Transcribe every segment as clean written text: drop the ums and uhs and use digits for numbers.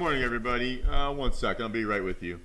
morning, everybody. 1 second, I'll be right with you.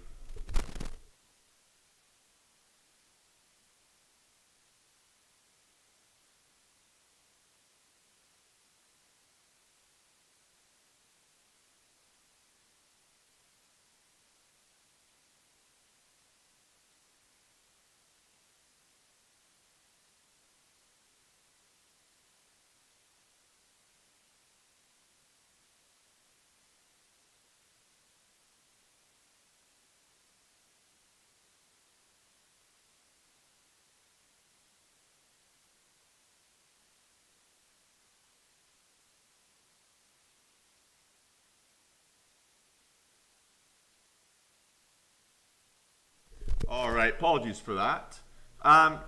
All right, apologies for that.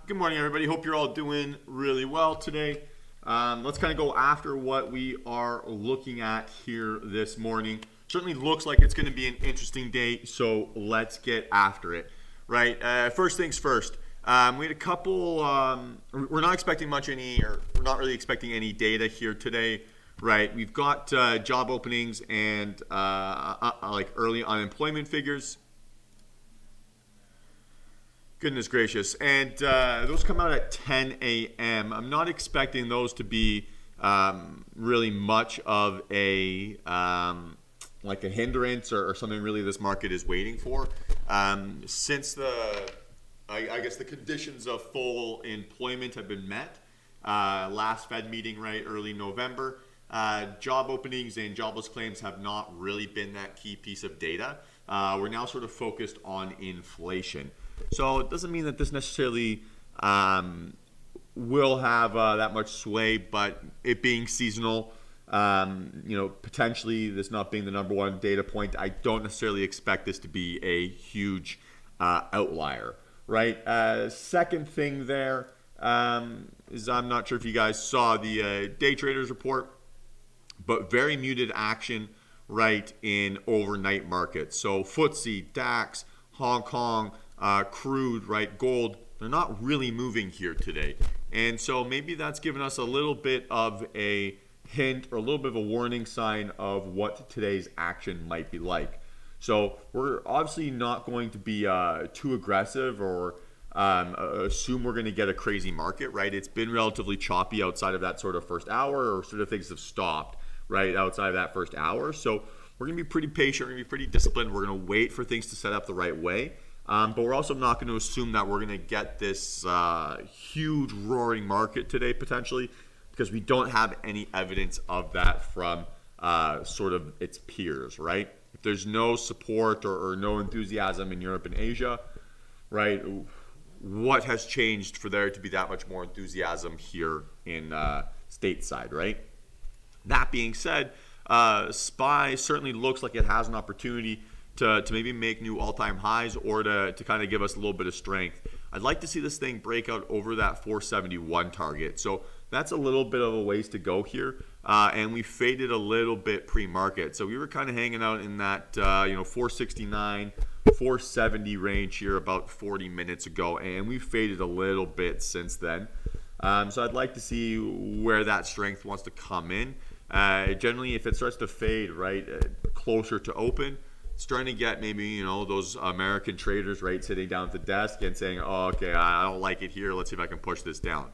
Good morning, everybody. Hope you're all doing really well today. Let's kind of go after what we are looking at here this morning. Certainly looks like it's going to be an interesting day, so let's get after it. Right, first things first. We had a couple. We're not expecting we're not really expecting any data here today. Right, we've got job openings and like early unemployment figures. Goodness gracious. And those come out at 10 a.m. I'm not expecting those to be really much of a like a hindrance or something really this market is waiting for. Since I guess the conditions of full employment have been met, last Fed meeting, right, early November, job openings and jobless claims have not really been that key piece of data. We're now sort of focused on inflation. So it doesn't mean that this necessarily will have that much sway, but it being seasonal, potentially this not being the number one data point, I don't necessarily expect this to be a huge outlier, right? Second thing there is I'm not sure if you guys saw the day traders report, but very muted action, right, in overnight markets. So FTSE, DAX, Hong Kong, crude, right, gold, they're not really moving here today. And so maybe that's given us a little bit of a hint or a little bit of a warning sign of what today's action might be like. So we're obviously not going to be too aggressive or assume we're going to get a crazy market, right? It's been relatively choppy outside of that sort of first hour, or sort of things have stopped, right, outside of that first hour. So we're going to be pretty patient, we're going to be pretty disciplined, we're going to wait for things to set up the right way. But we're also not going to assume that we're going to get this huge roaring market today potentially, because we don't have any evidence of that from sort of its peers, right? If there's no support or no enthusiasm in Europe and Asia, right, what has changed for there to be that much more enthusiasm here in stateside, right? That being said, SPY certainly looks like it has an opportunity to maybe make new all-time highs or to kind of give us a little bit of strength. I'd like to see this thing break out over that 471 target. So that's a little bit of a ways to go here. And we faded a little bit pre-market. So we were kind of hanging out in that 469, 470 range here about 40 minutes ago. And we faded a little bit since then. So I'd like to see where that strength wants to come in. Generally, if it starts to fade, right, closer to open, starting to get maybe, those American traders, right, sitting down at the desk and saying, oh, okay, I don't like it here. Let's see if I can push this down.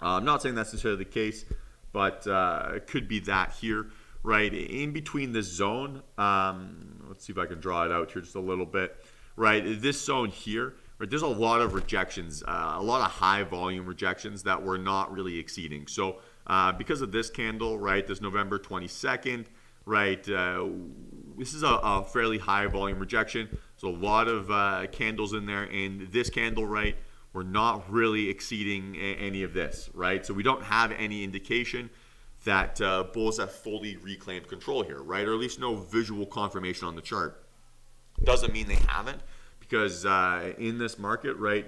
I'm not saying that's necessarily the case, but it could be that here, right, in between this zone. Let's see if I can draw it out here just a little bit, right? This zone here, right, there's a lot of rejections, a lot of high volume rejections that we're not really exceeding. So because of this candle, right, this November 22nd, right, this is a fairly high volume rejection. There's a lot of candles in there, and this candle, right, we're not really exceeding any of this, right? So we don't have any indication that bulls have fully reclaimed control here, right? Or at least no visual confirmation on the chart. Doesn't mean they haven't, because in this market, right,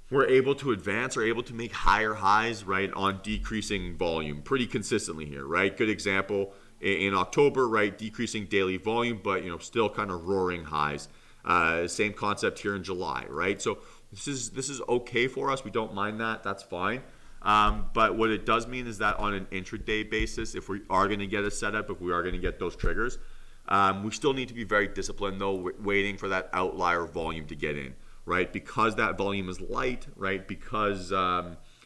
we're able to advance or able to make higher highs, right, on decreasing volume pretty consistently here, right? Good example in October, right, decreasing daily volume, but still kind of roaring highs. Same concept here in July, right? So this is okay for us. We don't mind that. That's fine. But what it does mean is that on an intraday basis, if we are going to get a setup, if we are going to get those triggers, We still need to be very disciplined, though, waiting for that outlier volume to get in, right? Because that volume is light, right? Because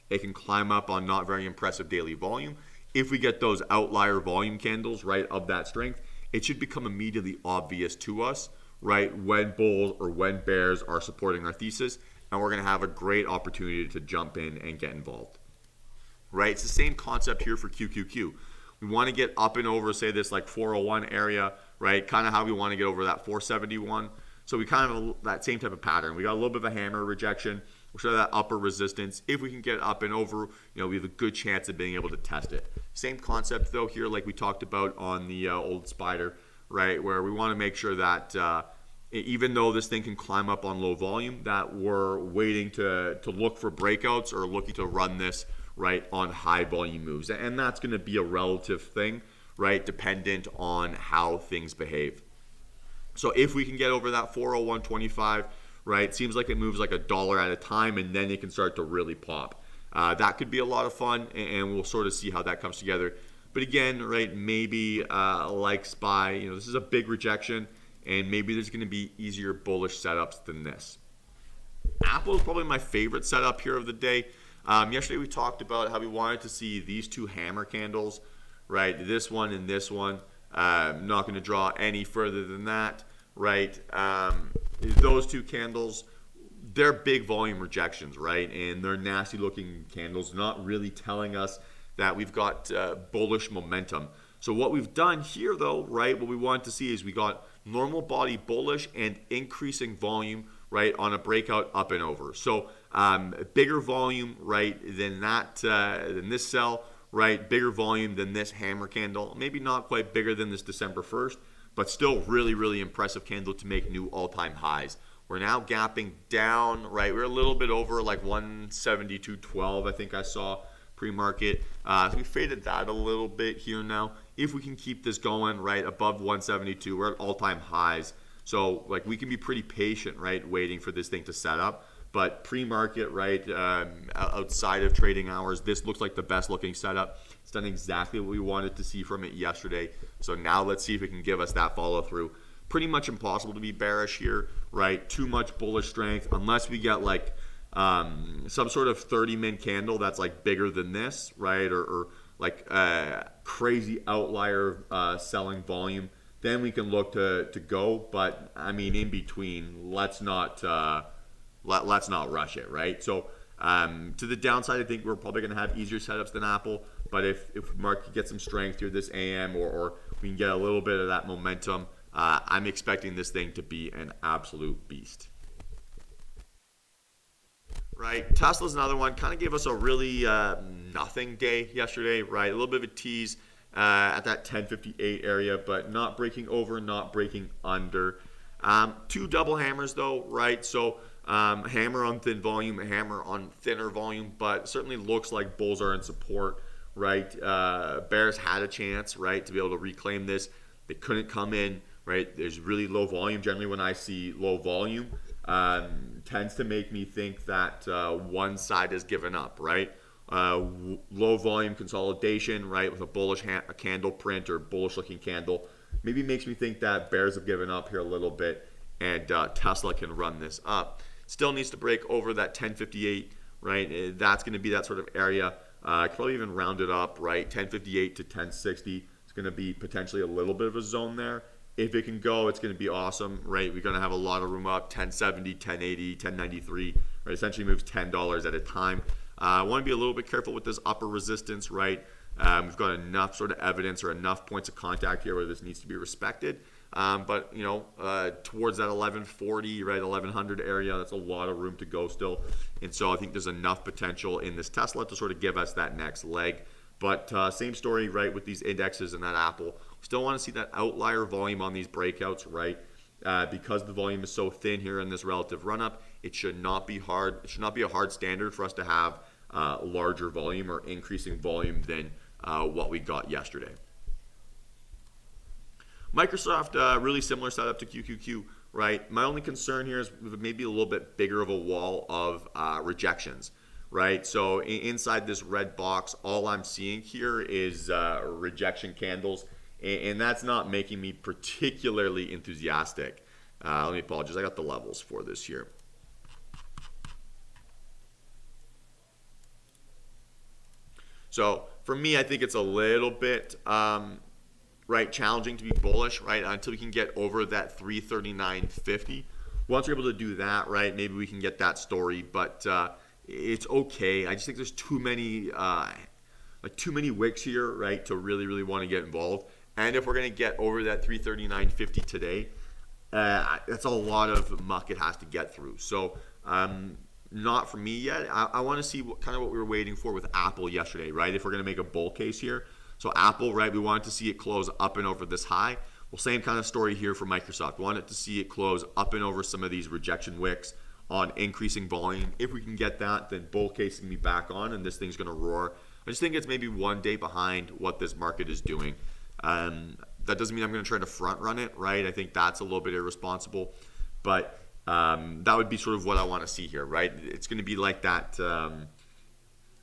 it can climb up on not very impressive daily volume. If we get those outlier volume candles, right, of that strength, it should become immediately obvious to us, right, when bulls or when bears are supporting our thesis, and we're going to have a great opportunity to jump in and get involved, right? It's the same concept here for QQQ. We want to get up and over, say, this like 401 area, right, kind of how we want to get over that 471. So we kind of have that same type of pattern. We got a little bit of a hammer rejection. We'll show that upper resistance. If we can get up and over, we have a good chance of being able to test it. Same concept, though, here, like we talked about on the old spider, right, where we want to make sure that even though this thing can climb up on low volume, that we're waiting to look for breakouts or looking to run this, right, on high volume moves. And that's going to be a relative thing, right, dependent on how things behave. So if we can get over that 401.25, right, seems like it moves like $1 at a time, and then it can start to really pop. That could be a lot of fun, and we'll sort of see how that comes together. But again, right, maybe like SPY, this is a big rejection, and maybe there's going to be easier bullish setups than this. Apple is probably my favorite setup here of the day. Yesterday we talked about how we wanted to see these two hammer candles, right, this one and this one. I'm not going to draw any further than that, right? Those two candles, they're big volume rejections, right? And they're nasty looking candles, not really telling us that we've got bullish momentum. So what we've done here, though, right, what we want to see is we got normal body bullish and increasing volume, right, on a breakout up and over. So bigger volume, right, than that, than this sell, right, bigger volume than this hammer candle. Maybe not quite bigger than this December 1st, but still really, really impressive candle to make new all-time highs. We're now gapping down, right? We're a little bit over like 172.12, I think I saw pre-market. So we faded that a little bit here now. If we can keep this going, right, above 172, we're at all-time highs. So like we can be pretty patient, right, waiting for this thing to set up. But pre-market, right, outside of trading hours, this looks like the best looking setup. It's done exactly what we wanted to see from it yesterday. So now let's see if it can give us that follow through. Pretty much impossible to be bearish here, right? Too much bullish strength unless we get like some sort of 30-min candle that's like bigger than this, right? Or like crazy outlier selling volume. Then we can look to go. But I mean, in between, let's not rush it, right? So to the downside, I think we're probably going to have easier setups than Apple. But if market gets some strength here this AM, or we can get a little bit of that momentum, I'm expecting this thing to be an absolute beast. Right, Tesla's another one. Kind of gave us a really nothing day yesterday, right? A little bit of a tease at that 1058 area, but not breaking over, not breaking under. Two double hammers though, right? So hammer on thin volume, a hammer on thinner volume, but certainly looks like bulls are in support, right? Bears had a chance, right, to be able to reclaim this. They couldn't come in, right? There's really low volume. Generally, when I see low volume, tends to make me think that one side has given up, right? Low volume consolidation, right, with a bullish candle print or bullish looking candle, maybe makes me think that bears have given up here a little bit, and Tesla can run this up. Still needs to break over that 1058, right? That's going to be that sort of area. I could probably even round it up, right? 1058 to 1060. It's going to be potentially a little bit of a zone there. If it can go, it's going to be awesome, right? We're going to have a lot of room up, 1070, 1080, 1093, right? Essentially moves $10 at a time. I want to be a little bit careful with this upper resistance, right? We've got enough sort of evidence or enough points of contact here where this needs to be respected. But, towards that 1140, right, 1100 area, that's a lot of room to go still. And so I think there's enough potential in this Tesla to sort of give us that next leg. But same story, right, with these indexes and that Apple. We still want to see that outlier volume on these breakouts, right? Because the volume is so thin here in this relative run-up, it should not be hard. It should not be a hard standard for us to have larger volume or increasing volume than what we got yesterday. Microsoft, really similar setup to QQQ, right? My only concern here is maybe a little bit bigger of a wall of rejections, right? So inside this red box, all I'm seeing here is rejection candles. and that's not making me particularly enthusiastic. Let me apologize. I got the levels for this here. So for me, I think it's a little bit right challenging to be bullish, right, until we can get over that 339.50. Once we're able to do that, right, maybe we can get that story, but it's okay. I just think there's too many wicks here, right, to really want to get involved. And if we're going to get over that 339.50 today, that's a lot of muck it has to get through. So not for me yet. I want to see kind of what we were waiting for with Apple yesterday, right? If we're going to make a bull case here. So Apple, right, we wanted to see it close up and over this high. Well, same kind of story here for Microsoft. We wanted to see it close up and over some of these rejection wicks on increasing volume. If we can get that, then bull case can be back on and this thing's going to roar. I just think it's maybe one day behind what this market is doing. That doesn't mean I'm going to try to front run it, right? I think that's a little bit irresponsible, but that would be sort of what I want to see here, right? It's going to be like that,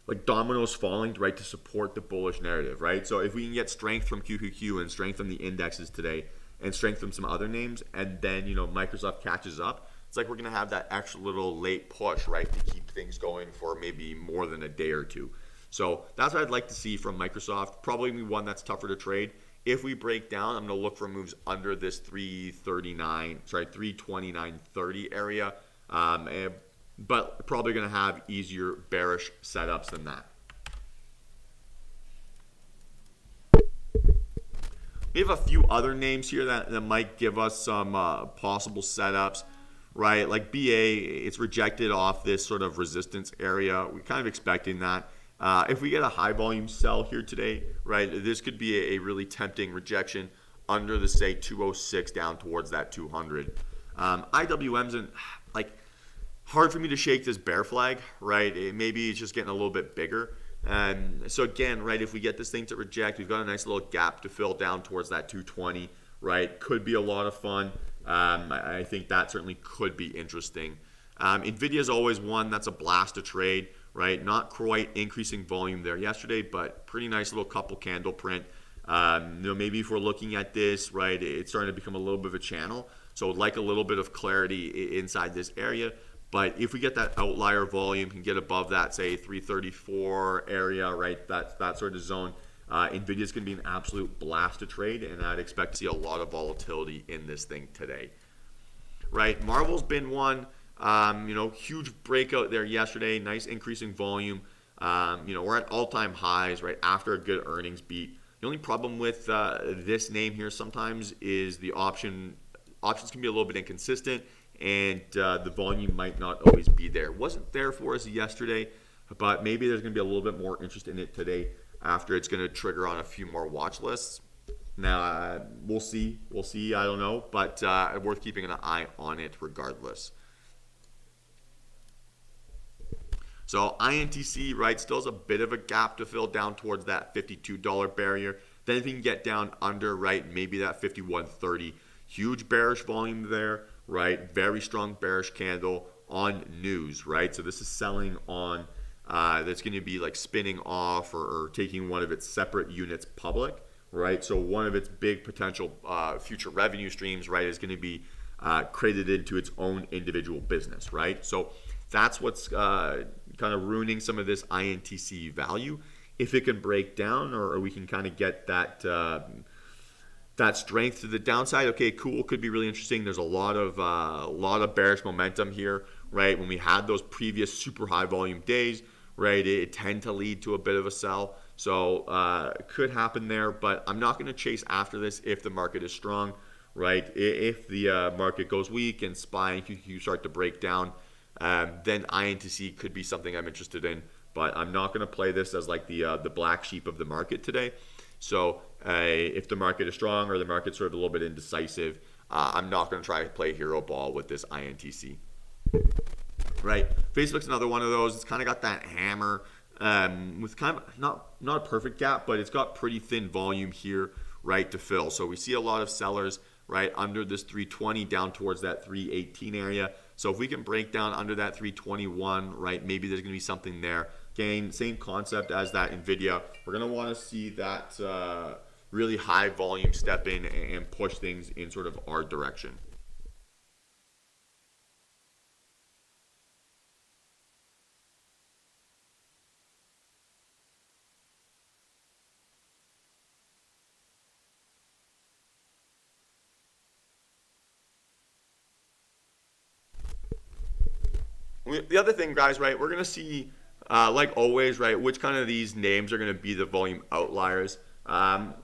like dominoes falling, right, to support the bullish narrative, right? So if we can get strength from QQQ and strength from the indexes today and strength from some other names, and then, you know, Microsoft catches up, it's like we're going to have that extra little late push, right, to keep things going for maybe more than a day or two. So that's what I'd like to see from Microsoft. Probably be one that's tougher to trade. If we break down, I'm going to look for moves under this 329.30 area, but probably going to have easier bearish setups than that. We have a few other names here that might give us some possible setups, right? Like BA, it's rejected off this sort of resistance area. We're kind of expecting that. If we get a high volume sell here today, right, this could be a really tempting rejection under the, say, 206 down towards that 200. IWM's like hard for me to shake this bear flag, right? Maybe it's just getting a little bit bigger. So again, right, if we get this thing to reject, we've got a nice little gap to fill down towards that 220, right? Could be a lot of fun. I think that certainly could be interesting. NVIDIA is always one that's a blast to trade, right? Not quite increasing volume there yesterday, but pretty nice little couple candle print. Maybe if we're looking at this, right, it's starting to become a little bit of a channel. So I'd like a little bit of clarity inside this area. But if we get that outlier volume, can get above that, say, 334 area, right, that sort of zone, NVIDIA is going to be an absolute blast to trade, and I'd expect to see a lot of volatility in this thing today. Right, Marvel's been one. Huge breakout there yesterday, nice increasing volume. We're at all-time highs, right, after a good earnings beat. The only problem with this name here sometimes is the options can be a little bit inconsistent, and the volume might not always be there. Wasn't there for us yesterday, but maybe there's going to be a little bit more interest in it today after it's going to trigger on a few more watch lists. Now, we'll see. I don't know, but worth keeping an eye on it regardless. So INTC, right, still has a bit of a gap to fill down towards that $52 barrier. Then if you can get down under, right, maybe that 51.30. Huge bearish volume there, right? Very strong bearish candle on news, right? So this is selling on, that's going to be like spinning off or taking one of its separate units public, right? So one of its big potential future revenue streams, right, is going to be credited to its own individual business, right? So that's what's kind of ruining some of this INTC value. If it can break down, or we can kind of get that that strength to the downside, okay, cool, could be really interesting. There's a lot of bearish momentum here, right? When we had those previous super high volume days, right, it tend to lead to a bit of a sell. So it could happen there, but I'm not going to chase after this if the market is strong, right? If the market goes weak and SPY and QQQ start to break down, then INTC could be something I'm interested in, but I'm not going to play this as like the black sheep of the market today. So if the market is strong or the market's sort of a little bit indecisive, I'm not going to try to play hero ball with this INTC. Right, Facebook's another one of those. It's kind of got that hammer with kind of not a perfect gap, but it's got pretty thin volume here, right, to fill. So we see a lot of sellers, right, under this 320 down towards that 318 area. So if we can break down under that 321, right, maybe there's going to be something there. Again, same concept as that NVIDIA. We're going to want to see that really high volume step in and push things in sort of our direction. The other thing, guys, right? We're gonna see, like always, right? Which kind of these names are gonna be the volume outliers.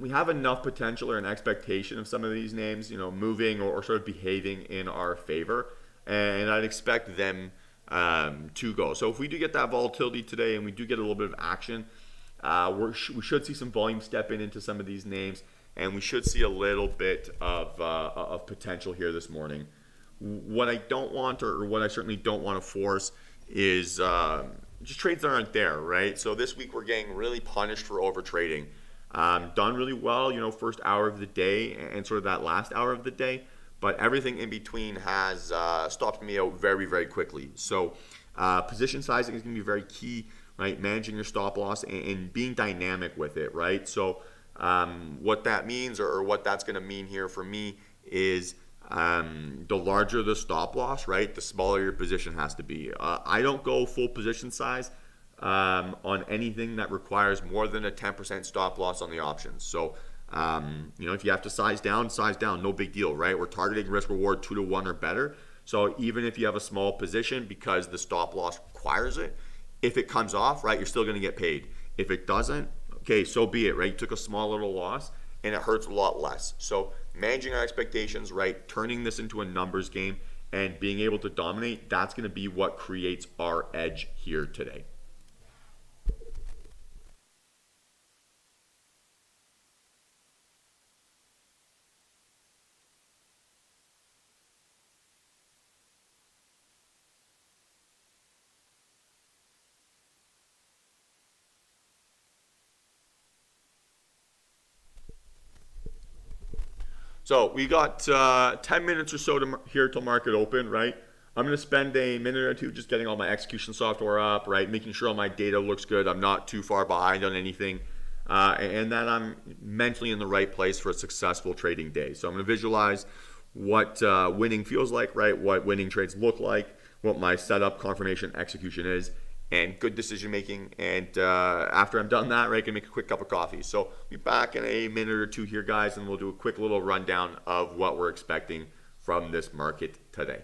We have enough potential or an expectation of some of these names, moving or sort of behaving in our favor, and I'd expect them to go. So if we do get that volatility today, and we do get a little bit of action, we should see some volume step into some of these names, and we should see a little bit of potential here this morning. What I don't want, or what I certainly don't want to force, is just trades that aren't there, right? So this week we're getting really punished for over trading. Done really well, first hour of the day and sort of that last hour of the day, but everything in between has stopped me out very, very quickly. So position sizing is going to be very key, right? Managing your stop loss and being dynamic with it, right? So what that means, or what that's going to mean here for me, is the larger the stop loss, right, the smaller your position has to be. I don't go full position size on anything that requires more than a 10% stop loss on the options. So, if you have to size down, no big deal, right? We're targeting risk reward 2 to 1 or better. So even if you have a small position because the stop loss requires it, if it comes off, right, you're still going to get paid. If it doesn't, okay, so be it, right? You took a small little loss and it hurts a lot less. So managing our expectations, right, turning this into a numbers game and being able to dominate, that's going to be what creates our edge here today. So we got 10 minutes or so here till market open, right? I'm going to spend a minute or two just getting all my execution software up, right? Making sure all my data looks good. I'm not too far behind on anything. And that I'm mentally in the right place for a successful trading day. So I'm going to visualize what winning feels like, right? What winning trades look like, what my setup, confirmation, execution is, and good decision making. And after I'm done that, right, I can make a quick cup of coffee. So be back in a minute or two here, guys, and we'll do a quick little rundown of what we're expecting from this market today.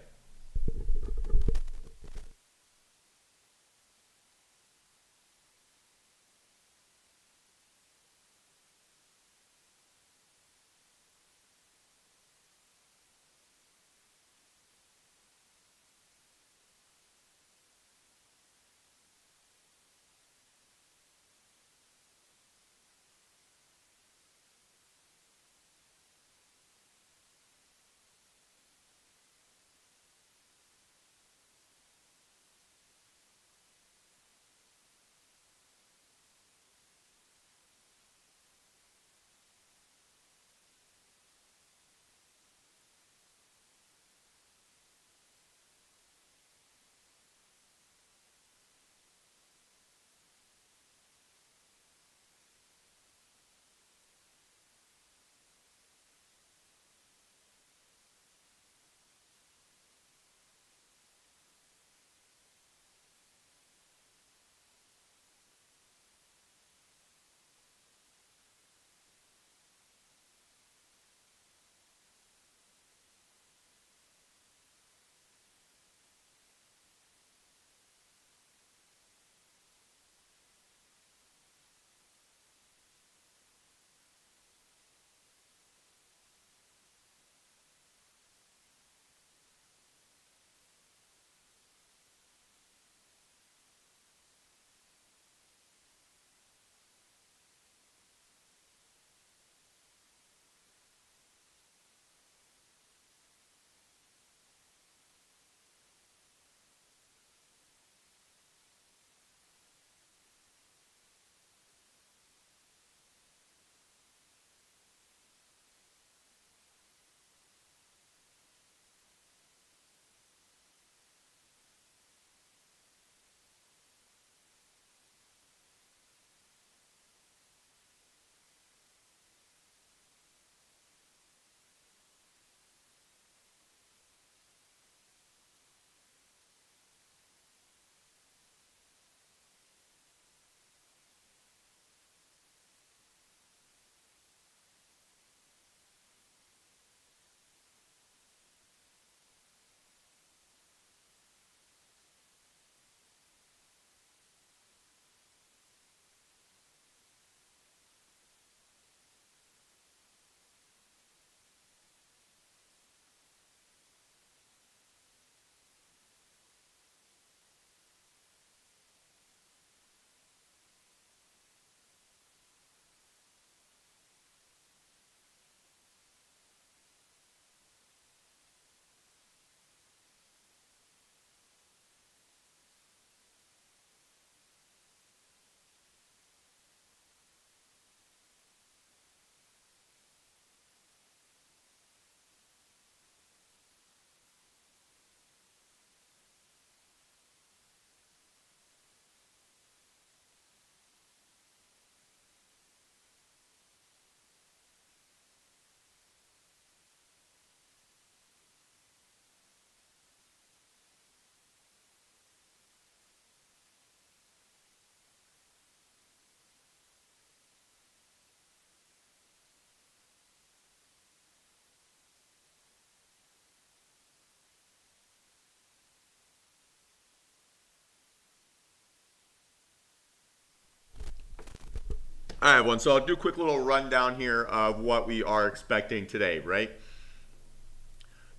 All right, everyone. So I'll do a quick little rundown here of what we are expecting today, right?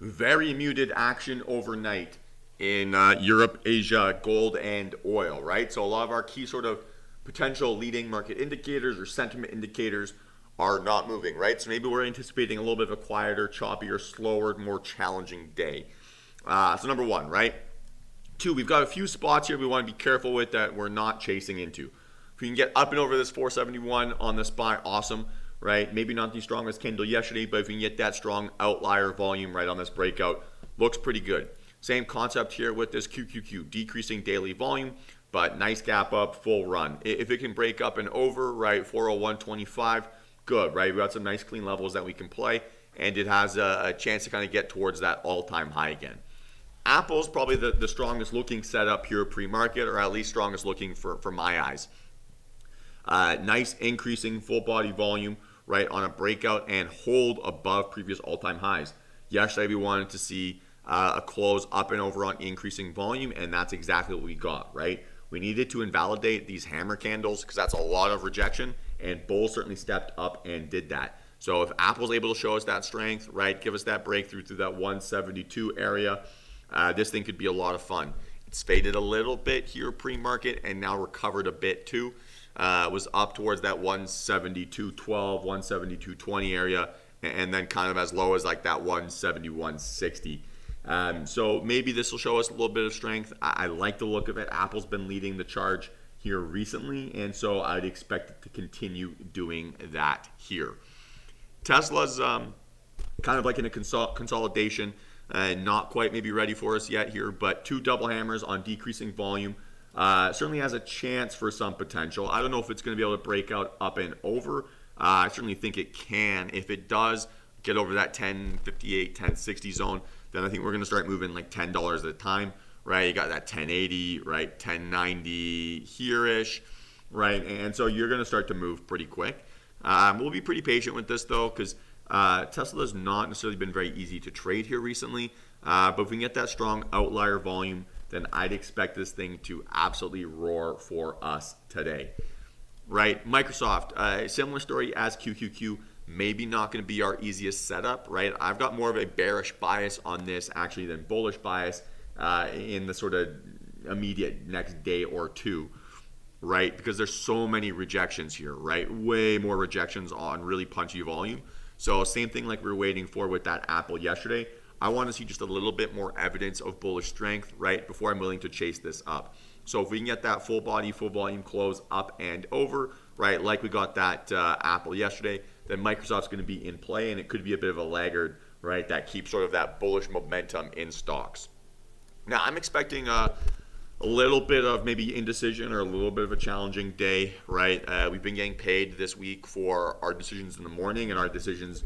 Very muted action overnight in Europe, Asia, gold, and oil, right? So a lot of our key sort of potential leading market indicators or sentiment indicators are not moving, right? So maybe we're anticipating a little bit of a quieter, choppier, slower, more challenging day. So number one, right? Two, we've got a few spots here we want to be careful with that we're not chasing into. If we can get up and over this 471 on the SPY, awesome, right? Maybe not the strongest candle yesterday, but if we can get that strong outlier volume right on this breakout, looks pretty good. Same concept here with this QQQ, decreasing daily volume, but nice gap up, full run. If it can break up and over, right, 401.25, good, right? We got some nice clean levels that we can play, and it has a chance to kind of get towards that all-time high again. Apple's probably the strongest looking setup here pre-market, or at least strongest looking for my eyes. Nice increasing full body volume, right, on a breakout and hold above previous all-time highs. Yesterday we wanted to see a close up and over on increasing volume, and that's exactly what we got, right? We needed to invalidate these hammer candles because that's a lot of rejection, and Bull certainly stepped up and did that. So if Apple's able to show us that strength, right, give us that breakthrough through that 172 area, this thing could be a lot of fun. It's faded a little bit here pre-market and now recovered a bit too. Was up towards that 172.12, 172.20 area, and then kind of as low as like that 171.60. So maybe this will show us a little bit of strength. I like the look of it. Apple's been leading the charge here recently, and so I'd expect it to continue doing that here. Tesla's kind of like in a consolidation, not quite maybe ready for us yet here, but two double hammers on decreasing volume. Certainly has a chance for some potential. I don't know if it's going to be able to break out up and over. I certainly think it can. If it does get over that 1058, 1060 zone, then I think we're going to start moving like $10 at a time, right? You got that 1080, right? 1090 here-ish, right? And so you're going to start to move pretty quick. We'll be pretty patient with this though, because Tesla has not necessarily been very easy to trade here recently. But if we can get that strong outlier volume, then I'd expect this thing to absolutely roar for us today. Right? Microsoft, similar story as QQQ, maybe not going to be our easiest setup, right? I've got more of a bearish bias on this actually than bullish bias in the sort of immediate next day or two, right? Because there's so many rejections here, right? Way more rejections on really punchy volume. So same thing like we were waiting for with that Apple yesterday. I want to see just a little bit more evidence of bullish strength, right, before I'm willing to chase this up. So if we can get that full body, full volume close up and over, right, like we got that Apple yesterday, then Microsoft's going to be in play, and it could be a bit of a laggard, right, that keeps sort of that bullish momentum in stocks. Now, I'm expecting a little bit of maybe indecision or a little bit of a challenging day, right? We've been getting paid this week for our decisions in the morning and our decisions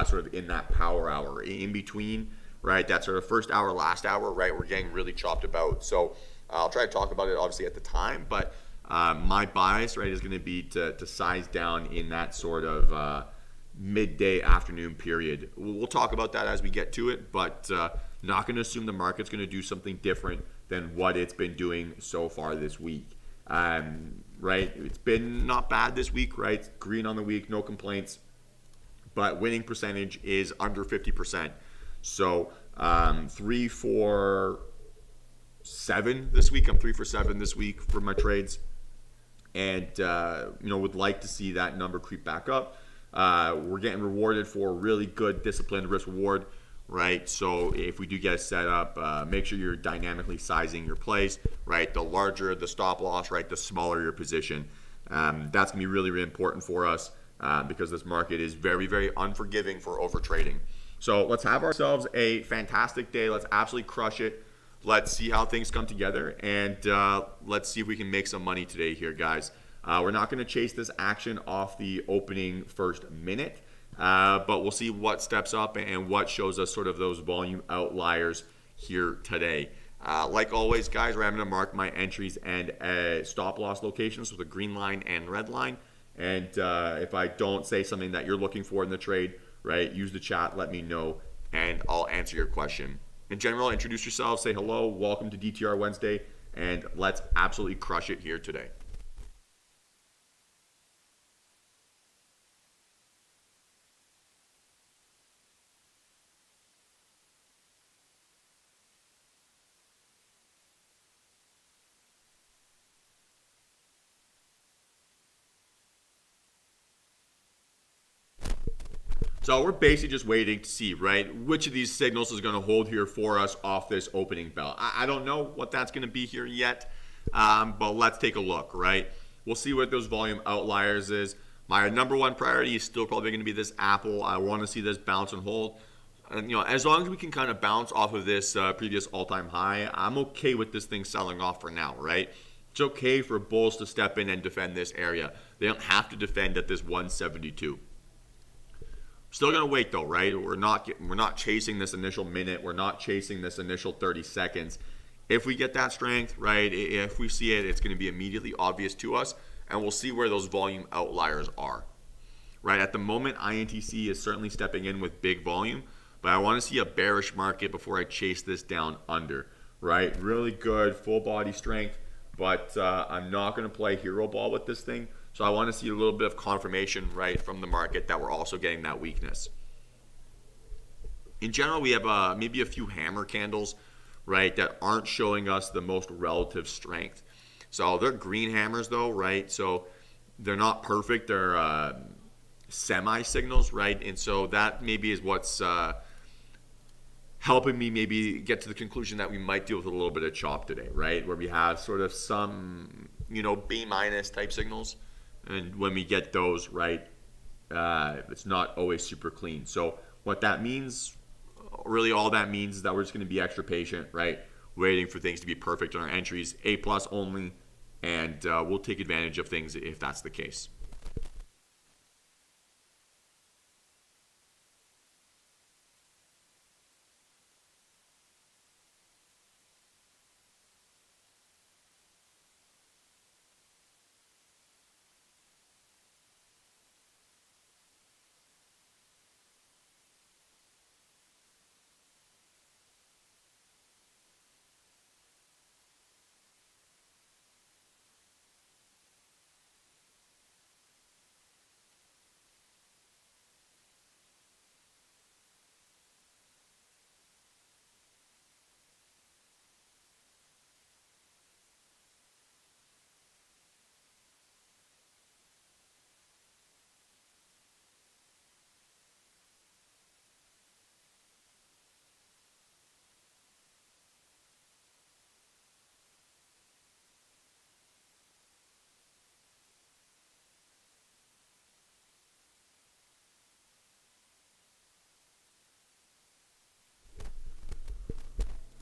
sort of in that power hour in between, right? That sort of first hour, last hour, right? We're getting really chopped about. So I'll try to talk about it obviously at the time, but my bias, right, is going to be to size down in that sort of midday afternoon period. We'll talk about that as we get to it, but not going to assume the market's going to do something different than what it's been doing so far this week. Right? It's been not bad this week, right? Green on the week, no complaints. But winning percentage is under 50%. So 3 for 7 this week. I'm 3 for 7 this week for my trades, and would like to see that number creep back up. We're getting rewarded for really good disciplined risk reward, right? So if we do get a setup, make sure you're dynamically sizing your plays, right? The larger the stop loss, right, the smaller your position. That's gonna be really, really important for us. Because this market is very, very unforgiving for over trading. So let's have ourselves a fantastic day. Let's absolutely crush it. Let's see how things come together, and let's see if we can make some money today here, guys. We're not going to chase this action off the opening first minute, but we'll see what steps up and what shows us sort of those volume outliers here today. Like always, guys, I'm going to mark my entries and stop loss locations with a green line and red line. And if I don't say something that you're looking for in the trade, right, use the chat, let me know, and I'll answer your question. In general, introduce yourself, say hello, welcome to DTR Wednesday, and let's absolutely crush it here today. So we're basically just waiting to see, right, which of these signals is going to hold here for us off this opening bell. I don't know what that's going to be here yet, but let's take a look, right? We'll see what those volume outliers is. My number one priority is still probably going to be this Apple. I want to see this bounce and hold. And, as long as we can kind of bounce off of this previous all-time high, I'm okay with this thing selling off for now, right? It's okay for bulls to step in and defend this area. They don't have to defend at this 172. Still gonna wait though, right? We're not chasing this initial minute. We're not chasing this initial 30 seconds. If we get that strength, right? If we see it, it's gonna be immediately obvious to us, and we'll see where those volume outliers are. Right at the moment, INTC is certainly stepping in with big volume, but I want to see a bearish market before I chase this down under. Right? Really good full body strength, but I'm not gonna play hero ball with this thing. So I want to see a little bit of confirmation, right, from the market that we're also getting that weakness. In general, we have maybe a few hammer candles, right, that aren't showing us the most relative strength. So they're green hammers, though, right? So they're not perfect. They're semi-signals, right? And so that maybe is what's helping me maybe get to the conclusion that we might deal with a little bit of chop today, right? Where we have sort of some, B- type signals. And when we get those, right, it's not always super clean. So what that means, really all that means is that we're just going to be extra patient, right, waiting for things to be perfect on our entries, A+ only, and we'll take advantage of things if that's the case.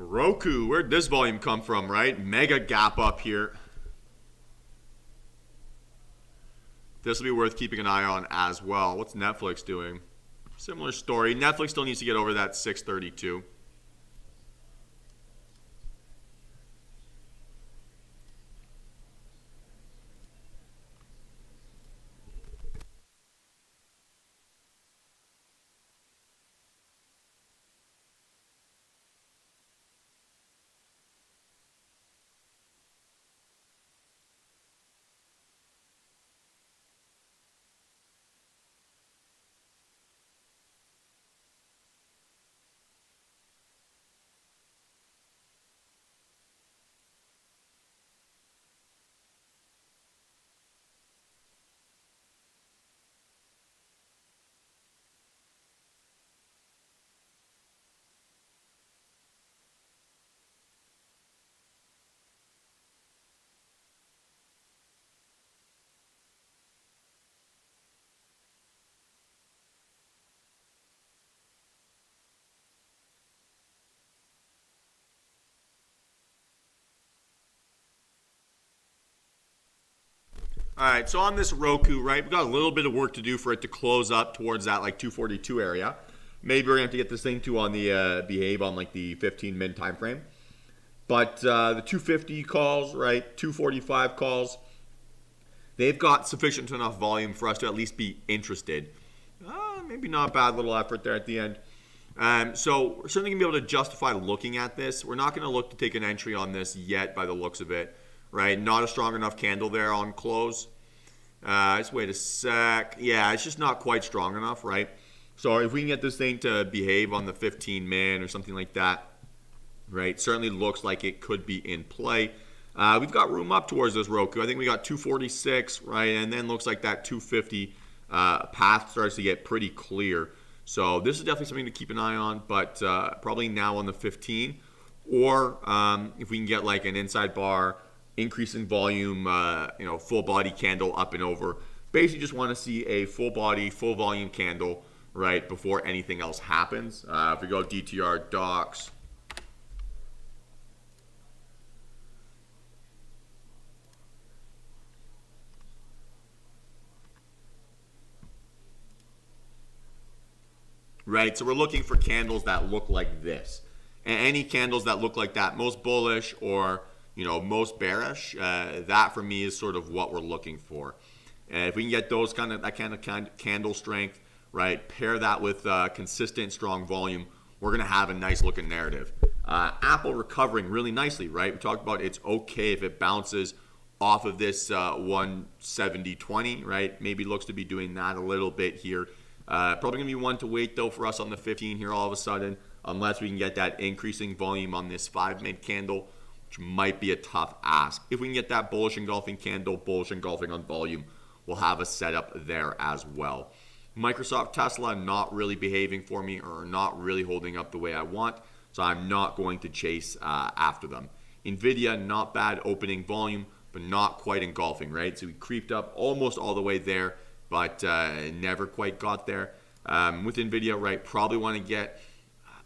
Roku, where'd this volume come from, right? Mega gap up here. This will be worth keeping an eye on as well. What's Netflix doing? Similar story. Netflix still needs to get over that 632. All right, so on this Roku, right, we've got a little bit of work to do for it to close up towards that like 242 area. Maybe we're gonna have to get this thing to on the behave on like the 15 min time frame. But the 250 calls, right, 245 calls, they've got sufficient enough volume for us to at least be interested. Maybe not a bad little effort there at the end. So we're certainly gonna be able to justify looking at this. We're not gonna look to take an entry on this yet by the looks of it. Right, not a strong enough candle there on close. Let's wait a sec. Yeah, it's just not quite strong enough, right? So if we can get this thing to behave on the 15 min or something like that, right, certainly looks like it could be in play. We've got room up towards this Roku. I think we got 246, right, and then looks like that 250 path starts to get pretty clear. So this is definitely something to keep an eye on, but probably now on the 15, or if we can get like an inside bar, increase in volume, full body candle up and over. Basically, just want to see a full body, full volume candle, right, before anything else happens. If we go DTR docs, right? So we're looking for candles that look like this. And any candles that look like that, most bullish or most bearish, that for me is sort of what we're looking for. And if we can get those kind of candle strength, right, pair that with consistent strong volume, we're gonna have a nice looking narrative. Apple recovering really nicely, right? We talked about it's okay if it bounces off of this 170.20, right? Maybe looks to be doing that a little bit here. Probably gonna be one to wait though for us on the 15 here all of a sudden, unless we can get that increasing volume on this 5-minute candle, which might be a tough ask. If we can get that bullish engulfing candle, bullish engulfing on volume, we'll have a setup there as well. Microsoft, Tesla not really behaving for me or not really holding up the way I want, so I'm not going to chase after them. Nvidia, not bad opening volume, but not quite engulfing, right? So we creeped up almost all the way there, but never quite got there. With Nvidia, right, probably want to get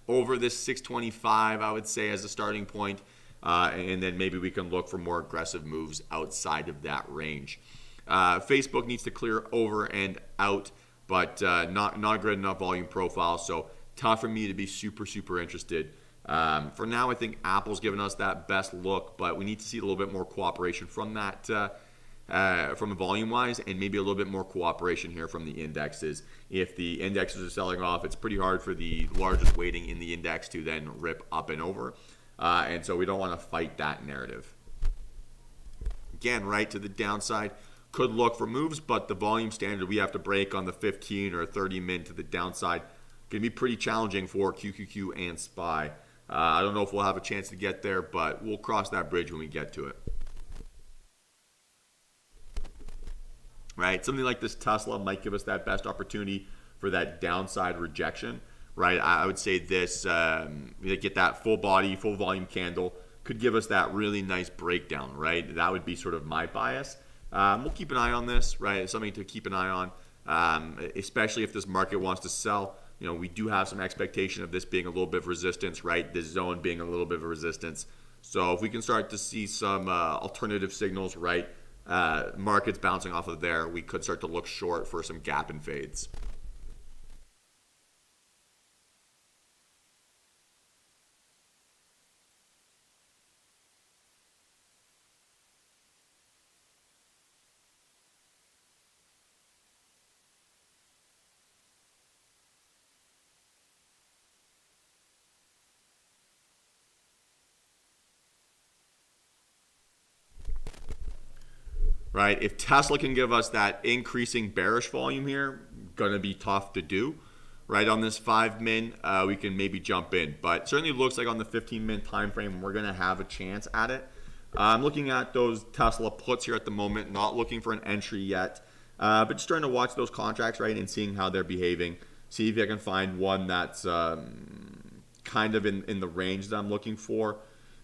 over this 625, I would say, as a starting point, and then maybe we can look for more aggressive moves outside of that range. Facebook needs to clear over and out, but not a good enough volume profile, so tough for me to be super interested. For now, I think Apple's given us that best look, but we need to see a little bit more cooperation from that, from a volume-wise, and maybe a little bit more cooperation here from the indexes. If the indexes are selling off, it's pretty hard for the largest weighting in the index to then rip up and over, and so we don't want to fight that narrative. Again, right to the downside, could look for moves, but the volume standard we have to break on the 15 or 30 min to the downside can be pretty challenging for QQQ and SPY. I don't know if we'll have a chance to get there, but we'll cross that bridge when we get to it. Right, something like this Tesla might give us that best opportunity for that downside rejection. Right, I would say this, we get that full body, full volume candle, could give us that really nice breakdown. Right, that would be sort of my bias. We'll keep an eye on this, right? It's something to keep an eye on, especially if this market wants to sell. We do have some expectation of this being a little bit of resistance, right? This zone being a little bit of a resistance. So if we can start to see some alternative signals, right? Markets bouncing off of there, we could start to look short for some gap and fades. Right? If Tesla can give us that increasing bearish volume here, gonna be tough to do. Right on this 5-min, we can maybe jump in, but certainly looks like on the 15-min time frame, we're gonna have a chance at it. I'm looking at those Tesla puts here at the moment, not looking for an entry yet, but just trying to watch those contracts, right, and seeing how they're behaving. See if I can find one that's kind of in the range that I'm looking for.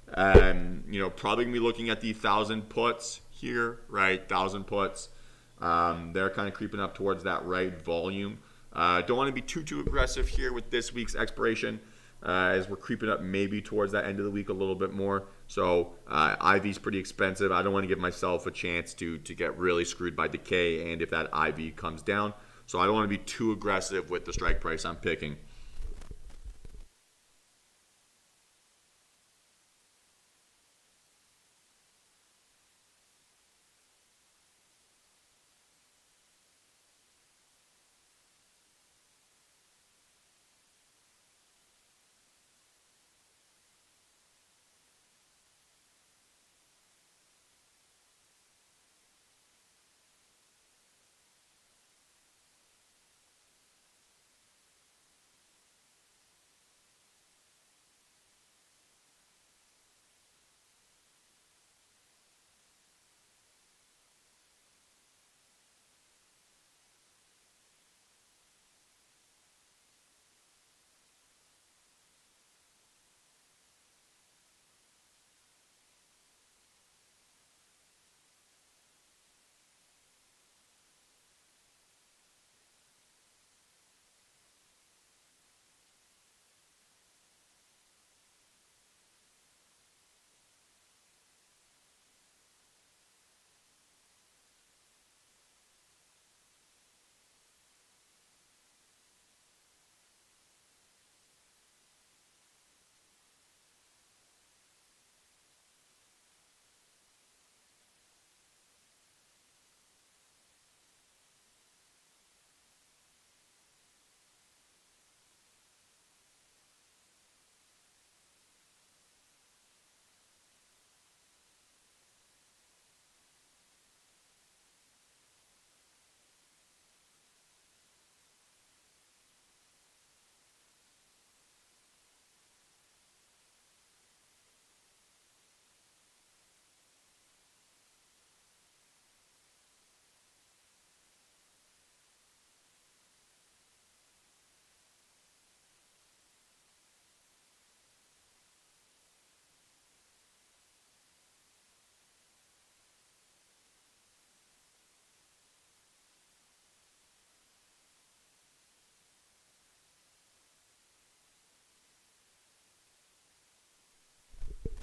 Probably gonna be looking at the 1,000 puts here, right? 1,000 puts. They're kind of creeping up towards that right volume. Don't want to be too aggressive here with this week's expiration, as we're creeping up maybe towards that end of the week a little bit more. So IV's pretty expensive. I don't want to give myself a chance to get really screwed by decay, and if that IV comes down. So I don't want to be too aggressive with the strike price I'm picking.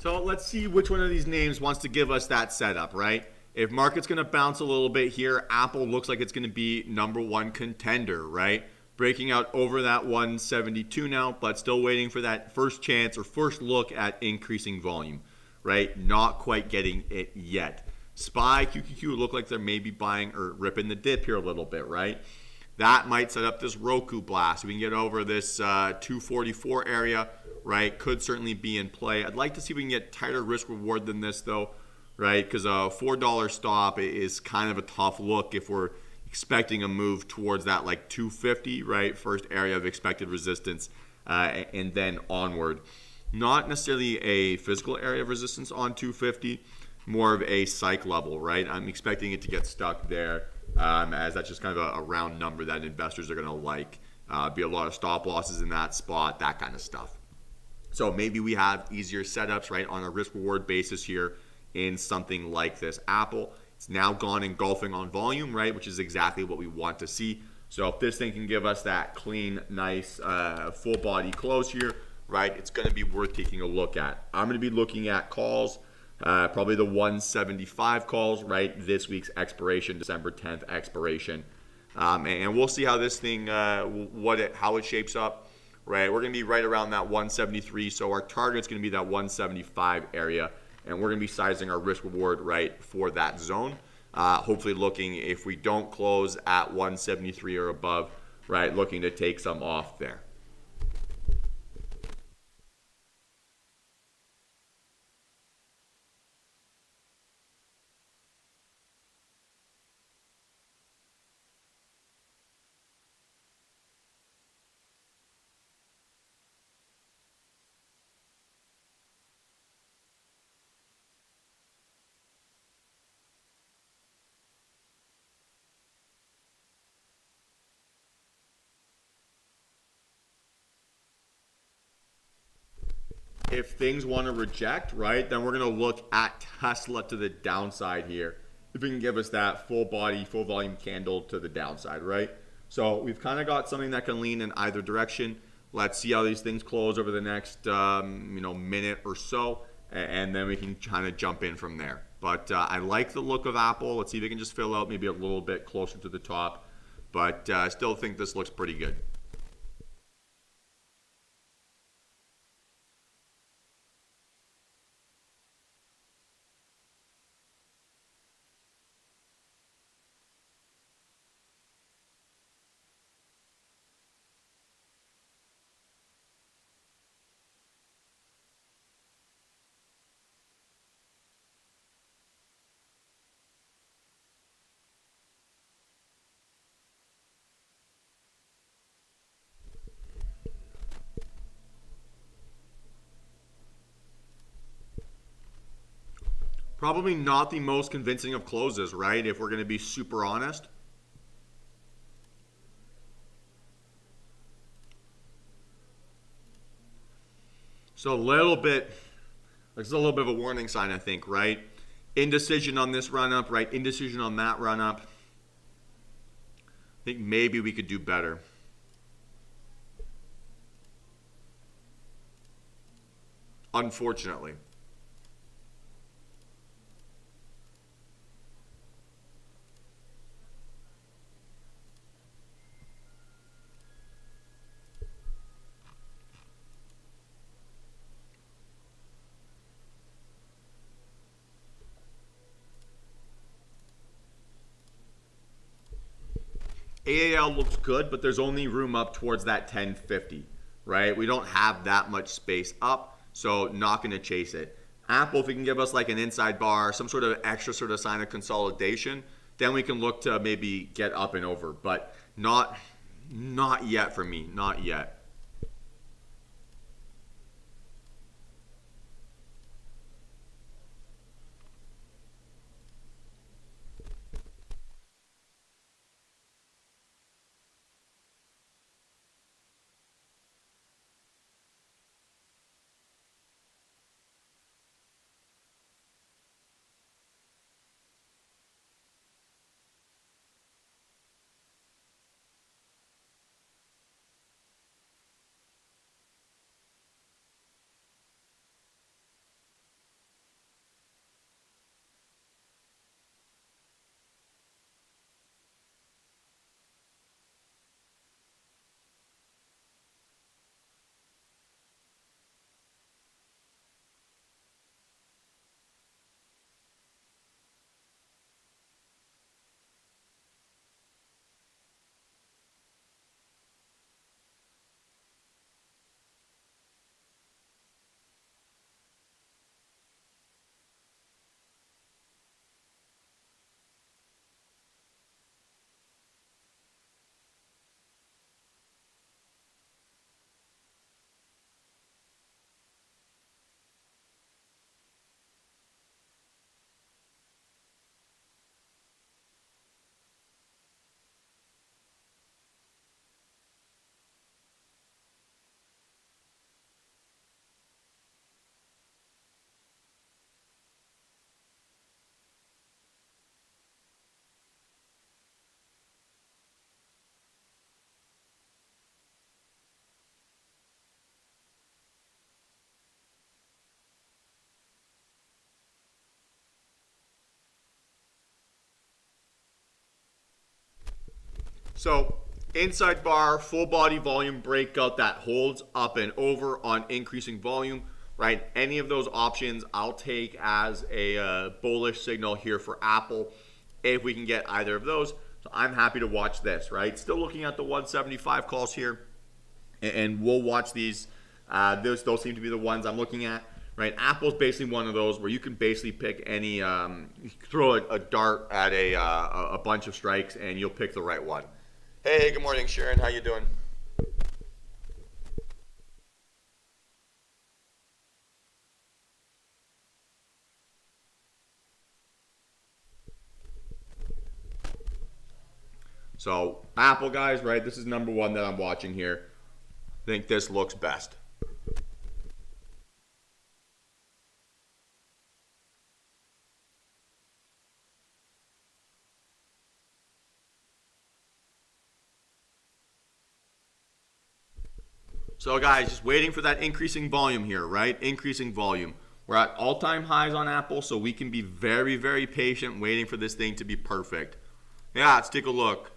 So let's see which one of these names wants to give us that setup, right? If market's going to bounce a little bit here, Apple looks like it's going to be number one contender, right? Breaking out over that 172 now, but still waiting for that first chance or first look at increasing volume, right? Not quite getting it yet. SPY, QQQ look like they're maybe buying or ripping the dip here a little bit, right? That might set up this Roku blast. We can get over this 244 area, right? Could certainly be in play. I'd like to see if we can get tighter risk reward than this, though, right? Because a $4 stop is kind of a tough look if we're expecting a move towards that like 250, right? First area of expected resistance, and then onward. Not necessarily a physical area of resistance on 250, more of a psych level, right? I'm expecting it to get stuck there, as that's just kind of a round number that investors are going to like. Be a lot of stop losses in that spot, that kind of stuff. So maybe we have easier setups, right, on a risk reward basis here in something like this Apple. It's now gone engulfing on volume, right, which is exactly what we want to see. So if this thing can give us that clean, nice, full body close here, right, it's going to be worth taking a look at. I'm going to be looking at calls, probably the 175 calls, right, this week's expiration, December 10th expiration. And we'll see how this thing, how it shapes up. Right, we're going to be right around that 173, so our target's going to be that 175 area, and we're going to be sizing our risk reward right for that zone. Hopefully looking, if we don't close at 173 or above, right, looking to take some off there. If things want to reject, right, then we're going to look at Tesla to the downside here. If it can give us that full body, full volume candle to the downside, right? So we've kind of got something that can lean in either direction. Let's see how these things close over the next, minute or so, and then we can kind of jump in from there. But I like the look of Apple. Let's see if it can just fill out maybe a little bit closer to the top. But I still think this looks pretty good. Probably not the most convincing of closes, right? If we're going to be super honest. So a little bit, this is a little bit of a warning sign, I think, right? Indecision on this run up, right? Indecision on that run up. I think maybe we could do better. Unfortunately. AAL looks good, but there's only room up towards that 1050, right? We don't have that much space up, so not going to chase it. Apple, if it can give us like an inside bar, some sort of extra sort of sign of consolidation, then we can look to maybe get up and over, but not yet for me, not yet. So inside bar, full body volume breakout that holds up and over on increasing volume, right? Any of those options I'll take as a bullish signal here for Apple if we can get either of those. So I'm happy to watch this, right? Still looking at the 175 calls here, and we'll watch these. Those seem to be the ones I'm looking at, right? Apple's basically one of those where you can basically pick any, you throw a dart at a bunch of strikes and you'll pick the right one. Hey, good morning, Sharon. How you doing? So Apple, guys, right? This is number one that I'm watching here. I think this looks best. So guys, just waiting for that increasing volume here, right? Increasing volume. We're at all-time highs on Apple, so we can be very, very patient waiting for this thing to be perfect. Yeah, let's take a look.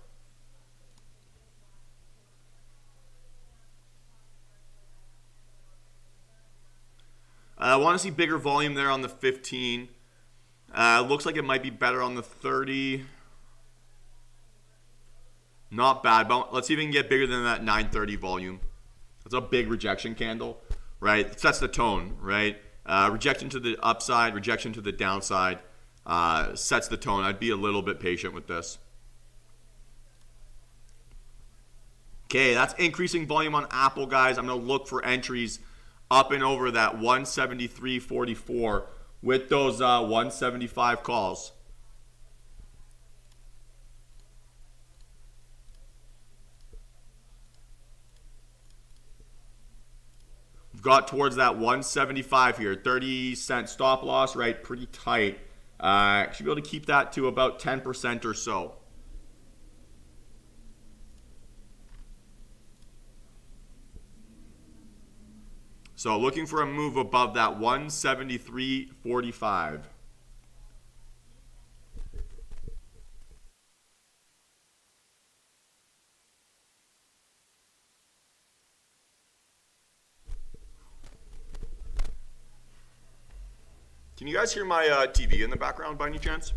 I want to see bigger volume there on the 15. Looks like it might be better on the 30. Not bad, but let's see if we can get bigger than that 930 volume. That's a big rejection candle, right? It sets the tone, right? Rejection to the upside, rejection to the downside sets the tone. I'd be a little bit patient with this. Okay, that's increasing volume on Apple, guys. I'm going to look for entries up and over that 173.44 with those 175 calls. We've got towards that 175 here, 30-cent stop loss, right? Pretty tight. Should be able to keep that to about 10% or so. So looking for a move above that 173.45. Can you guys hear my TV in the background by any chance?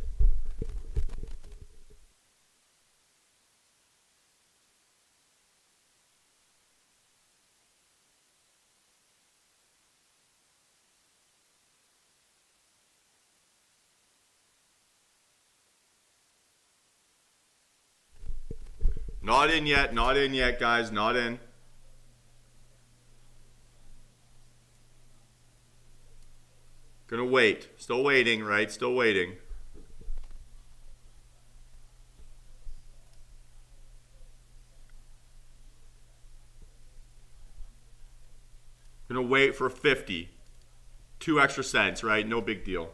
Not in yet, guys, not in. Gonna wait. Still waiting, right? Still waiting. Gonna wait for 50. 2 extra cents, right? No big deal.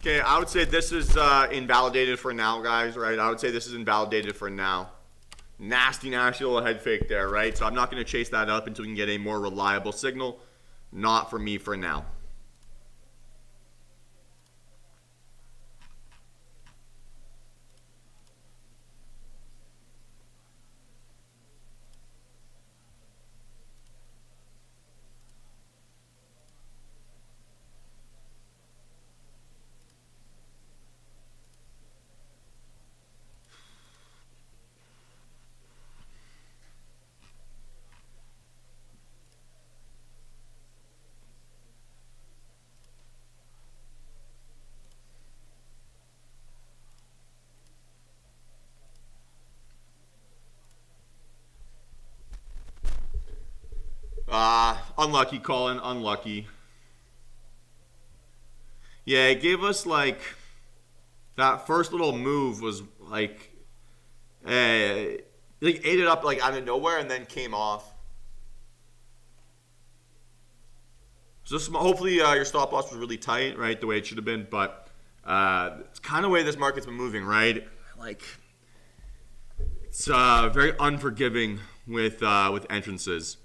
Okay, I would say this is invalidated for now, guys, right? I would say this is invalidated for now. Nasty little head fake there, right? So I'm not going to chase that up until we can get a more reliable signal. Not for me for now. Unlucky, Colin. Unlucky. Yeah, it gave us like that first little move was like like ate it up like out of nowhere and then came off. So hopefully your stop loss was really tight, right, the way it should have been. But it's kind of the way this market's been moving, right? Like it's very unforgiving with entrances.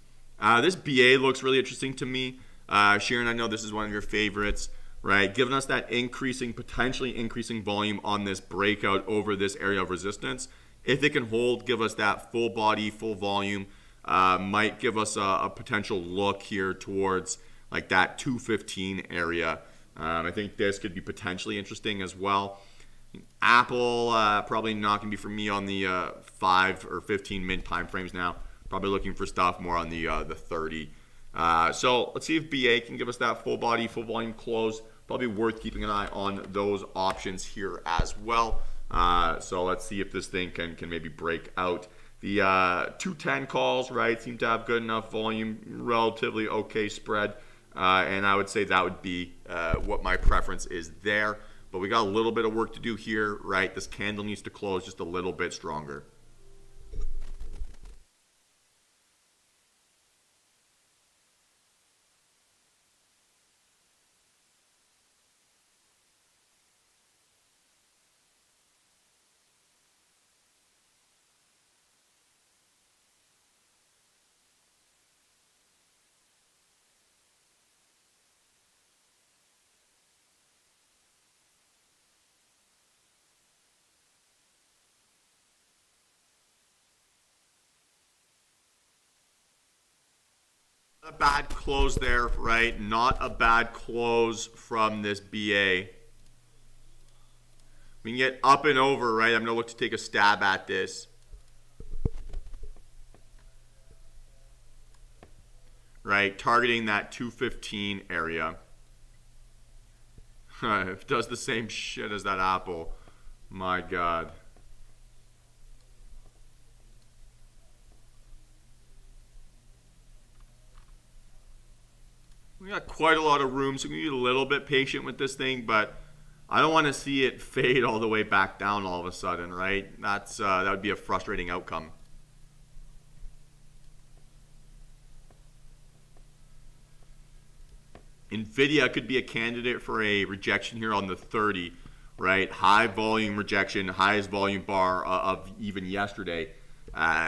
This BA looks really interesting to me. Sharon, I know this is one of your favorites, right? Giving us that potentially increasing volume on this breakout over this area of resistance. If it can hold, give us that full body, full volume, might give us a potential look here towards like that 215 area. I think this could be potentially interesting as well. Apple probably not going to be for me on the 5 or 15 minute time frames now. Probably looking for stuff more on the 30. So let's see if BA can give us that full body, full volume close. Probably worth keeping an eye on those options here as well. So let's see if this thing can maybe break out. The 210 calls, right, seem to have good enough volume, relatively okay spread. And I would say that would be what my preference is there. But we got a little bit of work to do here, right? This candle needs to close just a little bit stronger. A bad close there, right? Not a bad close from this BA. We can get up and over, right? I'm going to look to take a stab at this. Right, targeting that 215 area. It does the same shit as that Apple. My God. We got quite a lot of room, so we need a little bit patient with this thing, but I don't want to see it fade all the way back down all of a sudden, right? That would be a frustrating outcome. Nvidia could be a candidate for a rejection here on the 30, right? High volume rejection, highest volume bar of even yesterday.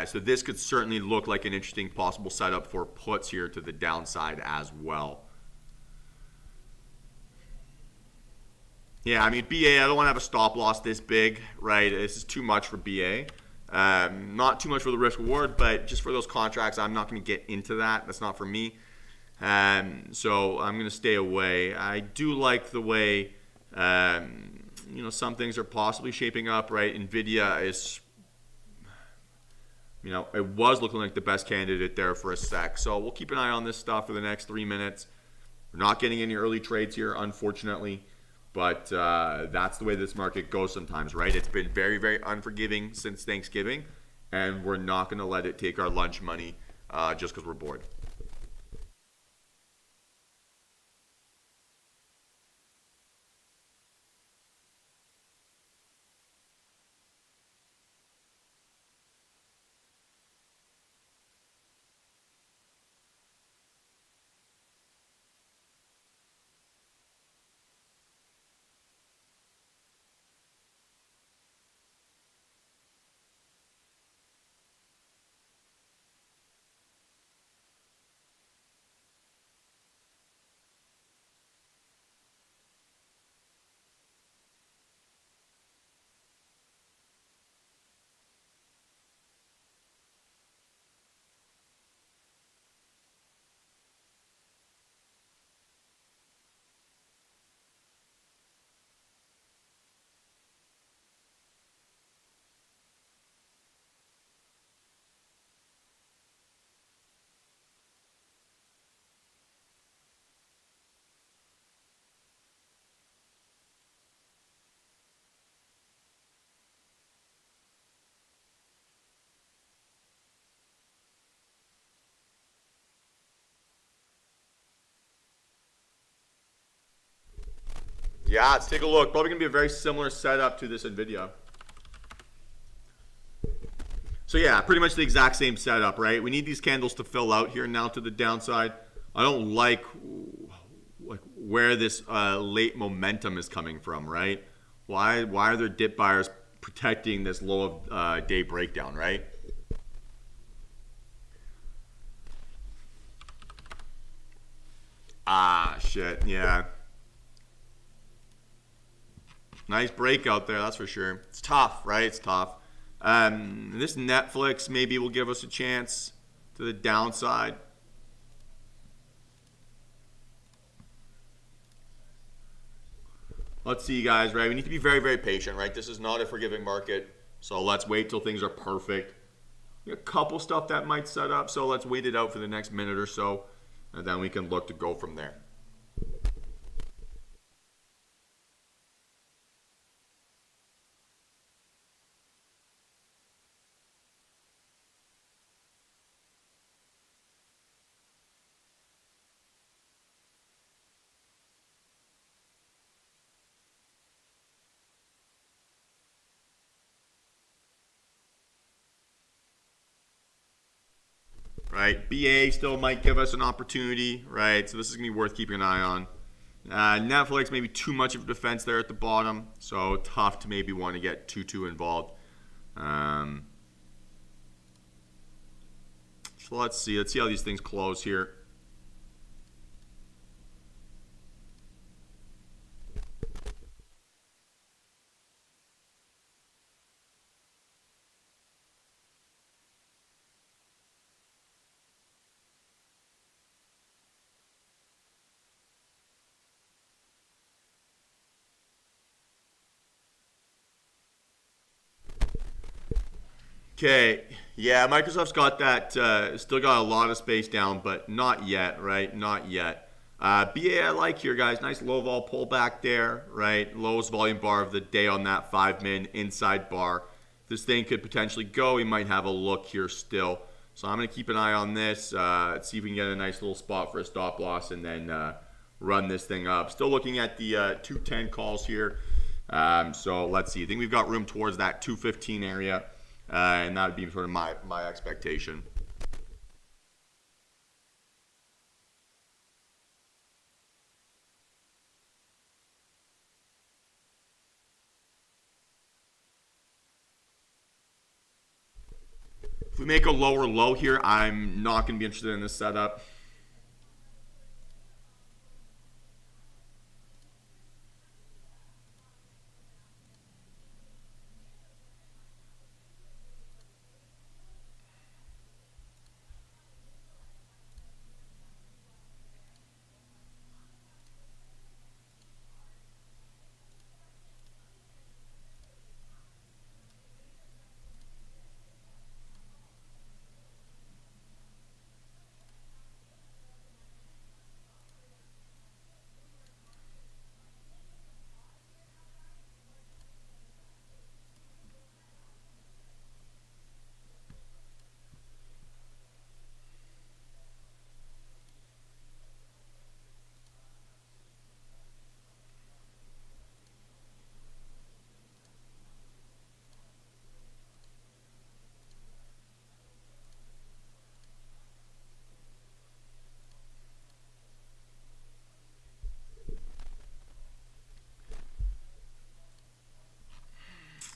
So this could certainly look like an interesting possible setup for puts here to the downside as well. Yeah, I mean, BA, I don't want to have a stop loss this big, right? This is too much for BA. Not too much for the risk reward, but just for those contracts, I'm not going to get into that. That's not for me. So I'm going to stay away. I do like the way, some things are possibly shaping up, right? Nvidia is, it was looking like the best candidate there for a sec. So we'll keep an eye on this stuff for the next 3 minutes. We're not getting any early trades here, unfortunately. But that's the way this market goes sometimes, right? It's been very, very unforgiving since Thanksgiving. And we're not going to let it take our lunch money just because we're bored. Yeah, let's take a look. Probably going to be a very similar setup to this NVIDIA. So yeah, pretty much the exact same setup, right? We need these candles to fill out here now to the downside. I don't like where this late momentum is coming from, right? Why are there dip buyers protecting this low of day breakdown, right? Ah, shit, yeah. Nice breakout there, that's for sure. It's tough, right? It's tough. This Netflix maybe will give us a chance to the downside. Let's see, guys, right? We need to be very, very patient, right? This is not a forgiving market, so let's wait till things are perfect. A couple stuff that might set up, so let's wait it out for the next minute or so, and then we can look to go from there. Right, BA still might give us an opportunity, right? So this is gonna be worth keeping an eye on. Netflix, maybe too much of a defense there at the bottom, so tough to maybe want to get too involved. So let's see how these things close here. Okay, yeah, Microsoft's got that, still got a lot of space down, but not yet, right? Not yet. BA I like here, guys. Nice low vol pullback there, right? Lowest volume bar of the day on that 5-min inside bar. This thing could potentially go. We might have a look here still. So I'm going to keep an eye on this, see if we can get a nice little spot for a stop loss, and then run this thing up. Still looking at the 210 calls here. So let's see. I think we've got room towards that 215 area. And that would be sort of my expectation. If we make a lower low here, I'm not going to be interested in this setup.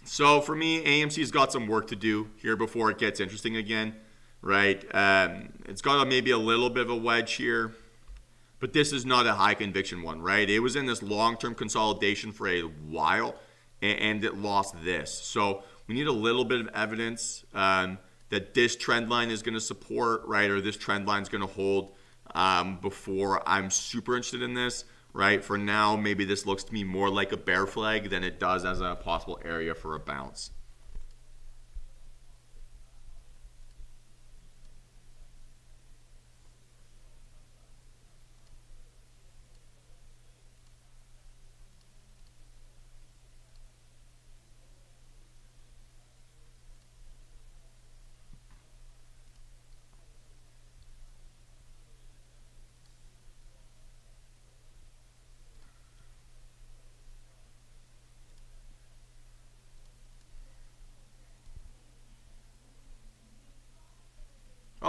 So for me, AMC's got some work to do here before it gets interesting again, right? It's got maybe a little bit of a wedge here, but this is not a high conviction one, right? It was in this long-term consolidation for a while, and it lost this. So we need a little bit of evidence that this trend line is going to support, right, or this trend line is going to hold before I'm super interested in this. Right, for now, maybe this looks to me more like a bear flag than it does as a possible area for a bounce.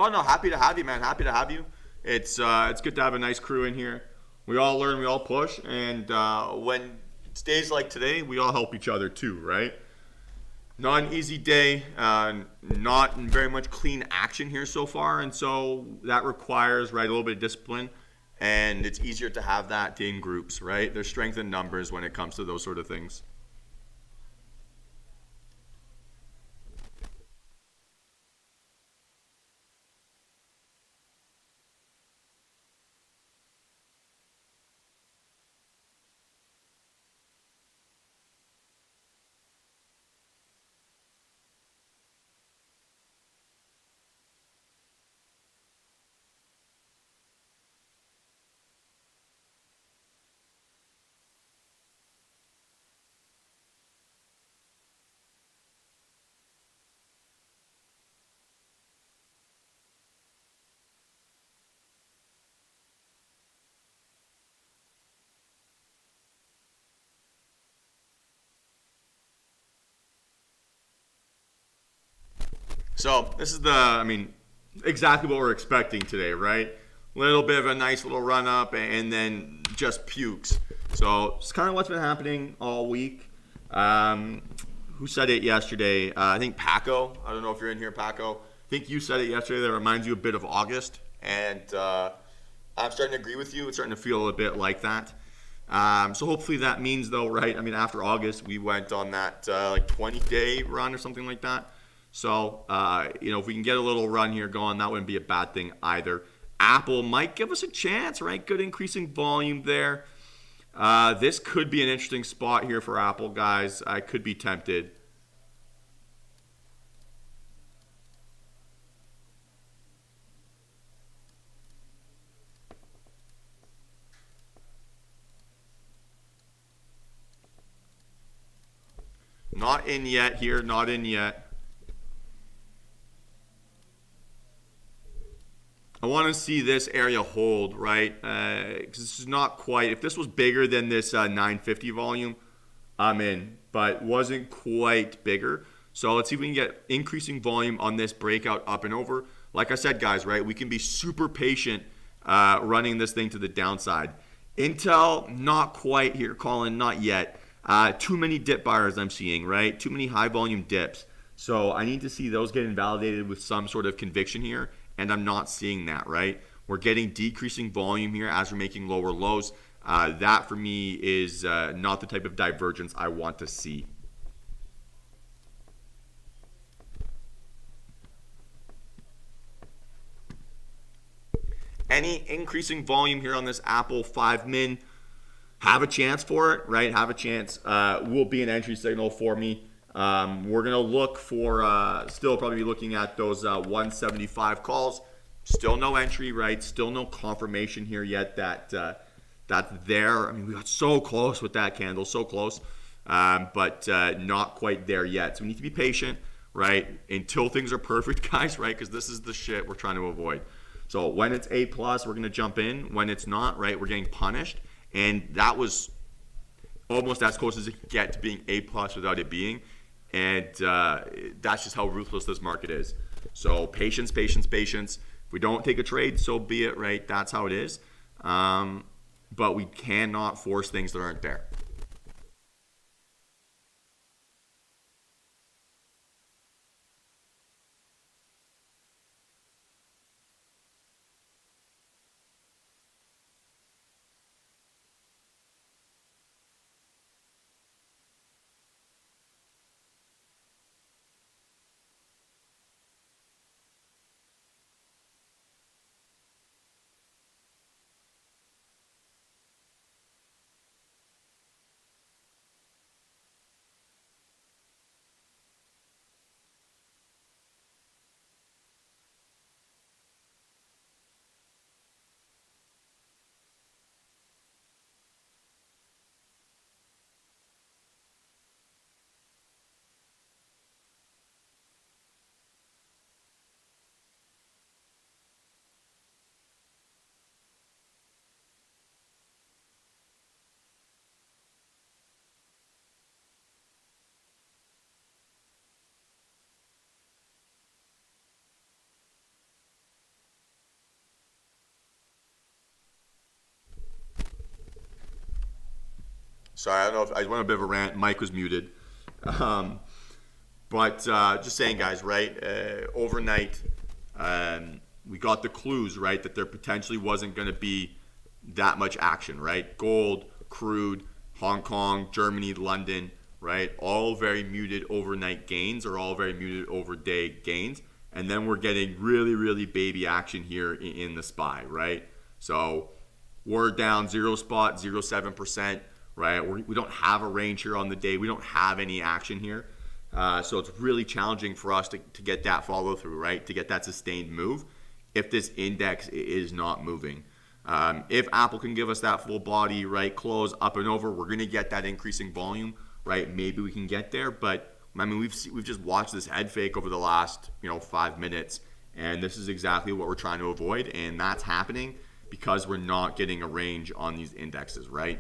Oh no, happy to have you, man. Happy to have you. It's good to have a nice crew in here. We all learn, we all push, and when it's days like today, we all help each other too, right? Not an easy day, not very much clean action here so far, and so that requires right a little bit of discipline, and it's easier to have that in groups, right? There's strength in numbers when it comes to those sort of things. So this is I mean, exactly what we're expecting today, right? Little bit of a nice little run up, and then just pukes. So it's kind of what's been happening all week. Um, who said it yesterday? I think Paco. I don't know if you're in here, Paco. I think you said it yesterday. That reminds you a bit of August, and I'm starting to agree with you. It's starting to feel a bit like that. So hopefully that means though, right? I mean, after August, we went on that like 20-day run or something like that. So if we can get a little run here going, that wouldn't be a bad thing either. Apple might give us a chance, right? Good increasing volume there. This could be an interesting spot here for Apple, guys. I could be tempted. Not in yet here, not in yet. I want to see this area hold, right? Because this is not quite. If this was bigger than this 950 volume, I'm in, but wasn't quite bigger. So let's see if we can get increasing volume on this breakout up and over. Like I said, guys, right? We can be super patient running this thing to the downside. Intel, not quite here, Colin, not yet. Too many dip buyers I'm seeing, right? Too many high volume dips. So I need to see those get invalidated with some sort of conviction here, and I'm not seeing that, right? We're getting decreasing volume here as we're making lower lows. That for me is not the type of divergence I want to see. Any increasing volume here on this Apple 5 min, have a chance for it, right? Have a chance. Will be an entry signal for me. We're going to look for, still probably be looking at those 175 calls. Still no entry, right? Still no confirmation here yet that that's there. I mean, we got so close with that candle, so close, but not quite there yet. So we need to be patient, right? Until things are perfect, guys, right? Because this is the shit we're trying to avoid. So when it's A plus, we're going to jump in. When it's not, right, we're getting punished. And that was almost as close as it could get to being A plus without it being. And that's just how ruthless this market is. So patience, patience, patience. If we don't take a trade, so be it, right? That's how it is. But we cannot force things that aren't there. Sorry, I don't know if I went a bit of a rant. Mike was muted. Um, but just saying, guys, right? Overnight, we got the clues, right, that there potentially wasn't going to be that much action, right? Gold, crude, Hong Kong, Germany, London, right? All very muted overnight gains, or all very muted over day gains. And then we're getting really, really baby action here in the SPY, right? So we're down 0.07%, right? We don't have a range here on the day. We don't have any action here. So it's really challenging for us to get that follow through, right? To get that sustained move if this index is not moving. If Apple can give us that full body, right, close up and over, we're going to get that increasing volume, right? Maybe we can get there, but I mean, we've just watched this head fake over the last 5 minutes, and this is exactly what we're trying to avoid, and that's happening because we're not getting a range on these indexes, right?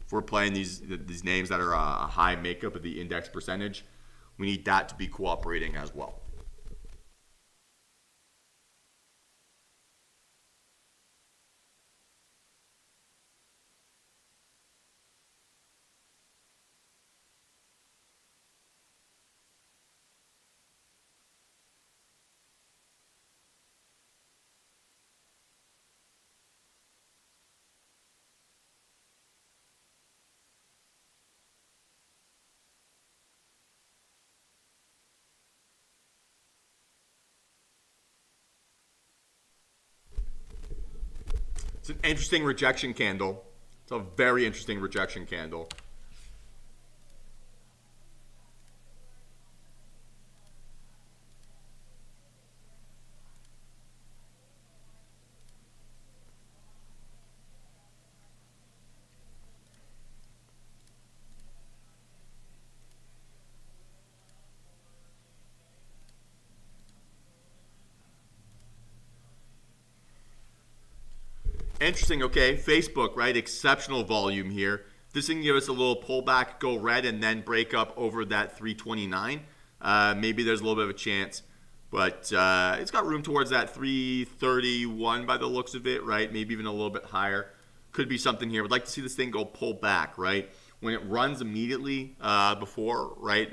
If we're playing these names that are a high makeup of the index percentage, we need that to be cooperating as well. It's an interesting rejection candle. It's a very interesting rejection candle. Interesting, okay. Facebook, right? Exceptional volume here. This can give us a little pullback, go red, and then break up over that 329. Maybe there's a little bit of a chance, but it's got room towards that 331 by the looks of it, right? Maybe even a little bit higher. Could be something here. Would like to see this thing go pull back, right? When it runs immediately before, right,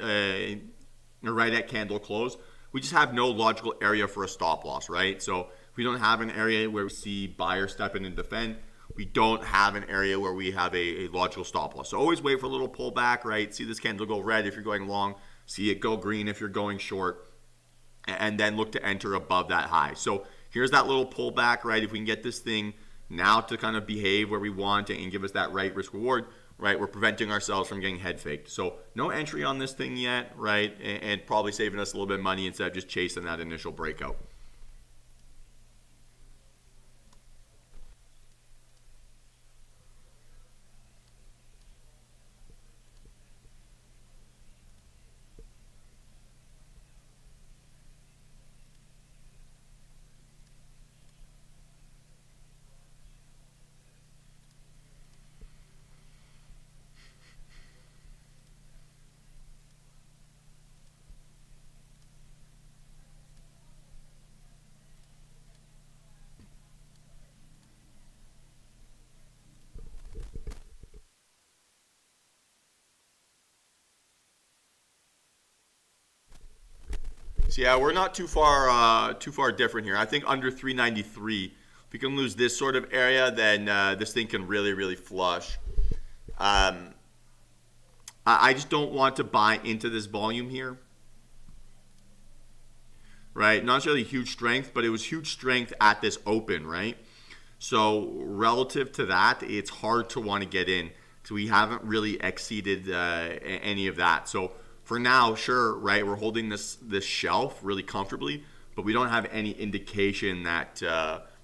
right at candle close, we just have no logical area for a stop loss, right? So we don't have an area where we see buyers step in and defend. We don't have an area where we have a logical stop loss. So always wait for a little pullback, right? See this candle go red if you're going long. See it go green if you're going short. And then look to enter above that high. So here's that little pullback, right? If we can get this thing now to kind of behave where we want and give us that right risk reward, right? We're preventing ourselves from getting head faked. So no entry on this thing yet, right? And probably saving us a little bit of money instead of just chasing that initial breakout. So yeah, we're not too far different here. I think under 393, if we can lose this sort of area, then this thing can really flush. I just don't want to buy into this volume here, right? Not necessarily huge strength, but it was huge strength at this open, right? So relative to that, it's hard to want to get in because we haven't really exceeded any of that. So for now, sure, right, we're holding this shelf really comfortably, but we don't have any indication that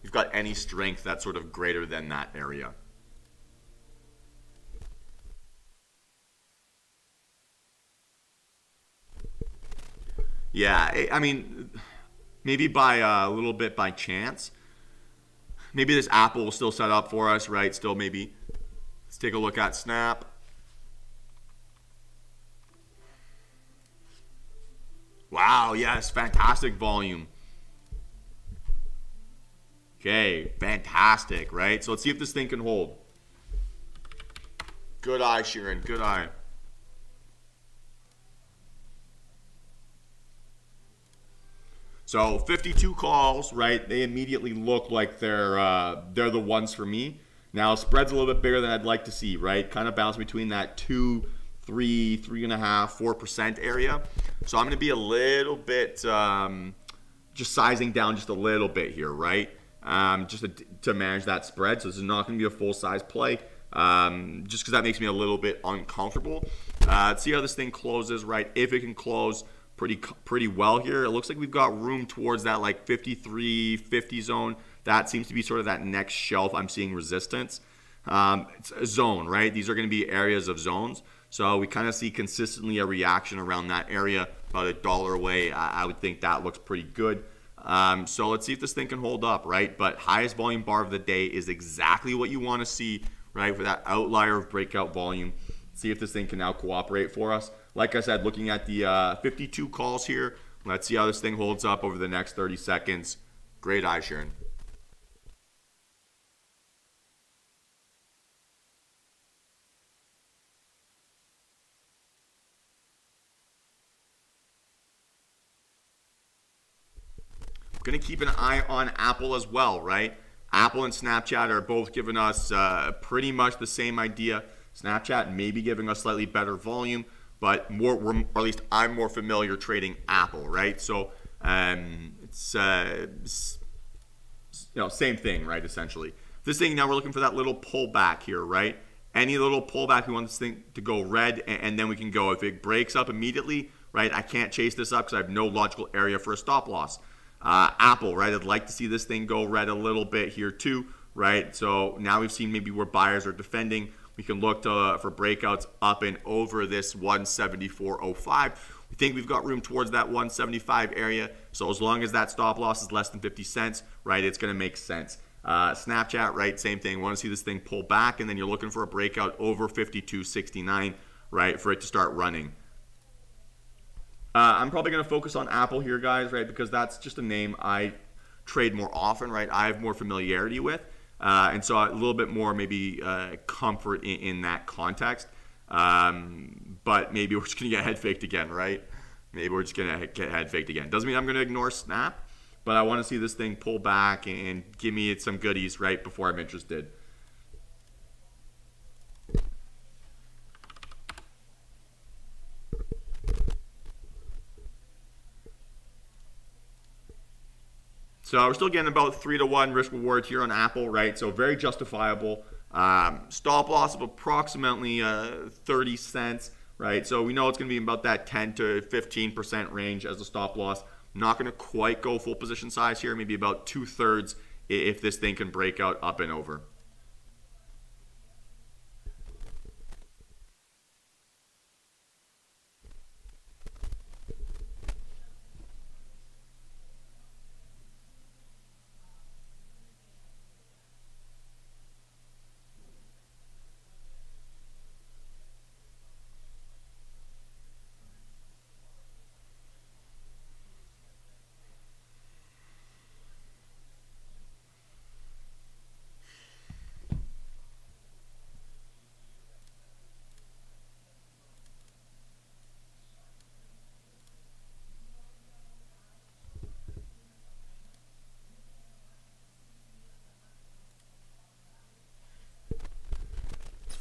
we've got any strength that's sort of greater than that area. Yeah, I mean, maybe by a little bit by chance. Maybe this Apple will still set up for us, right? Still maybe. Let's take a look at Snap. Wow, yes, fantastic volume. Okay, fantastic, right? So let's see if this thing can hold. Good eye, Sheeran. Good eye. So 52 calls, right? They immediately look like they're the ones for me. Now spread's a little bit bigger than I'd like to see, right? Kind of bounce between that 2, 3, 3.5, 4% area. So I'm going to be a little bit just sizing down just a little bit here, right? Just to manage that spread. So this is not going to be a full size play, just because that makes me a little bit uncomfortable. Let's see how this thing closes, right? If it can close pretty well here. It looks like we've got room towards that like 53, 50 zone. That seems to be sort of that next shelf I'm seeing resistance. It's a zone, right? These are going to be areas of zones. So we kind of see consistently a reaction around that area, about $1 away. I would think that looks pretty good. So let's see if this thing can hold up, right? But highest volume bar of the day is exactly what you want to see, right? For that outlier of breakout volume. See if this thing can now cooperate for us. Like I said, looking at the 52 calls here, let's see how this thing holds up over the next 30 seconds. Great eye, Sharon. Going to keep an eye on Apple as well, right? Apple and Snapchat are both giving us pretty much the same idea. Snapchat may be giving us slightly better volume, but or at least I'm more familiar trading Apple, right? So it's same thing, right? Essentially, this thing now we're looking for that little pullback here, right? Any little pullback, we want this thing to go red, and then we can go. If it breaks up immediately, right? I can't chase this up because I have no logical area for a stop loss. Apple, right? I'd like to see this thing go red a little bit here too, right? So now we've seen maybe where buyers are defending. We can look for breakouts up and over this 174.05. We think we've got room towards that 175 area. So as long as that stop loss is less than 50 cents, right, it's going to make sense. Snapchat, right, same thing. Want to see this thing pull back, and then you're looking for a breakout over 52.69, right, for it to start running. I'm probably going to focus on Apple here, guys, right, because that's just a name I trade more often, right? I have more familiarity with, and so a little bit more maybe comfort in that context. But maybe we're just going to get head faked again, right? Maybe we're just going to get head faked again. Doesn't mean I'm going to ignore Snap, but I want to see this thing pull back and give me some goodies right before I'm interested. So we're still getting about 3-to-1 risk reward here on Apple, right? So very justifiable. Stop loss of approximately 30 cents, right? So we know it's going to be about that 10 to 15% range as a stop loss. Not going to quite go full position size here, maybe about 2/3 if this thing can break out up and over.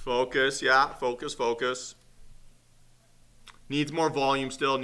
Focus, yeah, focus. Needs more volume still.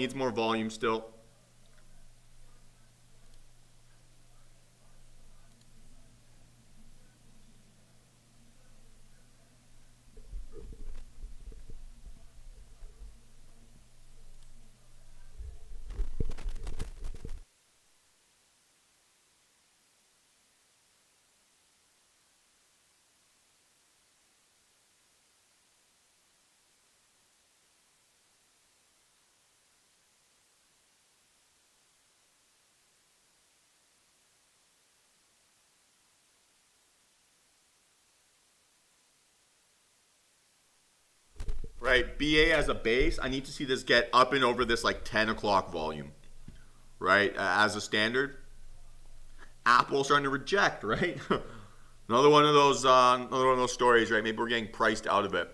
Right, BA as a base, I need to see this get up and over this like 10 o'clock volume, right, as a standard. Apple starting to reject, right? Another one of those stories, right? Maybe we're getting priced out of it.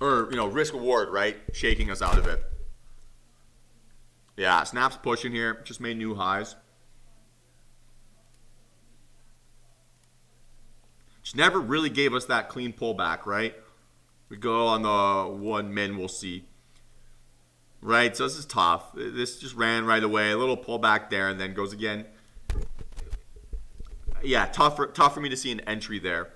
or risk reward, right? Shaking us out of it. Yeah, Snap's pushing here. Just made new highs. Just never really gave us that clean pullback, right? We go on the 1 min, we'll see. Right, so this is tough. This just ran right away. A little pullback there and then goes again. Yeah, tough for me to see an entry there.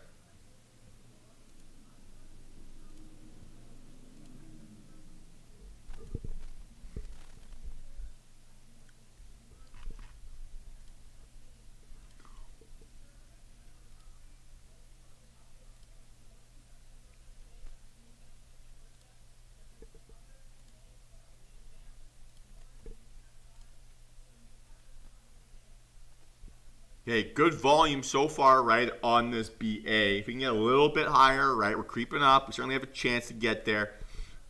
Okay, good volume so far, right, on this BA. If we can get a little bit higher, right, we're creeping up. We certainly have a chance to get there.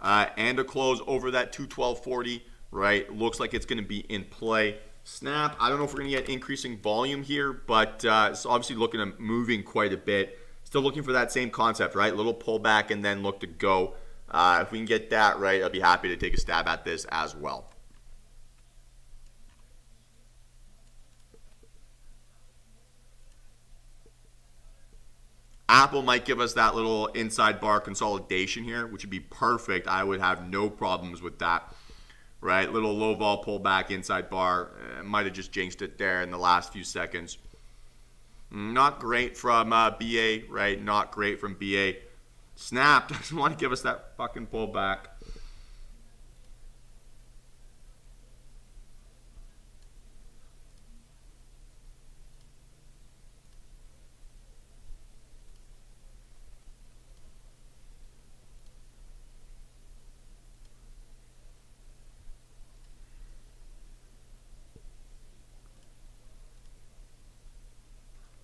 And a close over that 212.40, right, looks like it's going to be in play. Snap, I don't know if we're going to get increasing volume here, but it's obviously looking at moving quite a bit. Still looking for that same concept, right, little pullback and then look to go. If we can get that right, I'll be happy to take a stab at this as well. Apple might give us that little inside bar consolidation here, which would be perfect. I would have no problems with that, right? Little low vol pullback inside bar. Might have just jinxed it there in the last few seconds. Not great from BA, right? Not great from BA. Snap doesn't want to give us that fucking pullback.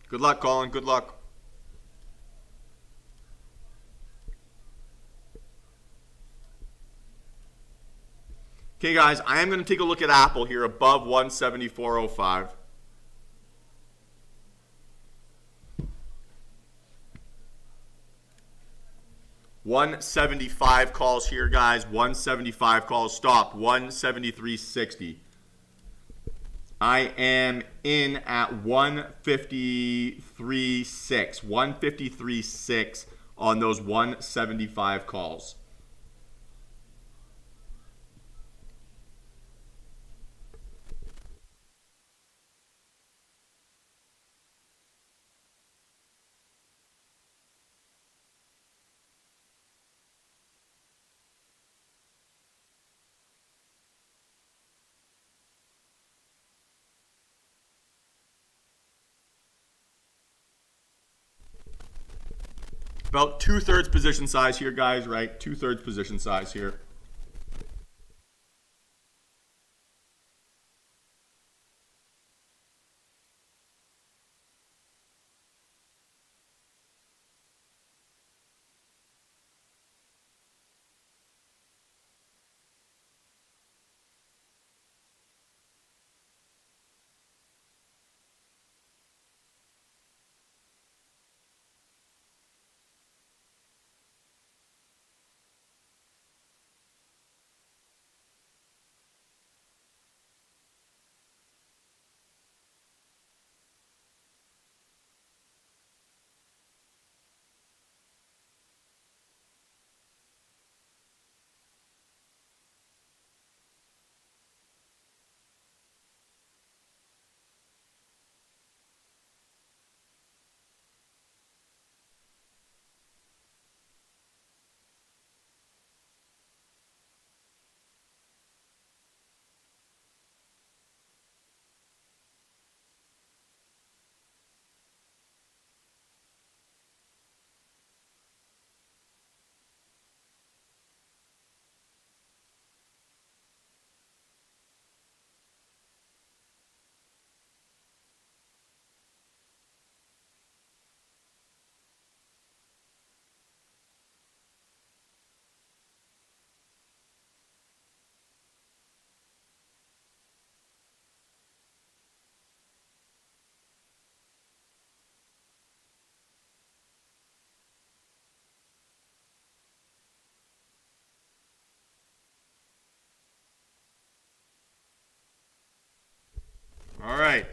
Good luck, Colin. Good luck. Okay, guys, I am going to take a look at Apple here above 174.05. 175 calls here, guys. 175 calls. Stop. 173.60. I am in at 153.6. 153.6 on those 175 calls. About 2/3 position size here, guys, right? 2/3 position size here.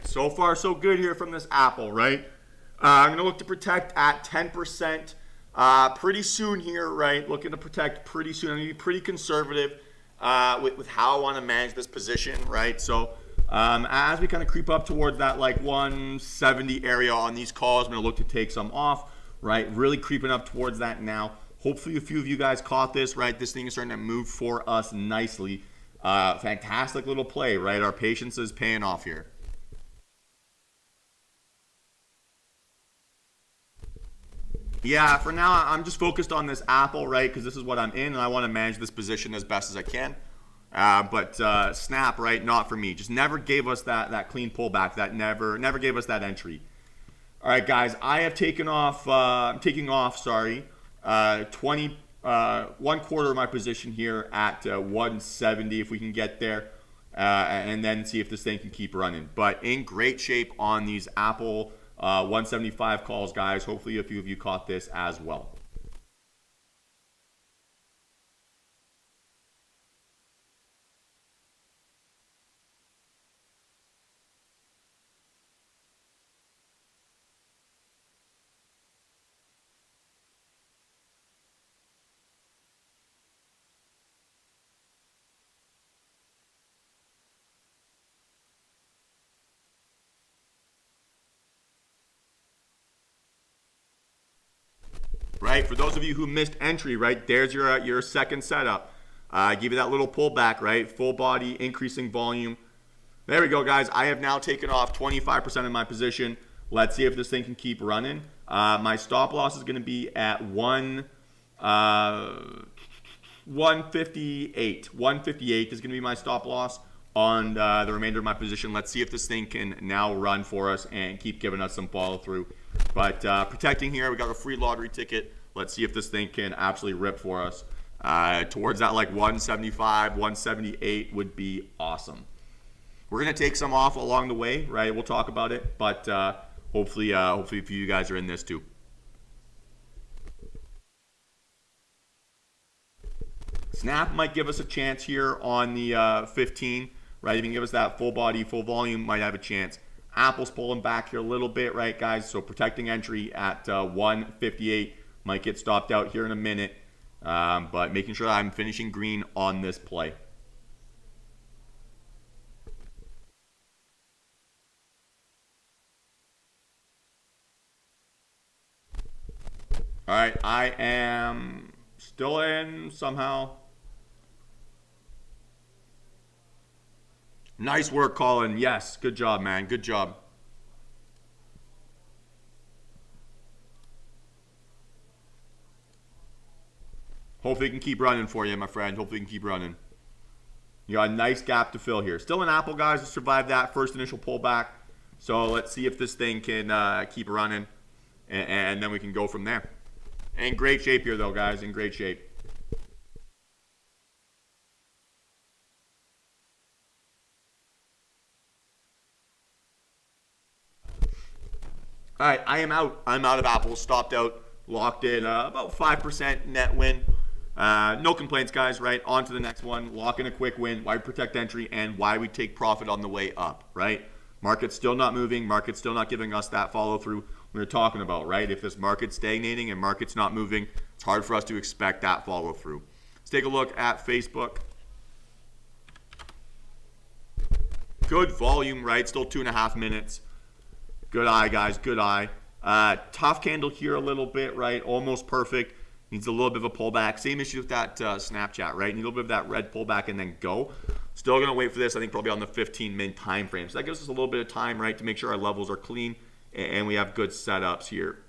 so far so good here from this Apple, right? I'm going to look to protect at 10% pretty soon here, right? Looking to protect pretty soon. I'm going to be pretty conservative with how I want to manage this position, right? So as we kind of creep up towards that like 170 area on these calls, I'm going to look to take some off, right? Really creeping up towards that now. Hopefully a few of you guys caught this, right? This thing is starting to move for us nicely. Fantastic little play, right? Our patience is paying off here. Yeah, for now, I'm just focused on this Apple, right? Because this is what I'm in, and I want to manage this position as best as I can. But Snap, right? Not for me. Just never gave us that clean pullback. That never gave us that entry. All right, guys, I have taken off. I'm taking off. Sorry, 1/4 of my position here at 170. If we can get there, and then see if this thing can keep running. But in great shape on these Apple 175 calls, guys. Hopefully a few of you caught this as well. Right, for those of you who missed entry, right, there's your second setup. Give you that little pullback, right? Full body, increasing volume. There we go, guys. I have now taken off 25% of my position. Let's see if this thing can keep running. My stop loss is going to be at 158. 158 is going to be my stop loss on the remainder of my position. Let's see if this thing can now run for us and keep giving us some follow through. But protecting here, we got a free lottery ticket. Let's see if this thing can absolutely rip for us. Towards that like 175, 178 would be awesome. We're going to take some off along the way, right? We'll talk about it. But hopefully a few of you guys are in this too. Snap might give us a chance here on the 15, right? If you can give us that full body, full volume, might have a chance. Apple's pulling back here a little bit, right, guys? So protecting entry at 158. Might get stopped out here in a minute, but making sure I'm finishing green on this play. All right, I am still in somehow. Nice work, Colin. Yes, good job, man. Good job. Hopefully it can keep running for you, my friend. Hopefully it can keep running. You got a nice gap to fill here. Still an Apple, guys, to survive that first initial pullback. So let's see if this thing can keep running, and then we can go from there. In great shape here, though, guys. In great shape. All right, I am out. I'm out of Apple. Stopped out. Locked in. About 5% net win. No complaints, guys, right? On to the next one. Lock in a quick win. Why protect entry and why we take profit on the way up, right? Market's still not moving. Market's still not giving us that follow through we were talking about, right? If this market's stagnating and market's not moving, it's hard for us to expect that follow through. Let's take a look at Facebook. Good volume, right? Still 2.5 minutes. Good eye, guys. Good eye. Tough candle here a little bit, right? Almost perfect. Needs a little bit of a pullback. Same issue with that Snapchat, right? Need a little bit of that red pullback and then go. Still going to wait for this, I think, probably on the 15-minute time frame. So that gives us a little bit of time, right, to make sure our levels are clean and we have good setups here.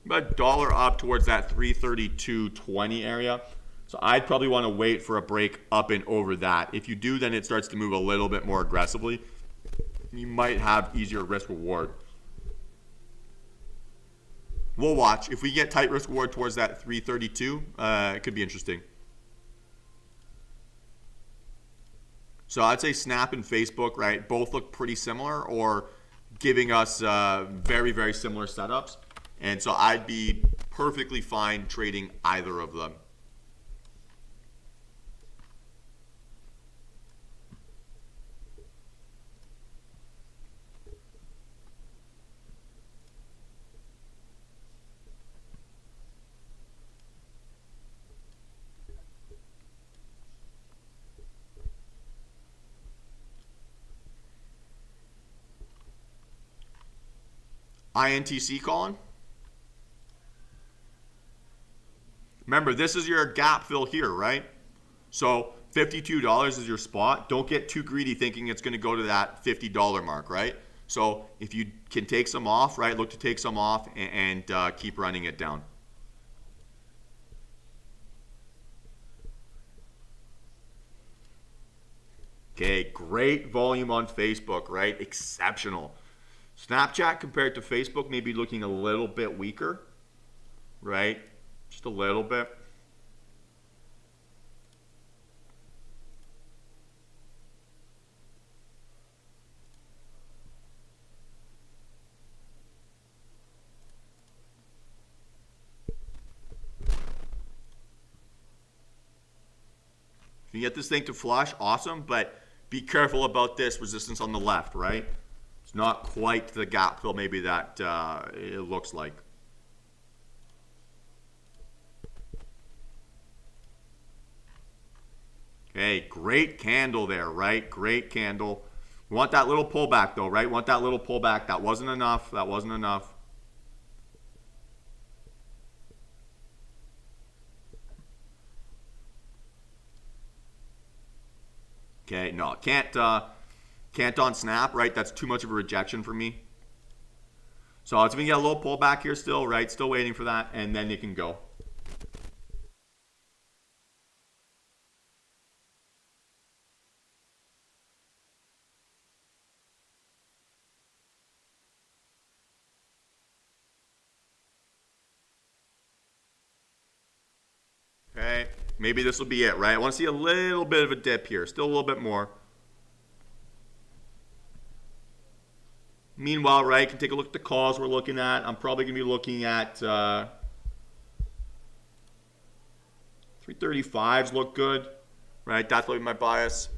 About $1 up towards that 332.20 area. So I'd probably want to wait for a break up and over that. If you do, then it starts to move a little bit more aggressively. You might have easier risk reward. We'll watch. If we get tight risk reward towards that 332, it could be interesting. So I'd say Snap and Facebook, right, both look pretty similar or giving us very, very similar setups. And so I'd be perfectly fine trading either of them. INTC, Colin? Remember, this is your gap fill here, right? So $52 is your spot. Don't get too greedy thinking it's going to go to that $50 mark, right? So if you can take some off, right, look to take some off and keep running it down. Okay, great volume on Facebook, right? Exceptional. Snapchat compared to Facebook may be looking a little bit weaker, right? Just a little bit. If you get this thing to flush, awesome, but be careful about this resistance on the left, right? It's not quite the gap fill maybe that it looks like. Okay, great candle there, right? Great candle. We want that little pullback though, right? We want that little pullback. That wasn't enough. That wasn't enough. Okay, no, can't on snap, right? That's too much of a rejection for me. So it's gonna get a little pullback here still, right? Still waiting for that, and then you can go. Okay, maybe this will be it, right? I want to see a little bit of a dip here, still a little bit more. Meanwhile, right, can take a look at the calls we're looking at. I'm probably going to be looking at 335s look good, right? That's probably my bias.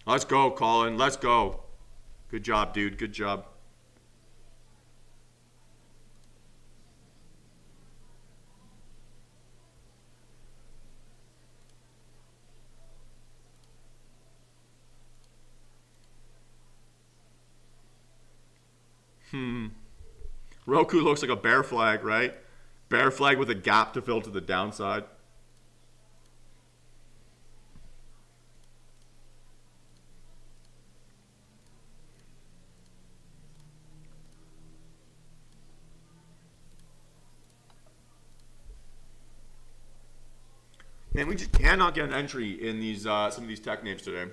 Let's go, Colin. Let's go. Good job, dude. Good job. Roku looks like a bear flag, right? Bear flag with a gap to fill to the downside. Man, we just cannot get an entry in these some of these tech names today.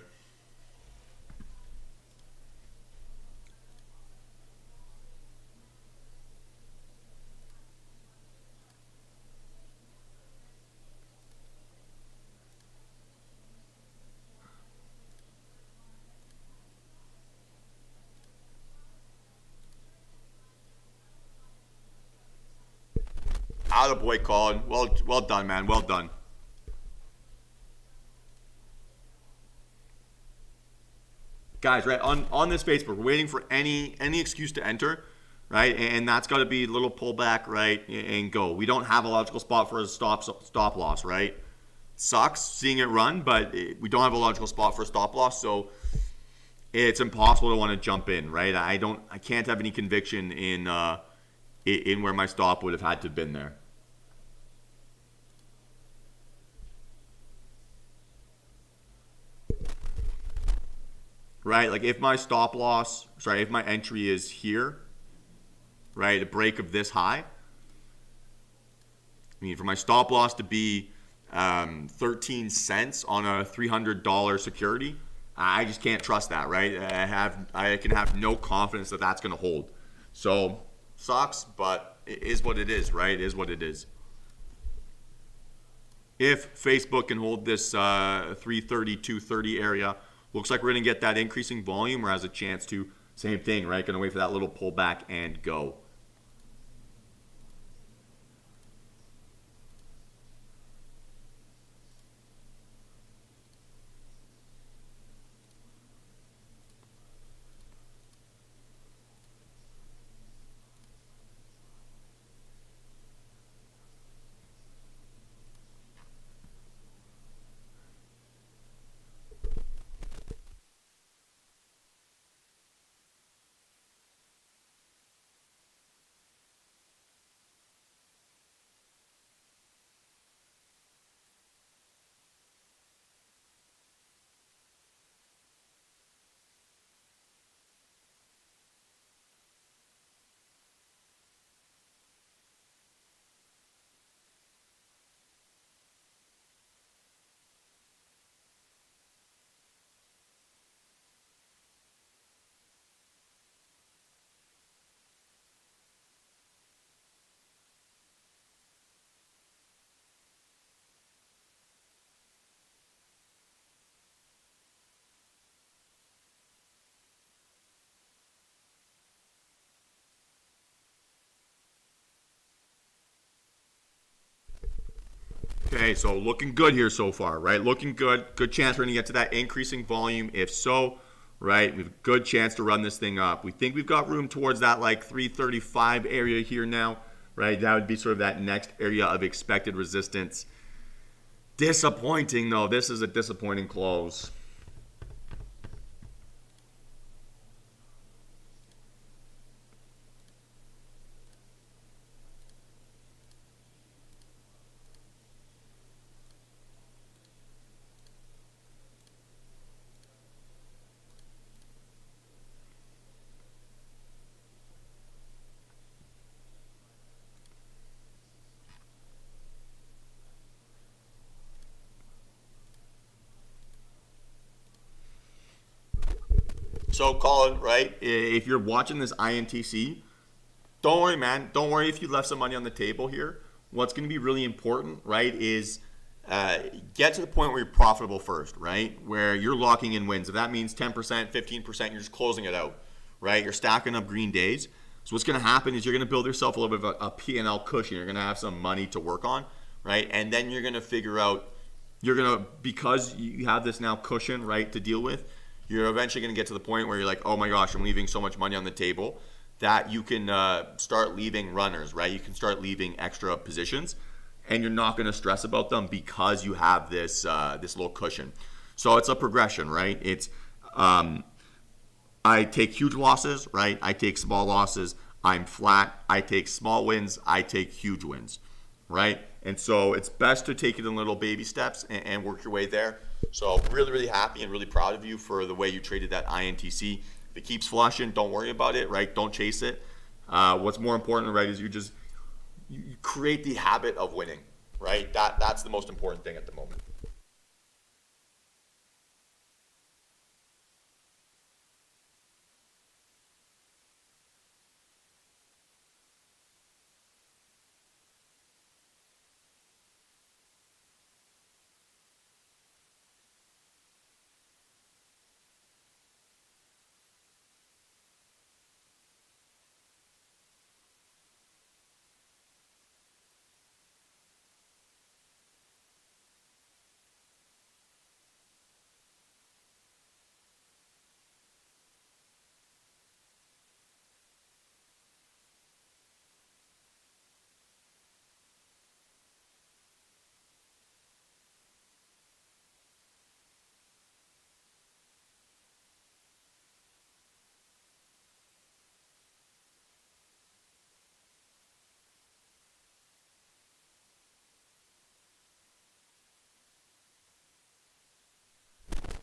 Attaboy, Colin. Well done, man. Well done. Guys, right, on this Facebook, we're waiting for any excuse to enter, right? And that's got to be a little pullback, right, and go. We don't have a logical spot for a stop loss, right? Sucks seeing it run, but we don't have a logical spot for a stop loss, so it's impossible to want to jump in, right? I can't have any conviction in where my stop would have had to have been there. Right, like if my if my entry is here, right, a break of this high, I mean, for my stop loss to be 13 cents on a $300 security, I just can't trust that, right? I can have no confidence that that's going to hold. So sucks, but it is what it is, right? It is what it is. If Facebook can hold this 330, 230 area, looks like we're going to get that increasing volume or has a chance to. Same thing, right? Going to wait for that little pullback and go. Okay, so looking good here so far, right? Looking good. Good chance we're going to get to that increasing volume. If so, right, we have a good chance to run this thing up. We think we've got room towards that like 335 area here now, right? That would be sort of that next area of expected resistance. Disappointing, though. This is a disappointing close. So, Colin, right, if you're watching this INTC, don't worry, man. Don't worry if you left some money on the table here. What's going to be really important, right, is get to the point where you're profitable first, right? Where you're locking in wins. If that means 10%, 15%, you're just closing it out, right? You're stacking up green days. So what's going to happen is you're going to build yourself a little bit of a P&L cushion. You're going to have some money to work on, right? And then you're going to figure out, because you have this now cushion, right, to deal with, you're eventually going to get to the point where you're like, oh my gosh, I'm leaving so much money on the table that you can start leaving runners, right? You can start leaving extra positions, and you're not going to stress about them because you have this this little cushion. So it's a progression, right? It's I take huge losses, right? I take small losses. I'm flat. I take small wins. I take huge wins, right? And so it's best to take it in little baby steps and work your way there. So really, really happy and really proud of you for the way you traded that INTC. If it keeps flushing, don't worry about it, right? Don't chase it. What's more important, right, is you create the habit of winning, right? That's the most important thing at the moment.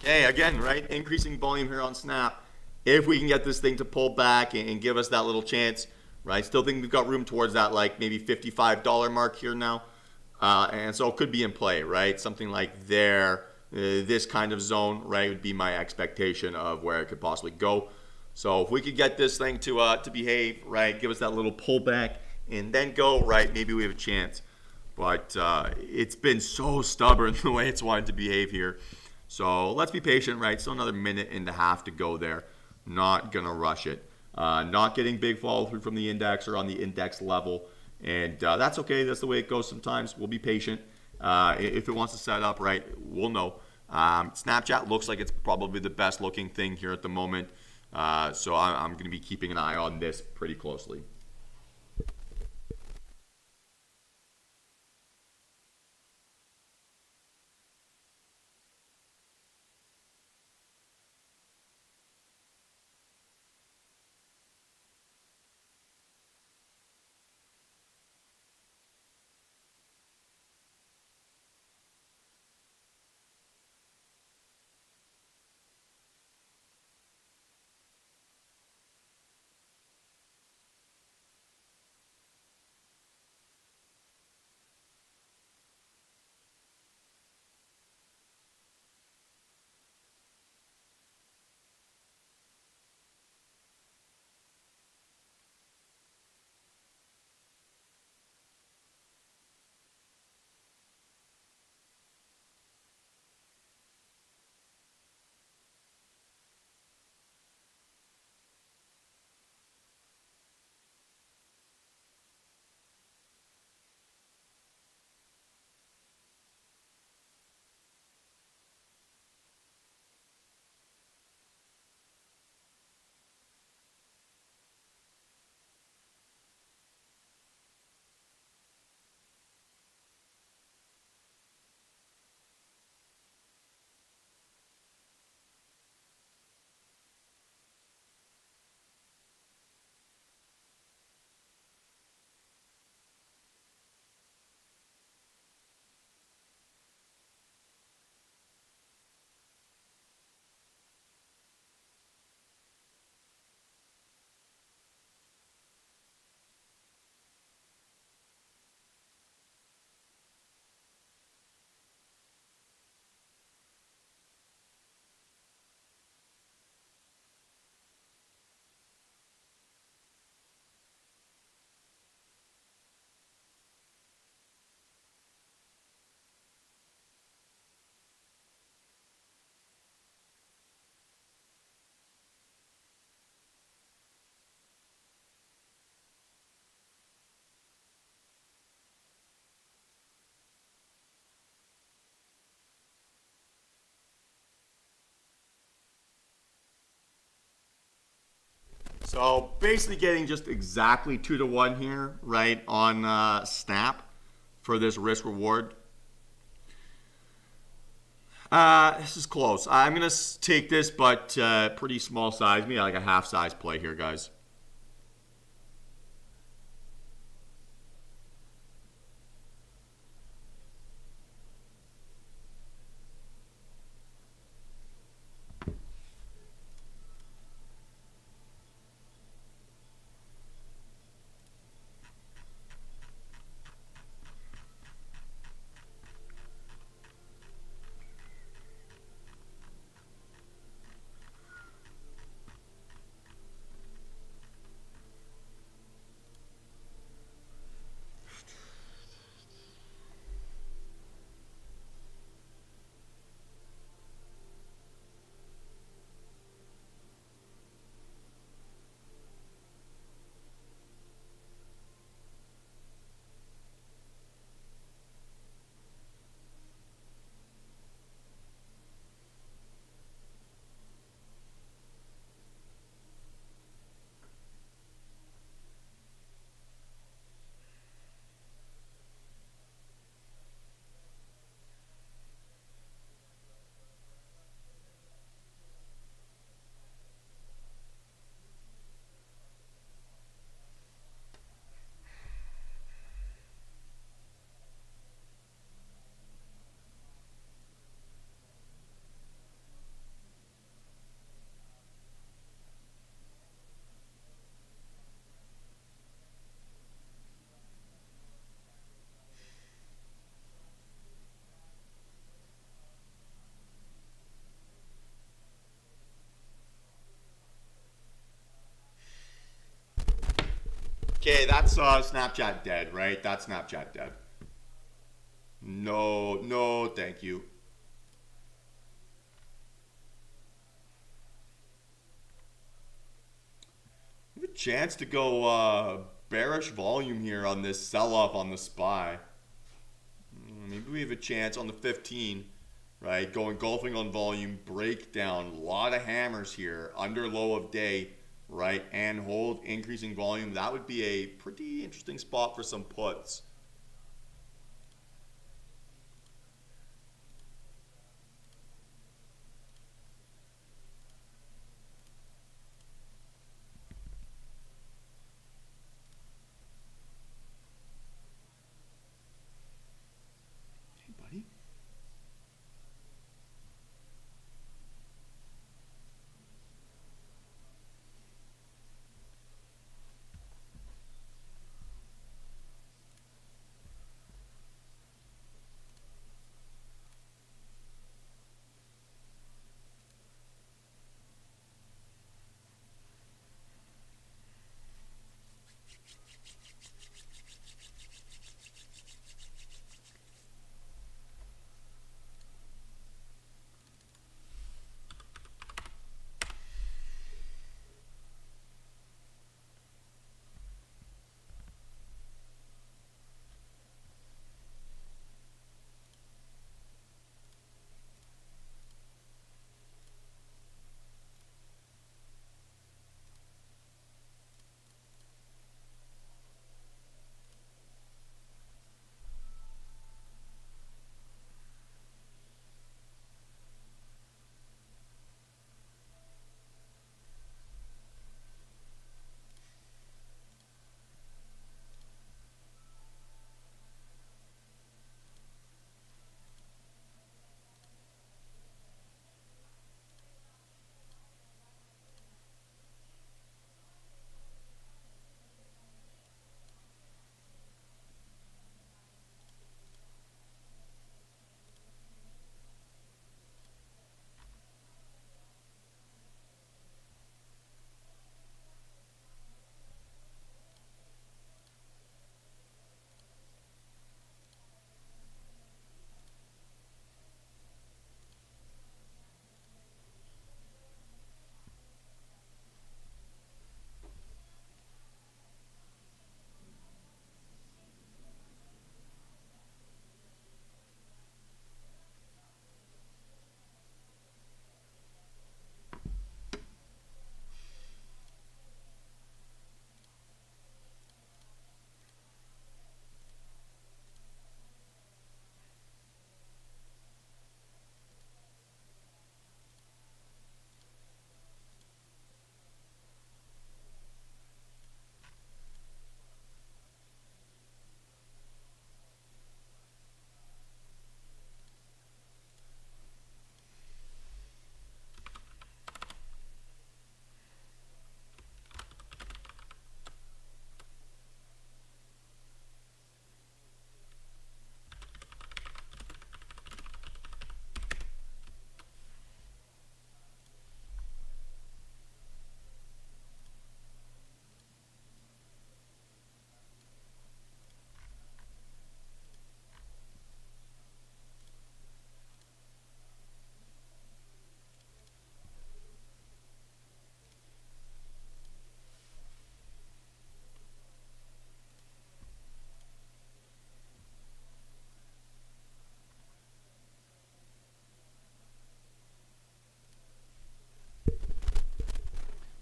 Okay, again, right? Increasing volume here on Snap. If we can get this thing to pull back and give us that little chance, right? Still think we've got room towards that, like maybe $55 mark here now. And so it could be in play, right? Something like there, this kind of zone, right, would be my expectation of where it could possibly go. So if we could get this thing to behave, right, give us that little pullback and then go, right, maybe we have a chance. But it's been so stubborn the way it's wanted to behave here. So let's be patient, right? Still another minute and a half to go there. Not going to rush it. Not getting big follow through from the index or on the index level. And that's okay. That's the way it goes sometimes. We'll be patient. If it wants to set up, right, we'll know. Snapchat looks like it's probably the best looking thing here at the moment. So I'm going to be keeping an eye on this pretty closely. So basically getting just exactly 2 to 1 here, right, on Snap for this risk reward. This is close. I'm going to take this, but pretty small size, maybe like a half size play here, guys. Okay, that's Snapchat dead, right? That's Snapchat dead. No, no, thank you. We have a chance to go bearish volume here on this sell-off on the SPY. Maybe we have a chance on the 15, right? Going golfing on volume, breakdown, a lot of hammers here, under low of day, right? And hold, increasing volume. That would be a pretty interesting spot for some puts. Hey, buddy.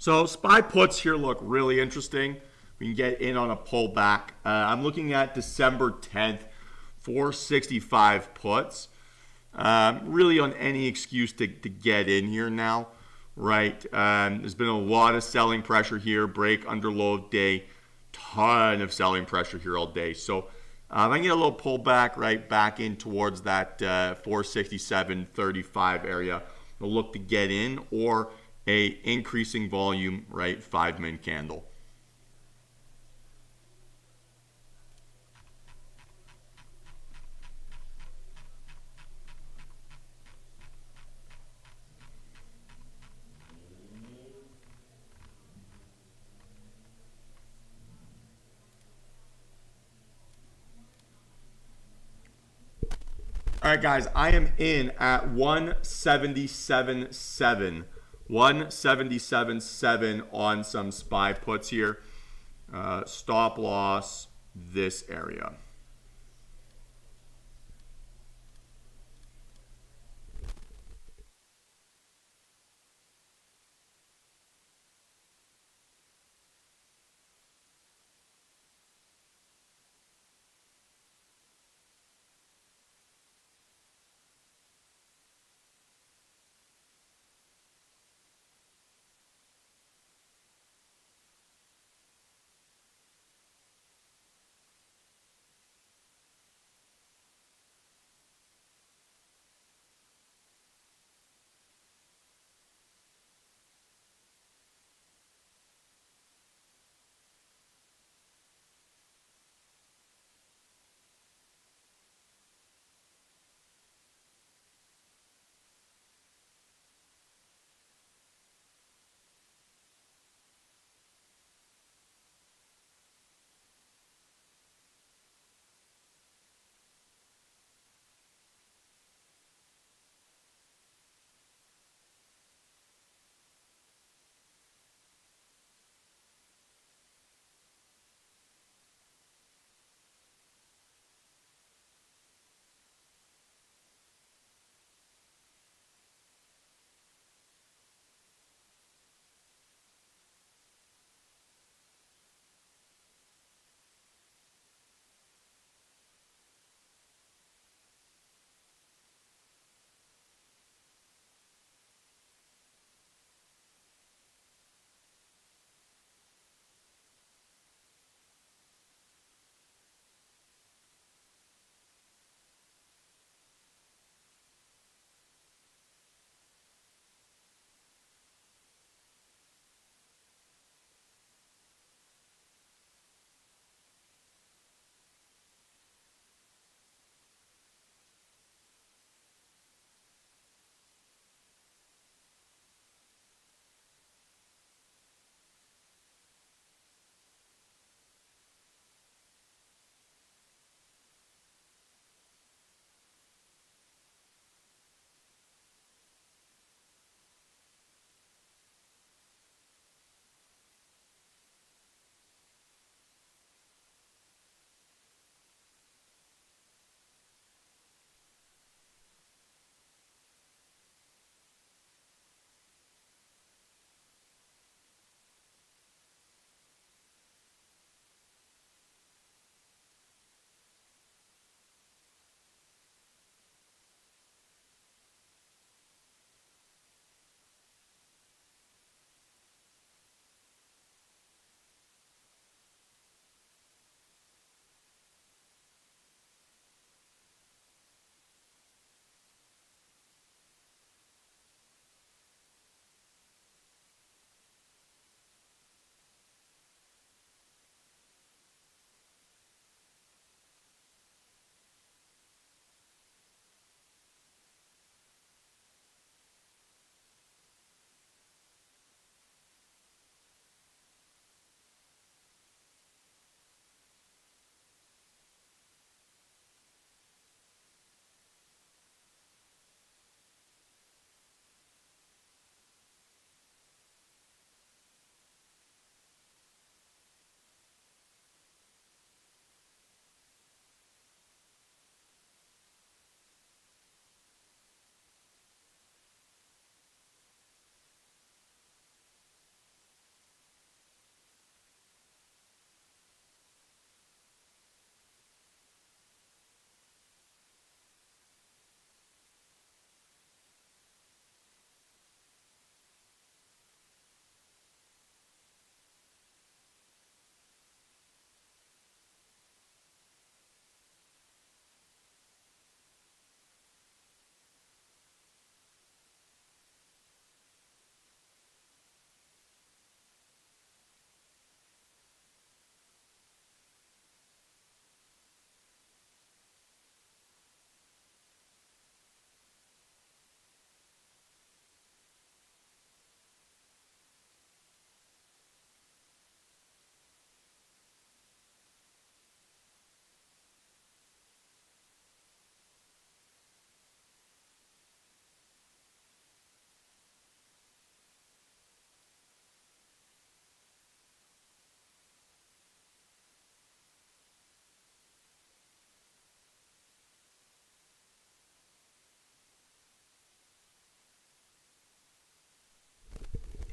So SPY puts here look really interesting. We can get in on a pullback. I'm looking at December 10th, 465 puts. Really on any excuse to get in here now, right? There's been a lot of selling pressure here, break under low of day, ton of selling pressure here all day. So I can get a little pullback right back in towards that 467.35 area. We'll look to get in, or a increasing volume, right, 5-minute candle. All right, guys, I am in at 177.7. 177.7 on some SPY puts here. Stop loss this area.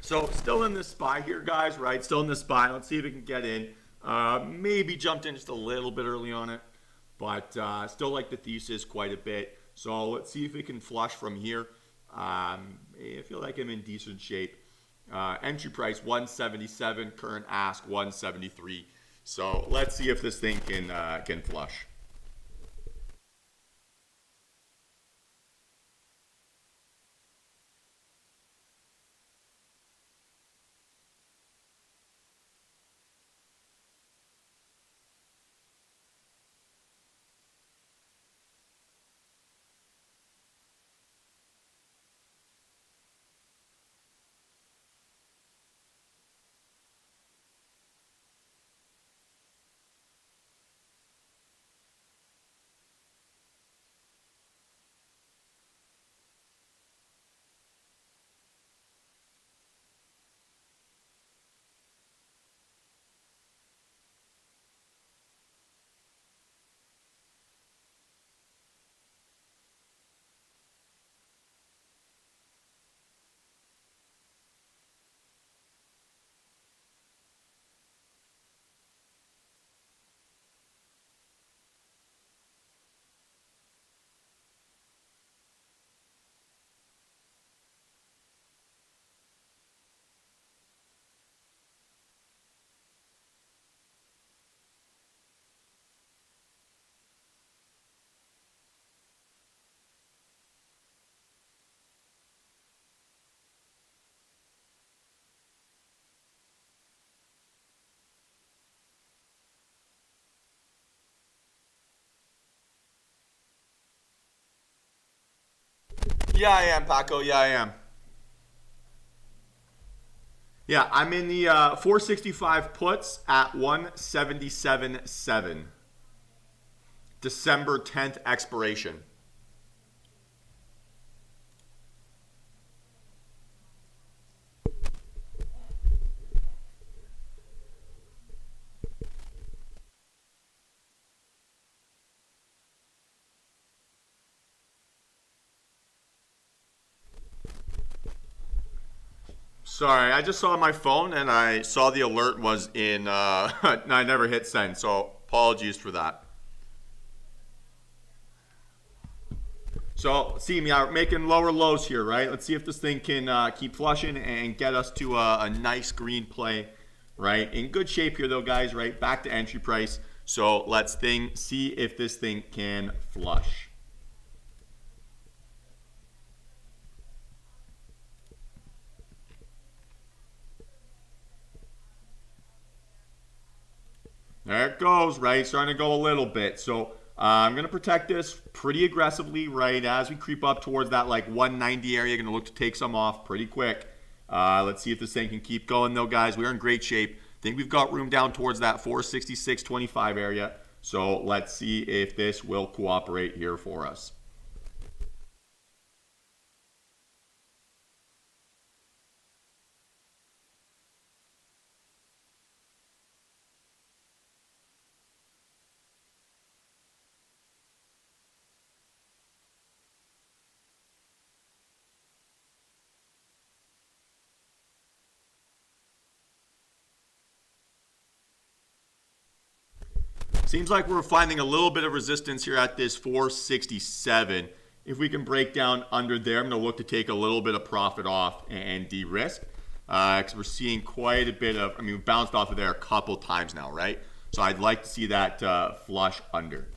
So still in this spy here, guys, right? Still in this spy. Let's see if we can get in. Maybe jumped in just a little bit early on it, but still like the thesis quite a bit. So let's see if we can flush from here. I feel like I'm in decent shape. Entry price 177, current ask 173. So let's see if this thing can flush. Yeah, I am, Paco. Yeah, I am. Yeah, I'm in the 465 puts at 177.7. December 10th expiration. Sorry, I just saw my phone and I saw the alert was in. I never hit send, so apologies for that. So, see me out making lower lows here, right? Let's see if this thing can keep flushing and get us to a nice green play, right? In good shape here, though, guys, right? Back to entry price. So let's see if this thing can flush. There it goes, right? Starting to go a little bit. So I'm going to protect this pretty aggressively, right? As we creep up towards that like 190 area, going to look to take some off pretty quick. Let's see if this thing can keep going, though, guys. We're in great shape. I think we've got room down towards that 466.25 area. So let's see if this will cooperate here for us. Seems like we're finding a little bit of resistance here at this 467. If we can break down under there, I'm going to look to take a little bit of profit off and de-risk. Because we're seeing quite a bit of, we bounced off of there a couple times now, right? So I'd like to see that flush under.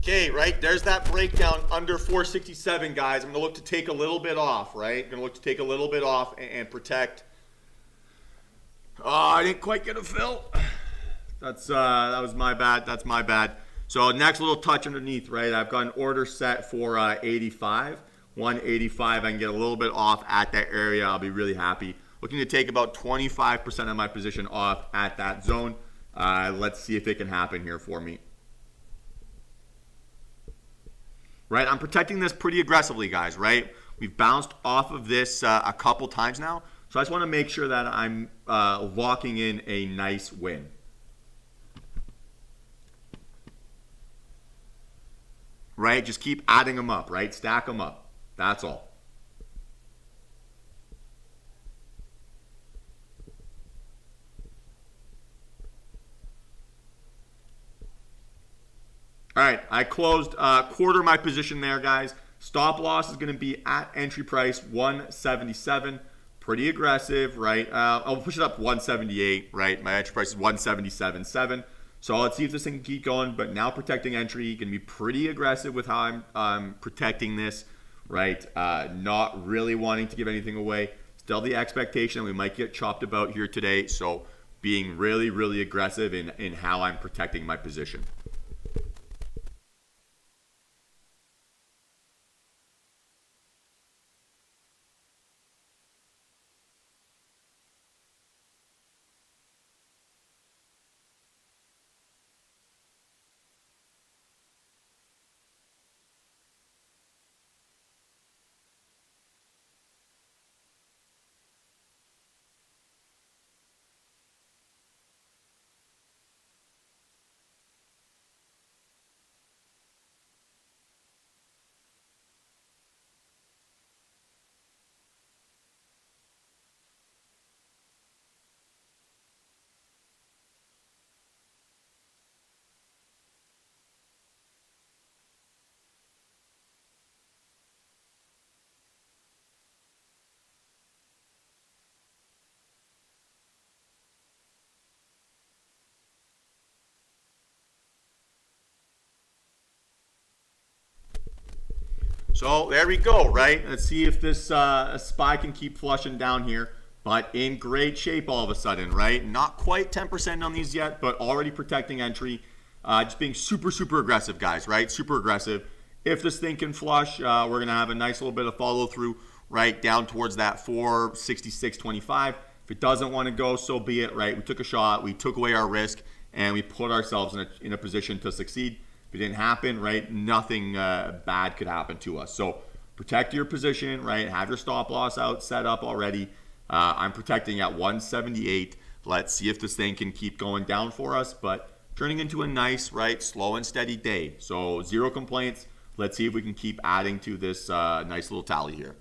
Okay, right, there's that breakdown under 467, guys. I'm going to look to take a little bit off, right? Going to look to take a little bit off and protect. Oh, I didn't quite get a fill. That was my bad. That's my bad. So next little touch underneath, right? I've got an order set for 85. 185. I can get a little bit off at that area. I'll be really happy. Looking to take about 25% of my position off at that zone. Let's see if it can happen here for me. Right, I'm protecting this pretty aggressively, guys, right? We've bounced off of this a couple times now. So I just want to make sure that I'm locking in a nice win. Right, just keep adding them up, right? Stack them up. That's all. All right, I closed quarter my position there, guys. Stop loss is going to be at entry price 177. Pretty aggressive, right? I'll push it up 178, right? My entry price is 177.7. So let's see if this thing can keep going. But now protecting entry, going to be pretty aggressive with how I'm protecting this, right? Not really wanting to give anything away. Still the expectation we might get chopped about here today. So being really, really aggressive in how I'm protecting my position. So there we go, right? Let's see if this SPY can keep flushing down here. But in great shape all of a sudden, right? Not quite 10% on these yet, but already protecting entry. Just being super, super aggressive, guys, right? Super aggressive. If this thing can flush, we're going to have a nice little bit of follow through, right? Down towards that 466.25. If it doesn't want to go, so be it, right? We took a shot, we took away our risk, and we put ourselves in a position to succeed. If it didn't happen, right, nothing bad could happen to us. So protect your position, right? Have your stop loss out set up already. I'm protecting at 178. Let's see if this thing can keep going down for us, but turning into a nice, right, slow and steady day. So 0 complaints. Let's see if we can keep adding to this nice little tally here.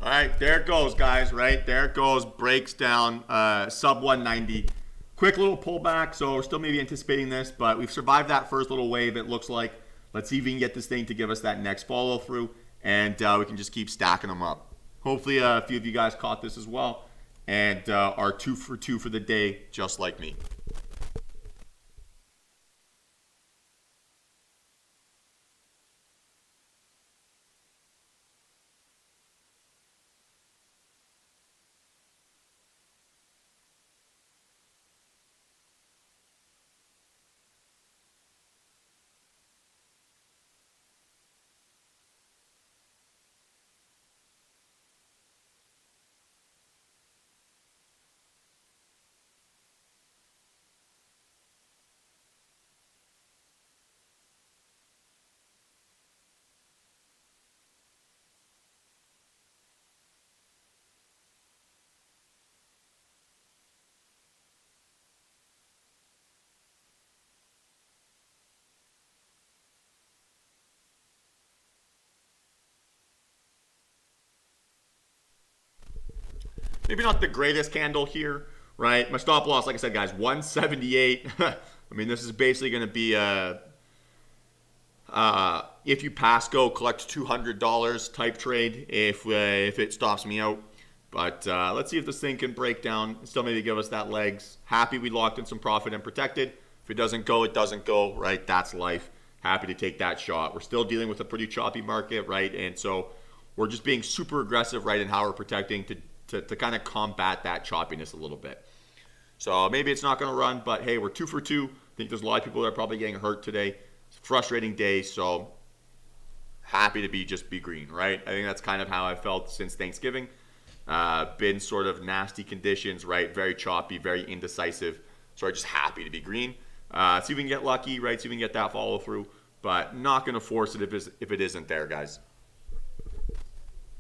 All right, there it goes, guys, right? There it goes, breaks down, sub 190. Quick little pullback, so we're still maybe anticipating this, but we've survived that first little wave, it looks like. Let's see if we can get this thing to give us that next follow through, and we can just keep stacking them up. Hopefully a few of you guys caught this as well, and are 2 for 2 for the day, just like me. maybe not the greatest candle here, right? My stop loss, like I said, guys, 178. I mean, this is basically going to be a if you pass go, collect $200 type trade if it stops me out. But let's see if this thing can break down. Still maybe give us that legs. Happy we locked in some profit and protected. If it doesn't go, it doesn't go, right? That's life. Happy to take that shot. We're still dealing with a pretty choppy market, right? And so we're just being super aggressive, right, in how we're protecting to kind of combat that choppiness a little bit. So maybe it's not going to run, but hey, we're 2 for 2. I think there's a lot of people that are probably getting hurt today. It's a frustrating day, so happy to be green, right? I think that's kind of how I felt since Thanksgiving. Been sort of nasty conditions, right? Very choppy, very indecisive. So I'm just happy to be green. See if we can get lucky, right? See if we can get that follow through, but not going to force it if it isn't there, guys.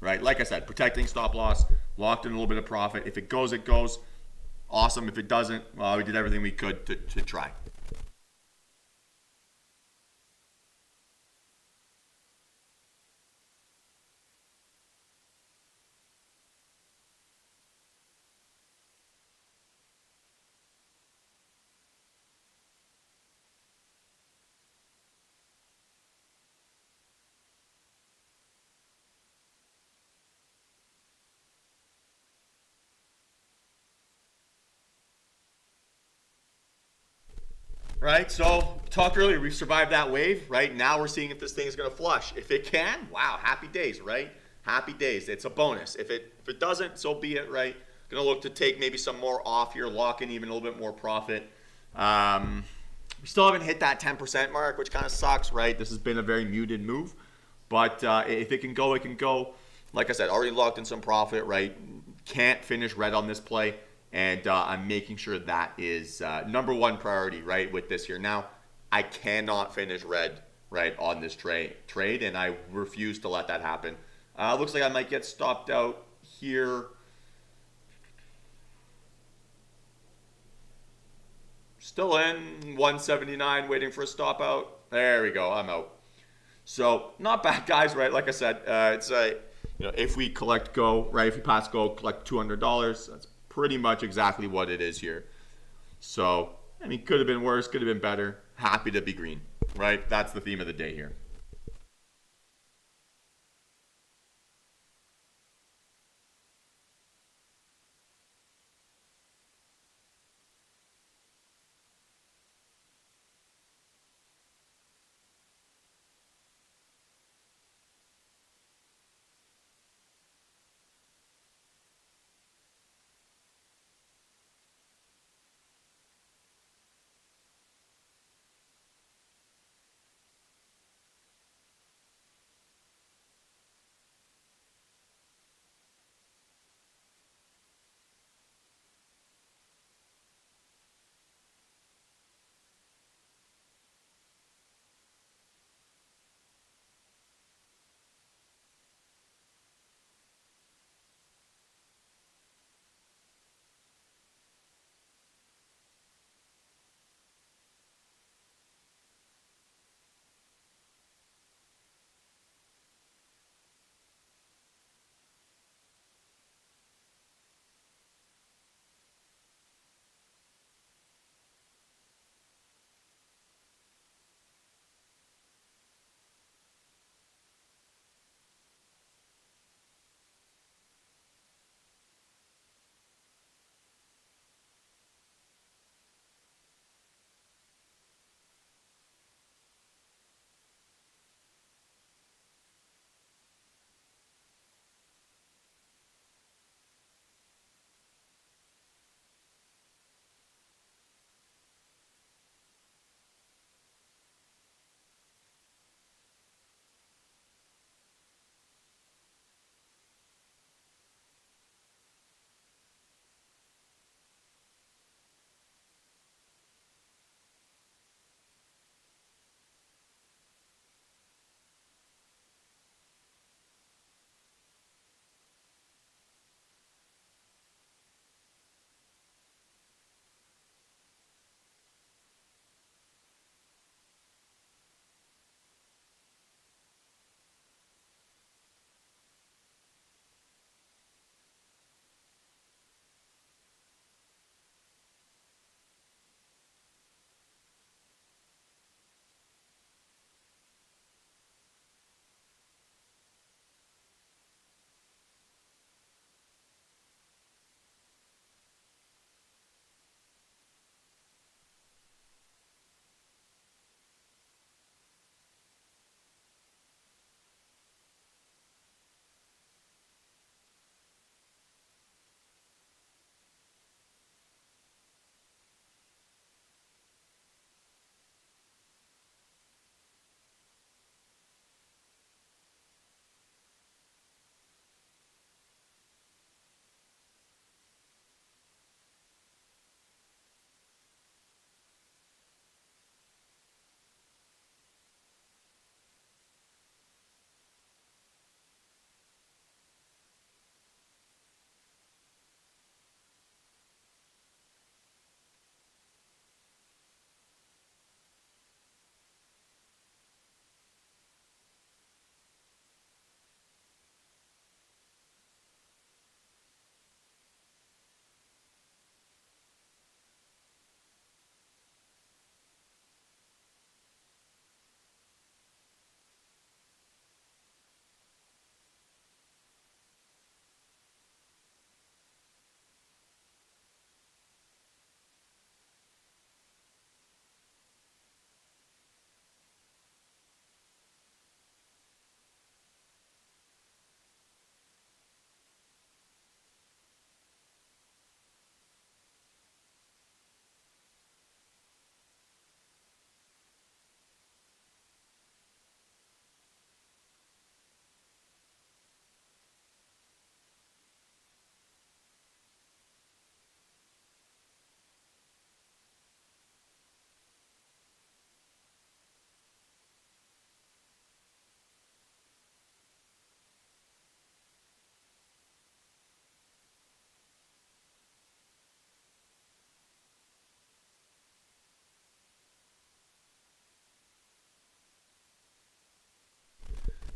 Right? Like I said, protecting stop loss, locked in a little bit of profit. If it goes, it goes. Awesome. If it doesn't, well, we did everything we could to try. Right? So, talked earlier, we survived that wave, right? Now we're seeing if this thing is going to flush. If it can, wow, happy days, right? Happy days. It's a bonus. If it doesn't, so be it, right? Going to look to take maybe some more off here, lock in even a little bit more profit. We still haven't hit that 10% mark, which kind of sucks, right? This has been a very muted move. But if it can go, it can go. Like I said, already locked in some profit, right? Can't finish red on this play. And I'm making sure that is number one priority, right, with this here. Now, I cannot finish red, right, on this trade, and I refuse to let that happen. Looks like I might get stopped out here. Still in 179, waiting for a stop out. There we go, I'm out. So not bad, guys, right? Like I said, it's a if we collect go, right? If we pass go, collect $200. That's pretty much exactly what it is here. So I mean, could have been worse, could have been better. Happy to be green, right? That's the theme of the day here.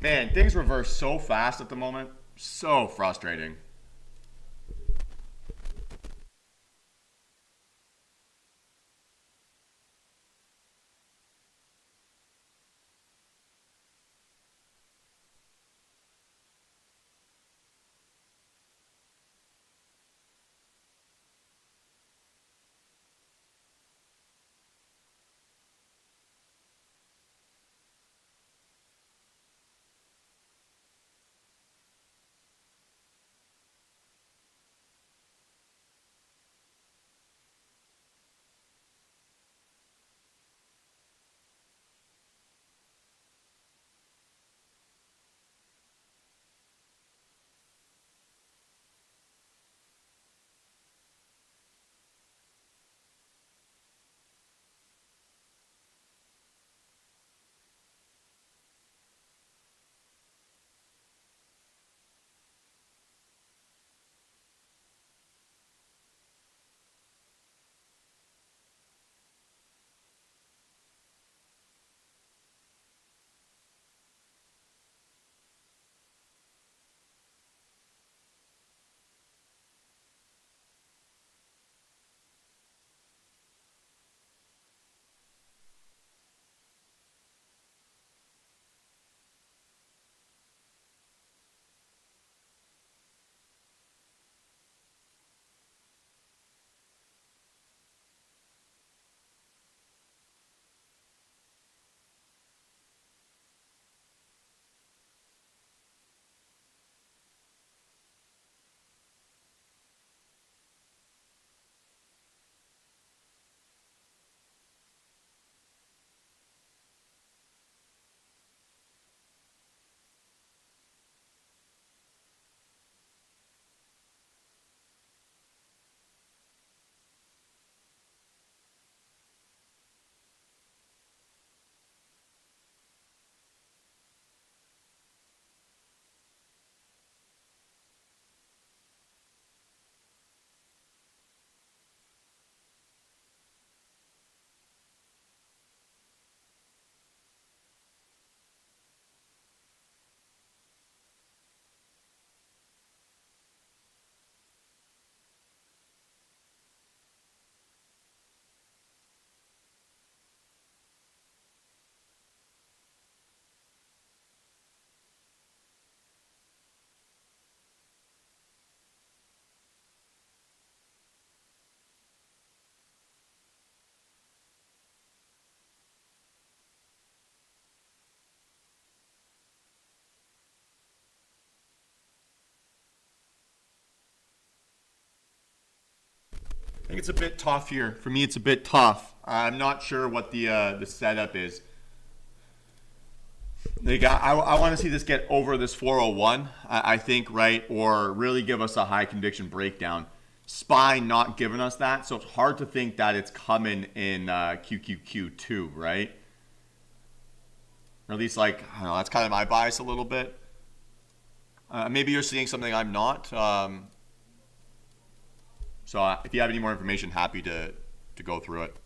Man, things reverse so fast at the moment. So frustrating. I think it's a bit tough here. For me, it's a bit tough. I'm not sure what the setup is. I want to see this get over this 401. I think, right, or really give us a high conviction breakdown. SPY not giving us that, so it's hard to think that it's coming in QQQ2, right? Or at least, like, I don't know, that's kind of my bias a little bit. Maybe you're seeing something I'm not. So if you have any more information, happy to go through it.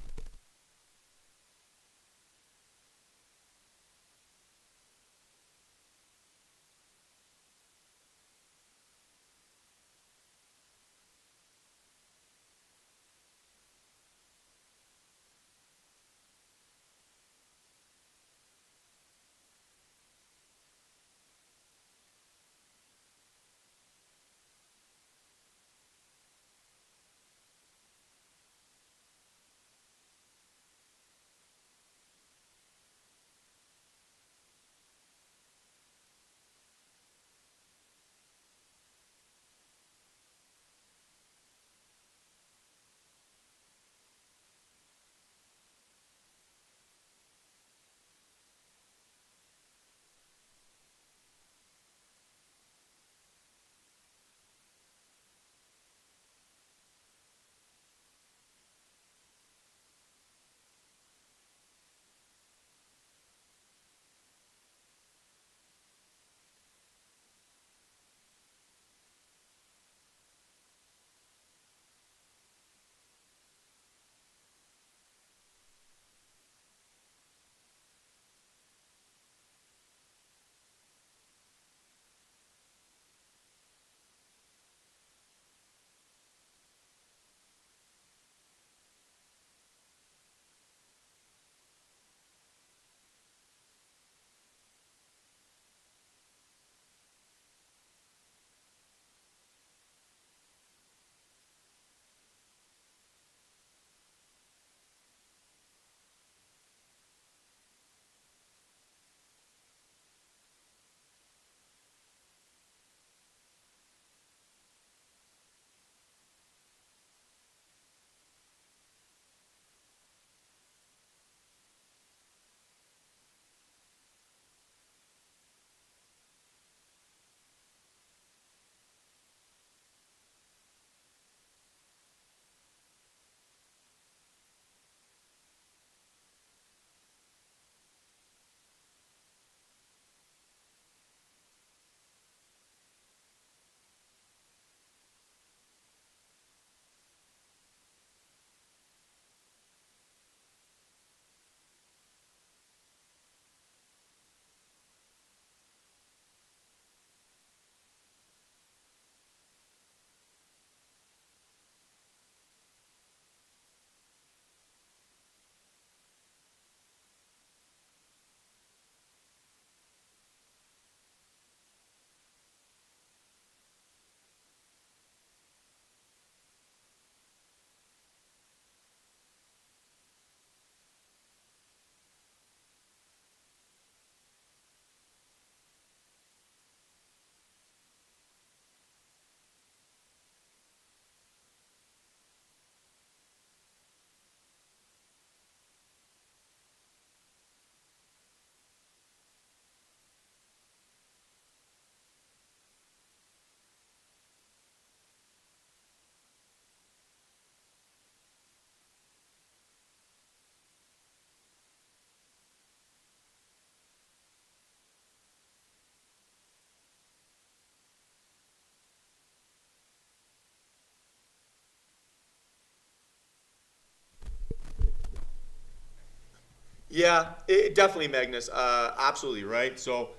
Yeah, definitely, Magnus. Absolutely, right? So,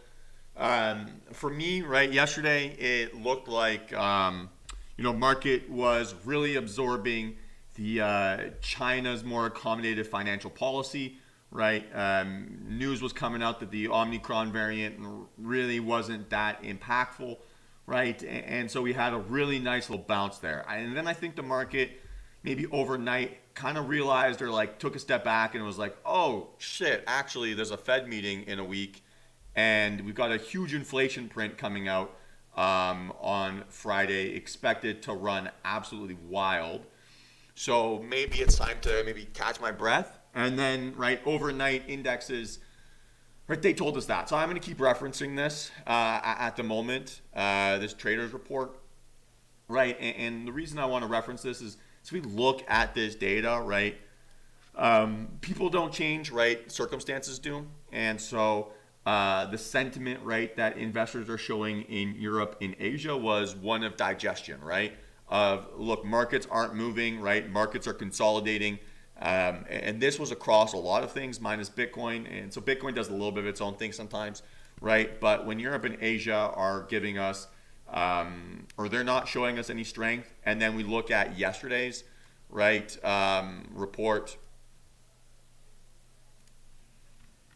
for me, right, yesterday it looked like, market was really absorbing the China's more accommodative financial policy, right? News was coming out that the Omicron variant really wasn't that impactful, right? And so we had a really nice little bounce there. And then I think the market maybe overnight kind of realized or like took a step back and was like, oh shit, actually there's a Fed meeting in a week and we've got a huge inflation print coming out on Friday, expected to run absolutely wild. So maybe it's time to maybe catch my breath. And then, right, overnight indexes, right, they told us that. So I'm going to keep referencing this at the moment, this traders report, right? And the reason I want to reference this is so we look at this data, right? People don't change, right? Circumstances do. And so the sentiment, right, that investors are showing in Europe, in Asia was one of digestion, right? Of look, markets aren't moving, right? Markets are consolidating. And this was across a lot of things minus Bitcoin. And so Bitcoin does a little bit of its own thing sometimes, right? But when Europe and Asia are giving us, or they're not showing us any strength, and then we look at yesterday's, right, report,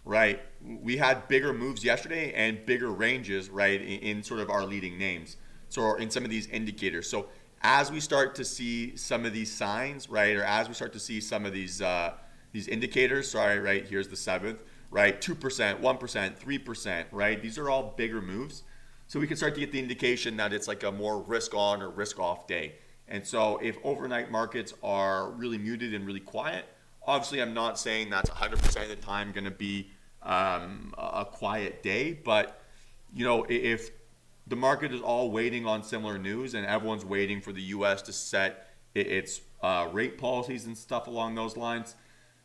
right? We had bigger moves yesterday and bigger ranges, right, in sort of our leading names. So in some of these indicators. So as we start to see some of these signs, right, or as we start to see some of these indicators, sorry, right, here's the 7th, right, 2%, 1%, 3%, right? These are all bigger moves. So we can start to get the indication that it's like a more risk on or risk off day. And so if overnight markets are really muted and really quiet, obviously I'm not saying that's 100% of the time going to be a quiet day, but if the market is all waiting on similar news and everyone's waiting for the US to set its rate policies and stuff along those lines,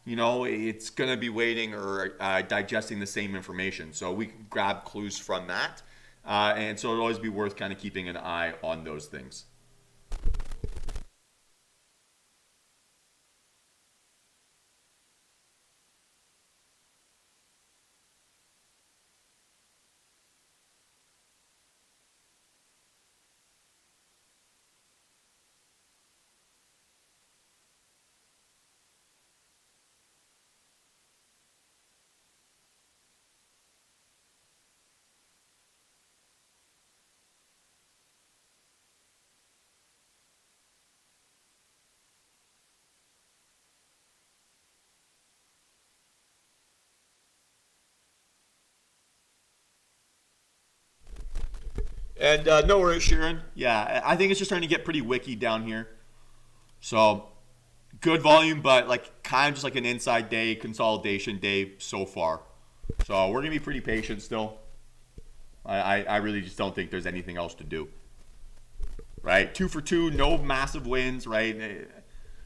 it's going to be waiting or digesting the same information. So we can grab clues from that. And so it'll always be worth kind of keeping an eye on those things. And no worries, Sharon. Yeah, I think it's just starting to get pretty wicky down here. So good volume, but like kind of just like an inside day, consolidation day so far. So we're gonna be pretty patient still. I really just don't think there's anything else to do. Right, 2 for 2, no massive wins, right?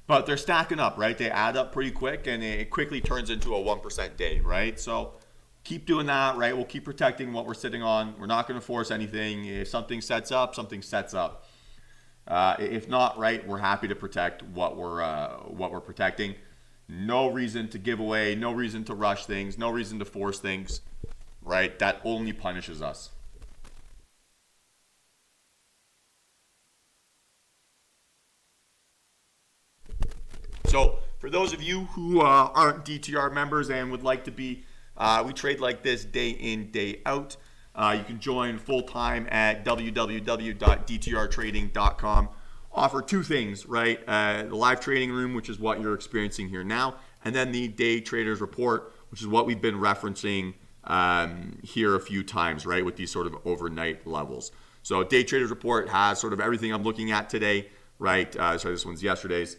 But they're stacking up, right? They add up pretty quick, and it quickly turns into a 1% day, right? So keep doing that, right? We'll keep protecting what we're sitting on. We're not going to force anything. If something sets up, something sets up. If not, right, we're happy to protect what we're protecting. No reason to give away, no reason to rush things, no reason to force things, right? That only punishes us. So for those of you who aren't DTR members and would like to be, we trade like this day in, day out. You can join full time at www.dtrtrading.com. Offer two things, right? The live trading room, which is what you're experiencing here now, and then the day traders report, which is what we've been referencing here a few times, right? With these sort of overnight levels. So day traders report has sort of everything I'm looking at today, right? Sorry, this one's yesterday's,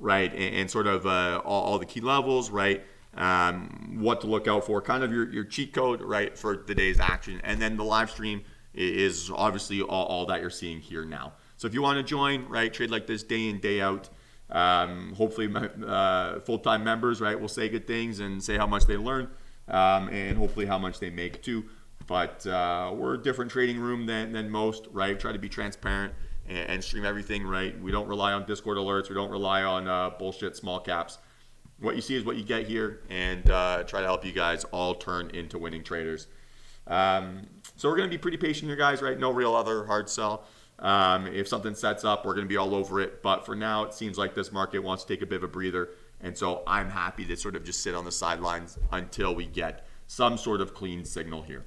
right? And sort of all the key levels, right? What to look out for, kind of your cheat code, right, for the day's action. And then the live stream is obviously all that you're seeing here now. So if you want to join, right, trade like this day in, day out, hopefully full-time members, right, will say good things and say how much they learn, and hopefully how much they make too. But we're a different trading room than most, right? Try to be transparent and stream everything, right? We don't rely on Discord alerts. We don't rely on bullshit small caps. what you see is what you get here, and try to help you guys all turn into winning traders. So we're going to be pretty patient here, guys, right? No real other hard sell. If something sets up, we're going to be all over it. But for now, it seems like this market wants to take a bit of a breather. And so I'm happy to sort of just sit on the sidelines until we get some sort of clean signal here.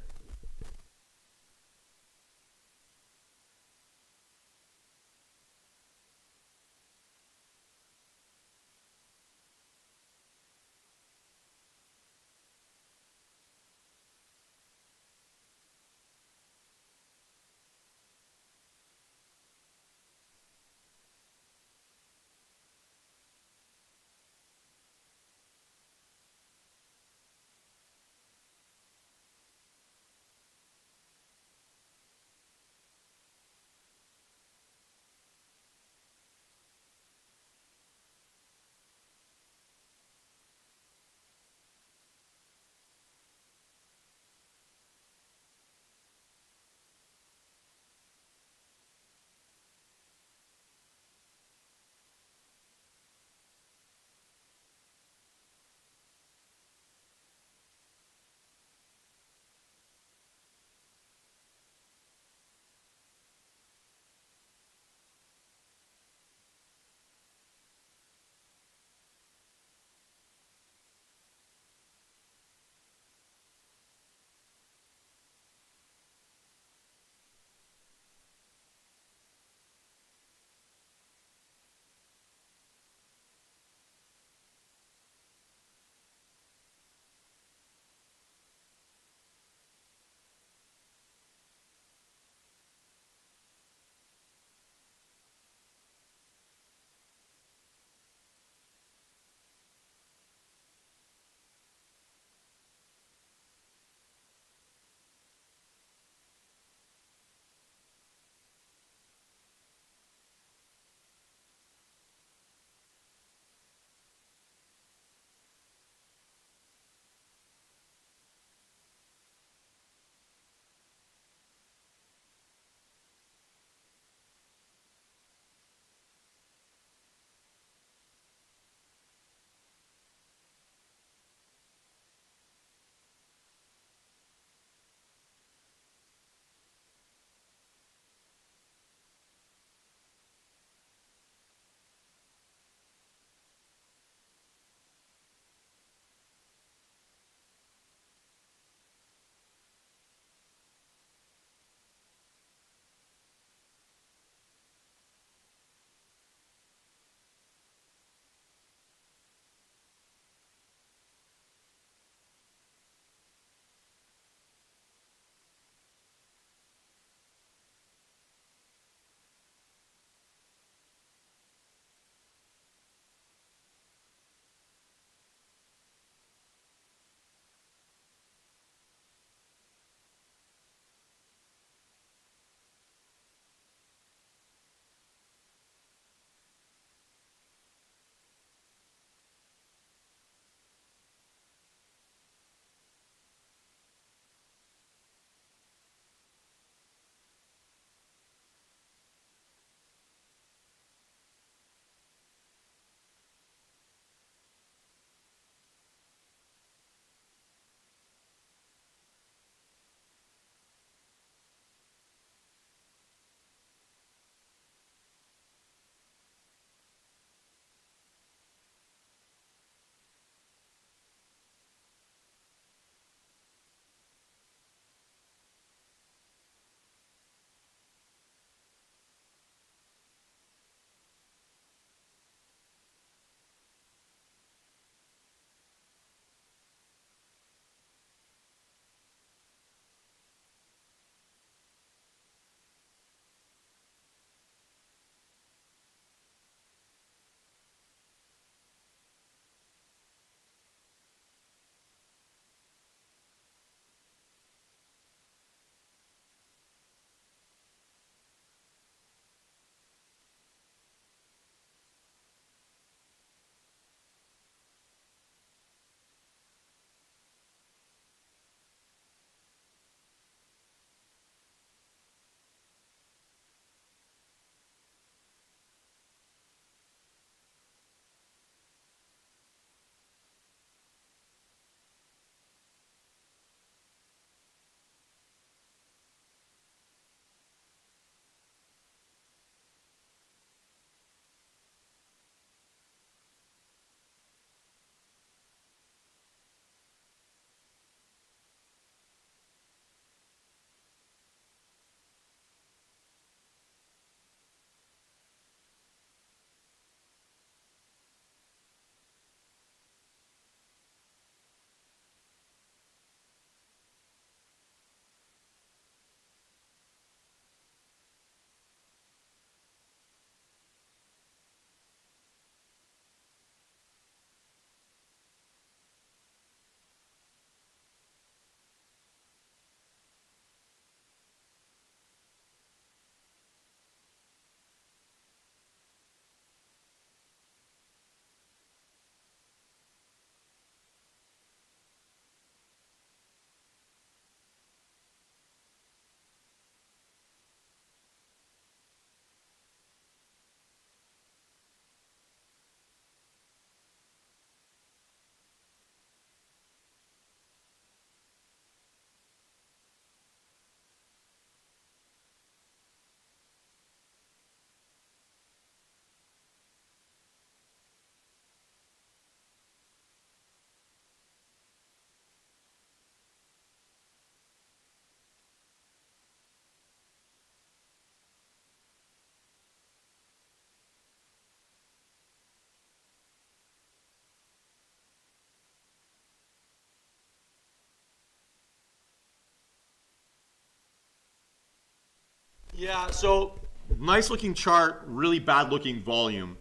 Yeah, so nice looking chart, really bad looking volume,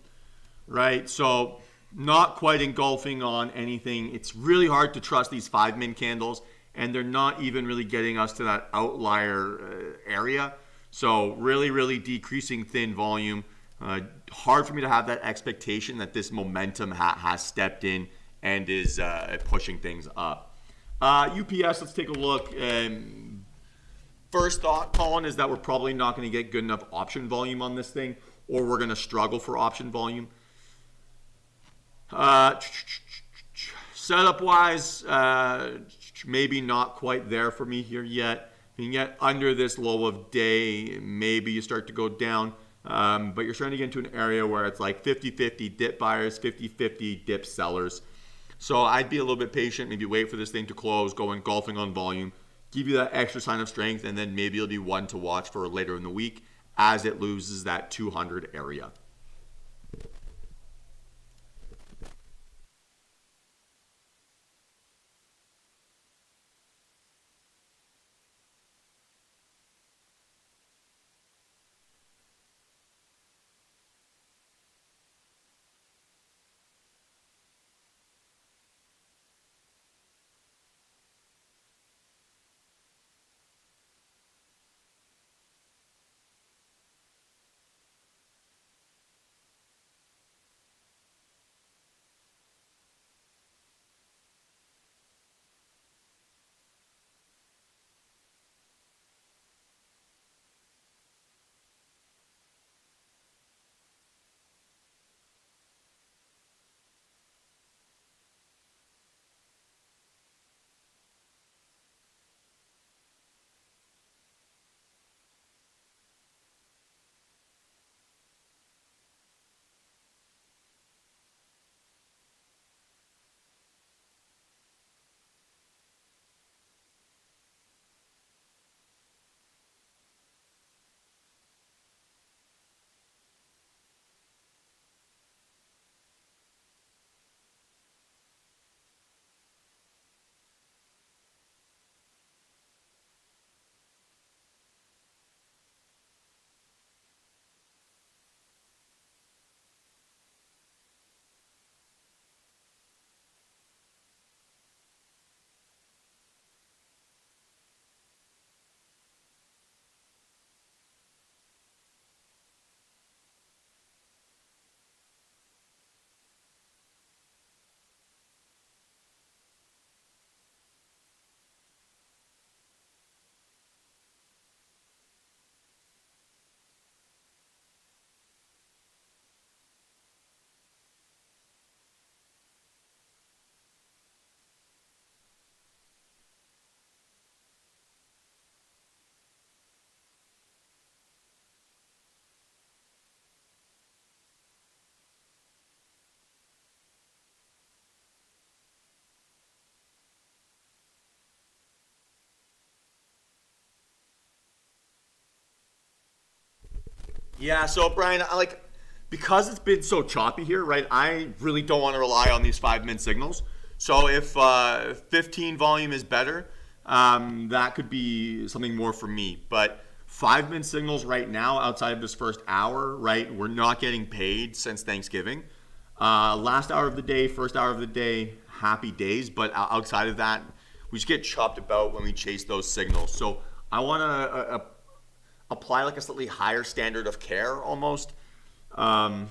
right? So not quite engulfing on anything. It's really hard to trust these 5-min candles, and they're not even really getting us to that outlier area. So really, really decreasing thin volume. Hard for me to have that expectation that this momentum has stepped in and is pushing things up. UPS, let's take a look. First thought, Colin, is that we're probably not going to get good enough option volume on this thing, or we're going to struggle for option volume. Setup wise, maybe not quite there for me here yet. You can get under this low of day, maybe you start to go down, but you're starting to get into an area where it's like 50-50 dip buyers, 50-50 dip sellers. So I'd be a little bit patient, maybe wait for this thing to close, go engulfing on volume, give you that extra sign of strength, and then maybe it'll be one to watch for later in the week as it loses that 200 area. Yeah, so Brian, I like because it's been so choppy here, right? I really don't want to rely on these 5-min signals. So if 15 volume is better, that could be something more for me. But 5-min signals right now, outside of this first hour, right? We're not getting paid since Thanksgiving. Last hour of the day, first hour of the day, happy days. But outside of that, we just get chopped about when we chase those signals. So I want to apply like a slightly higher standard of care almost. I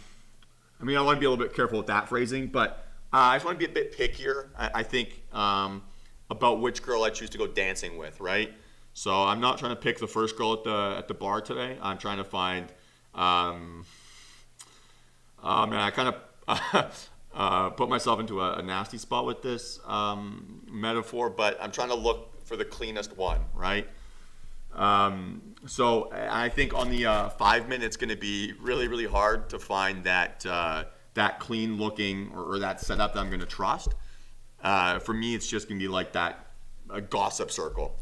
mean, I want to be a little bit careful with that phrasing, but I just want to be a bit pickier, I think, about which girl I choose to go dancing with, right? So I'm not trying to pick the first girl at the bar today. I'm trying to find, man, I kind of put myself into a nasty spot with this metaphor, but I'm trying to look for the cleanest one, right? So I think on the 5-min, it's going to be really, really hard to find that clean looking or that setup that I'm going to trust. For me, it's just going to be like that a gossip circle.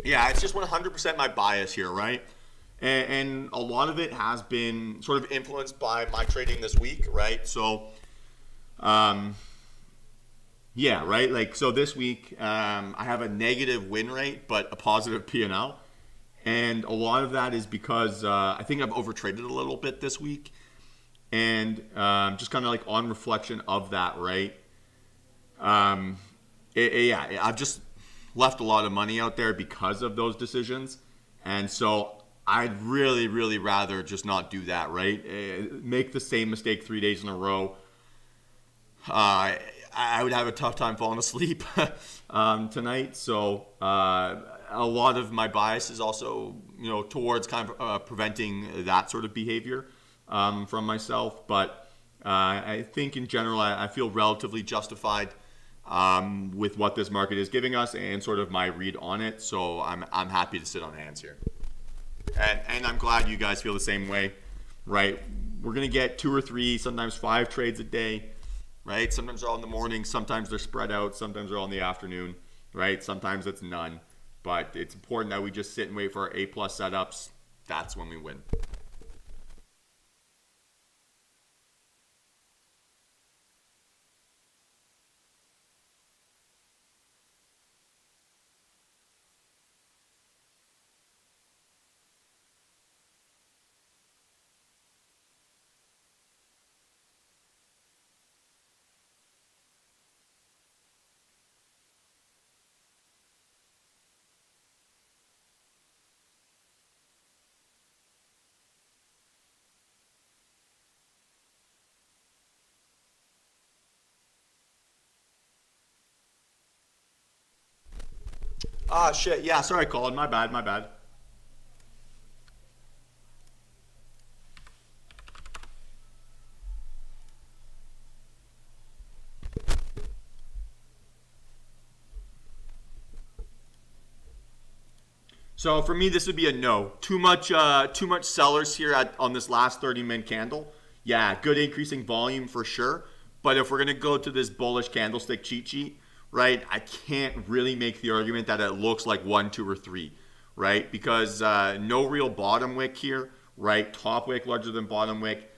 Yeah, it's just 100% my bias here, right? And a lot of it has been sort of influenced by my trading this week, right? So, um, yeah, right. Like so, this week I have a negative win rate, but a positive P and a lot of that is because I think I've overtraded a little bit this week, and just kind of like on reflection of that, right? Um, yeah, I've just left a lot of money out there because of those decisions, and so I'd really, really rather just not do that, right? Make the same mistake 3 days in a row. I would have a tough time falling asleep tonight. So a lot of my bias is also, towards kind of preventing that sort of behavior from myself. But I think in general, I feel relatively justified with what this market is giving us and sort of my read on it. So I'm happy to sit on hands here, and I'm glad you guys feel the same way, right? We're gonna get 2 or 3, sometimes 5 trades a day, right? Sometimes they're all in the morning, sometimes they're spread out, sometimes they're all in the afternoon, right? Sometimes it's none. But it's important that we just sit and wait for our A plus setups. That's when we win. Ah, shit. Yeah, sorry, Colin. My bad, my bad. So for me, this would be a no. Too much sellers here on this last 30-minute candle. Yeah, good increasing volume for sure. But if we're gonna go to this bullish candlestick cheat sheet, right? I can't really make the argument that it looks like 1, 2, or 3, right? Because no real bottom wick here, right? Top wick larger than bottom wick.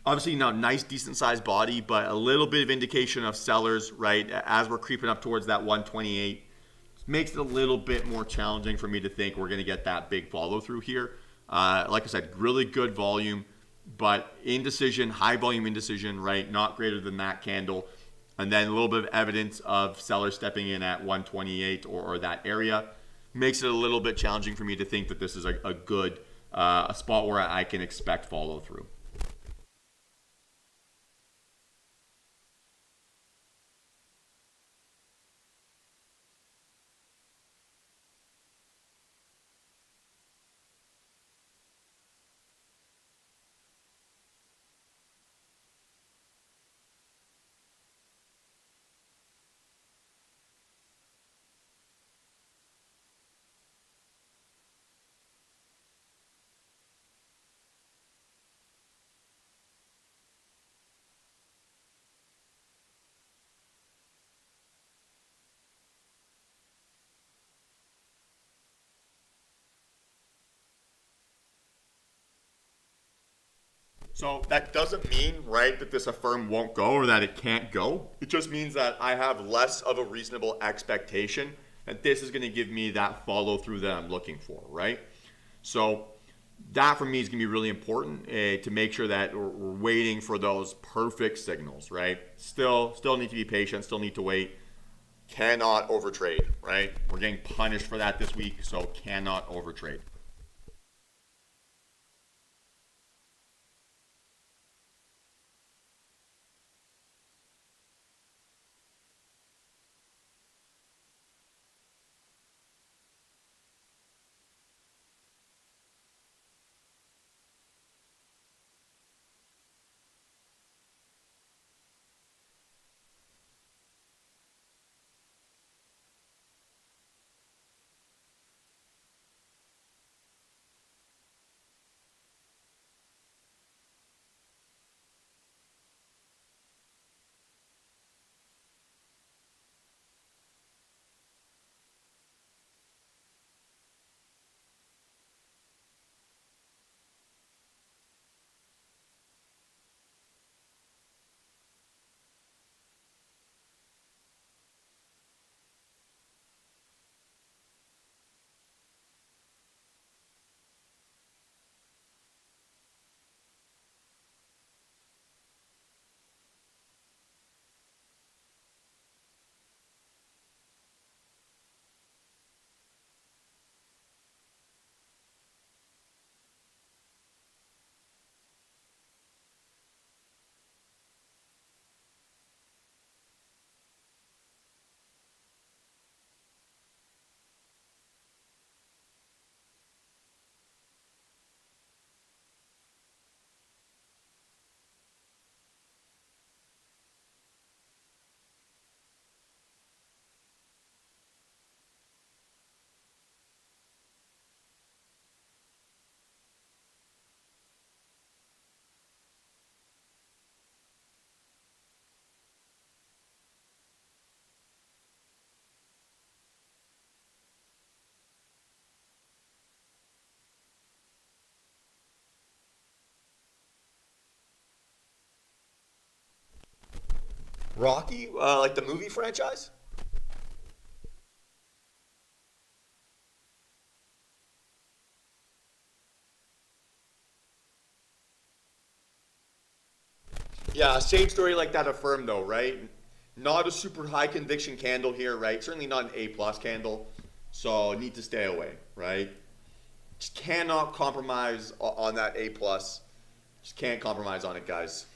Obviously, not nice, decent sized body, but a little bit of indication of sellers, right? As we're creeping up towards that 128, makes it a little bit more challenging for me to think we're going to get that big follow through here. Like I said, really good volume, but indecision, high volume indecision, right? Not greater than that candle. And then a little bit of evidence of sellers stepping in at 128 or that area makes it a little bit challenging for me to think that this is a good a spot where I can expect follow through. So that doesn't mean, right, that this affirm won't go or that it can't go. It just means that I have less of a reasonable expectation that this is going to give me that follow through that I'm looking for, right? So that for me is going to be really important to make sure that we're waiting for those perfect signals, right? Still need to be patient, still need to wait. Cannot overtrade, right? We're getting punished for that this week, so cannot overtrade. Rocky, like the movie franchise? Yeah, same story like that affirmed though, right? Not a super high conviction candle here, right? Certainly not an A plus candle, so need to stay away, right? Just cannot compromise on that A plus. Just can't compromise on it, guys.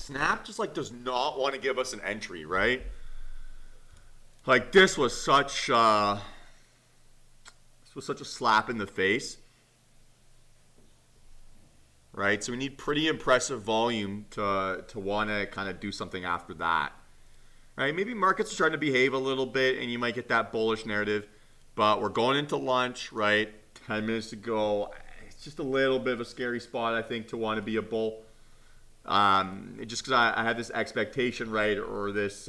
Snap just like does not want to give us an entry, right? Like this was such a slap in the face, right? So we need pretty impressive volume to want to kind of do something after that, right? Maybe markets are starting to behave a little bit, and you might get that bullish narrative. But we're going into lunch, right? 10 minutes to go. It's just a little bit of a scary spot, I think, to want to be a bull. Just because I had this expectation, right, or this,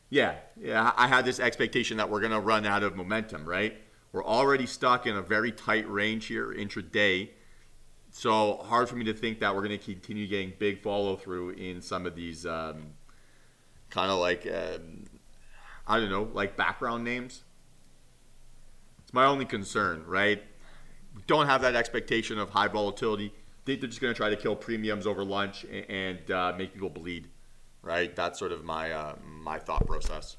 yeah, I had this expectation that we're going to run out of momentum, right? We're already stuck in a very tight range here intraday. So hard for me to think that we're going to continue getting big follow through in some of these kind of like, I don't know, like background names. It's my only concern, right? We don't have that expectation of high volatility. They're just going to try to kill premiums over lunch and make people bleed, right? That's sort of my thought process.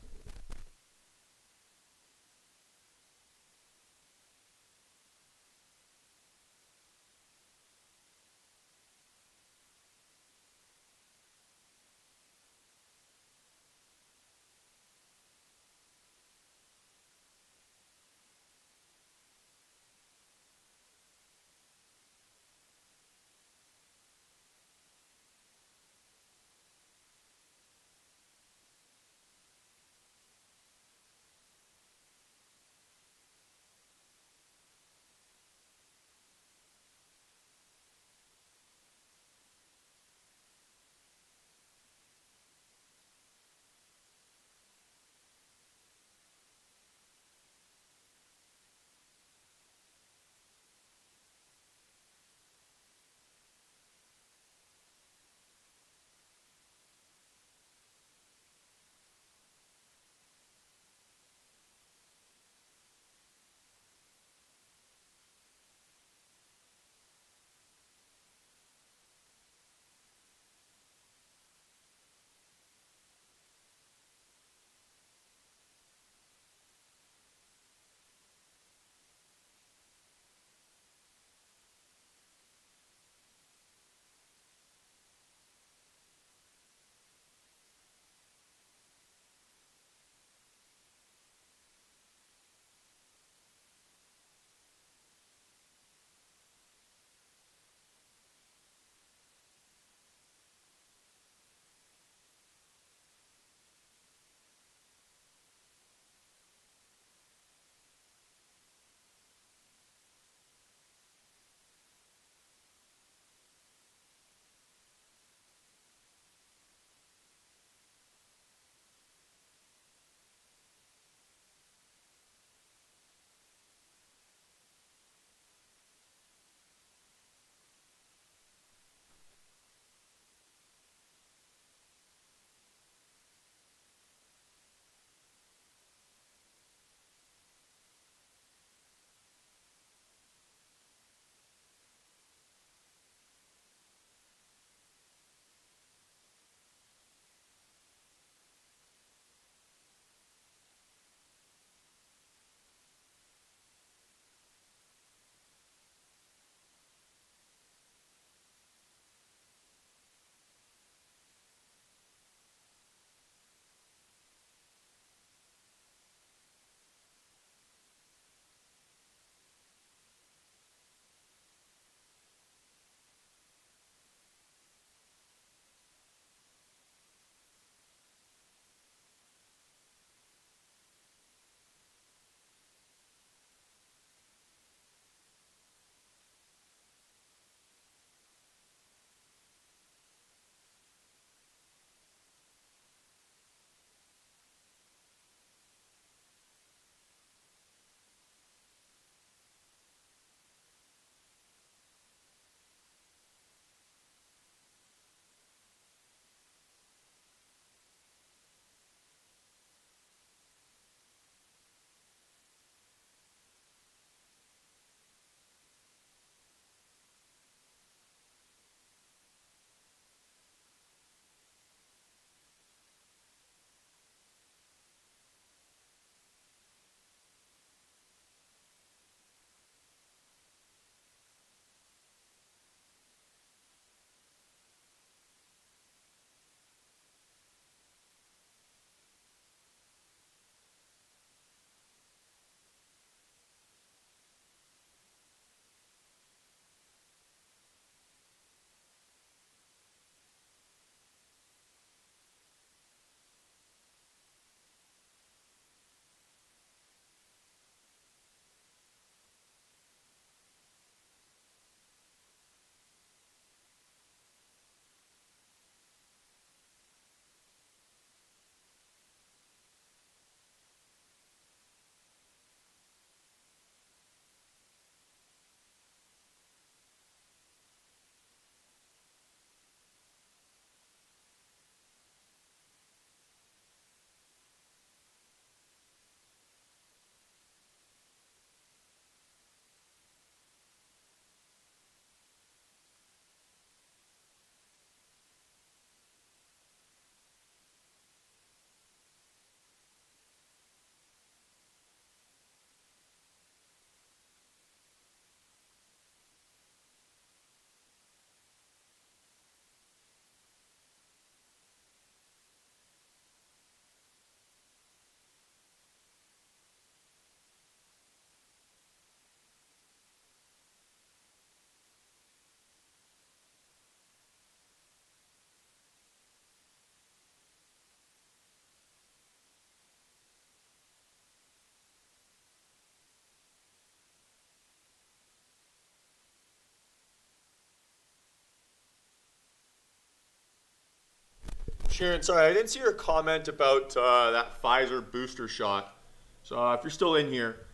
Sharon, sorry, I didn't see your comment about that Pfizer booster shot. So if you're still in here,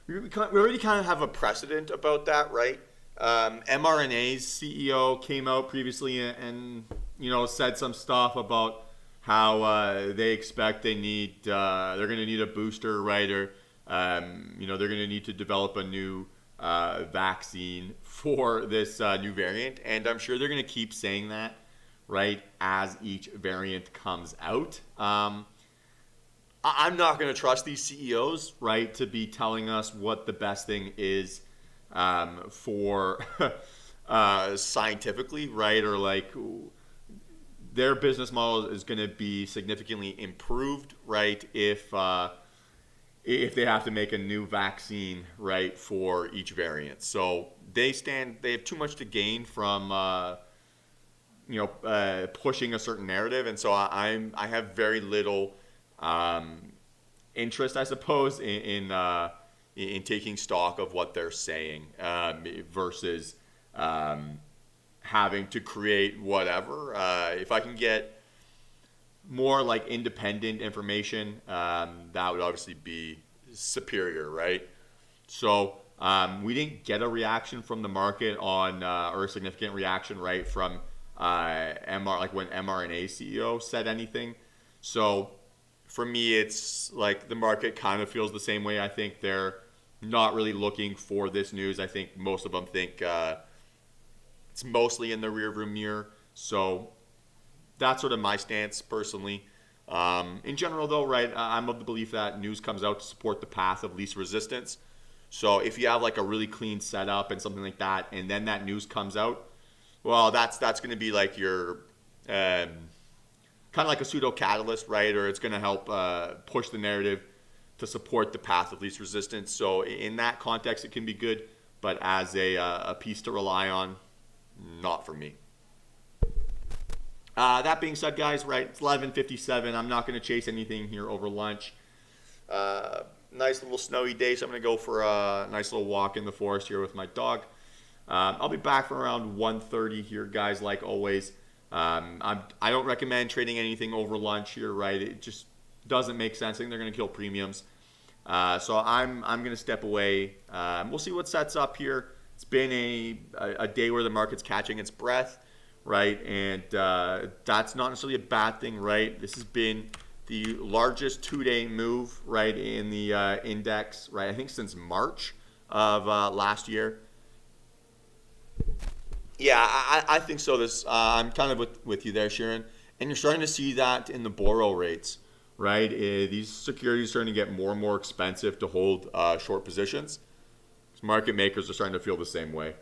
we already kind of have a precedent about that, right? mRNA's CEO came out previously and said some stuff about how they expect they're going to need a booster, right? Or they're going to need to develop a new vaccine for this new variant, and I'm sure they're going to keep saying that, right, as each variant comes out. I'm not going to trust these CEOs, right, to be telling us what the best thing is for scientifically, right, or like their business model is going to be significantly improved, right, if they have to make a new vaccine, right, for each variant. So they have too much to gain from pushing a certain narrative, and so I have very little interest, I suppose, in taking stock of what they're saying versus having to create whatever. If I can get more like independent information, that would obviously be superior, right? So we didn't get a reaction from the market on, or a significant reaction, right, from like when mRNA CEO said anything. So for me, it's like the market kind of feels the same way. I think they're not really looking for this news. I think most of them think it's mostly in the rearview mirror. So that's sort of my stance personally. In general, though, right, I'm of the belief that news comes out to support the path of least resistance. So if you have like a really clean setup and something like that, and then that news comes out, well, that's going to be like your kind of like a pseudo catalyst, right? Or it's going to help push the narrative to support the path of least resistance. So in that context, it can be good, but as a piece to rely on, not for me. That being said, guys, right, it's 11:57. I'm not going to chase anything here over lunch. Nice little snowy day, so I'm going to go for a nice little walk in the forest here with my dog. I'll be back for around 1:30 here, guys, like always. I don't recommend trading anything over lunch here, right? It just doesn't make sense. I think they're going to kill premiums. So I'm going to step away. We'll see what sets up here. It's been a day where the market's catching its breath, right? And that's not necessarily a bad thing, right? This has been the largest two-day move, right, in the index, right? I think since March of last year. Yeah, I think so. I'm kind of with you there, Sharon. And you're starting to see that in the borrow rates, right? These securities are starting to get more and more expensive to hold short positions. Market makers are starting to feel the same way.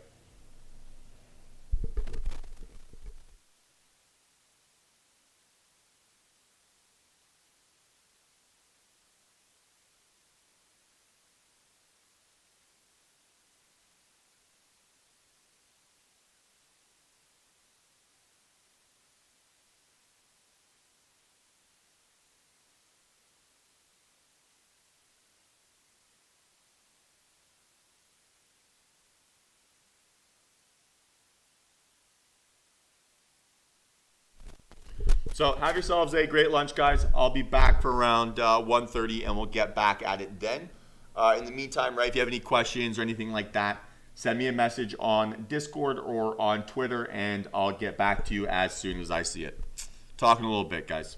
So have yourselves a great lunch, guys. I'll be back for around 1:30, and we'll get back at it then. In the meantime, right, if you have any questions or anything like that, send me a message on Discord or on Twitter, and I'll get back to you as soon as I see it. Talking a little bit, guys.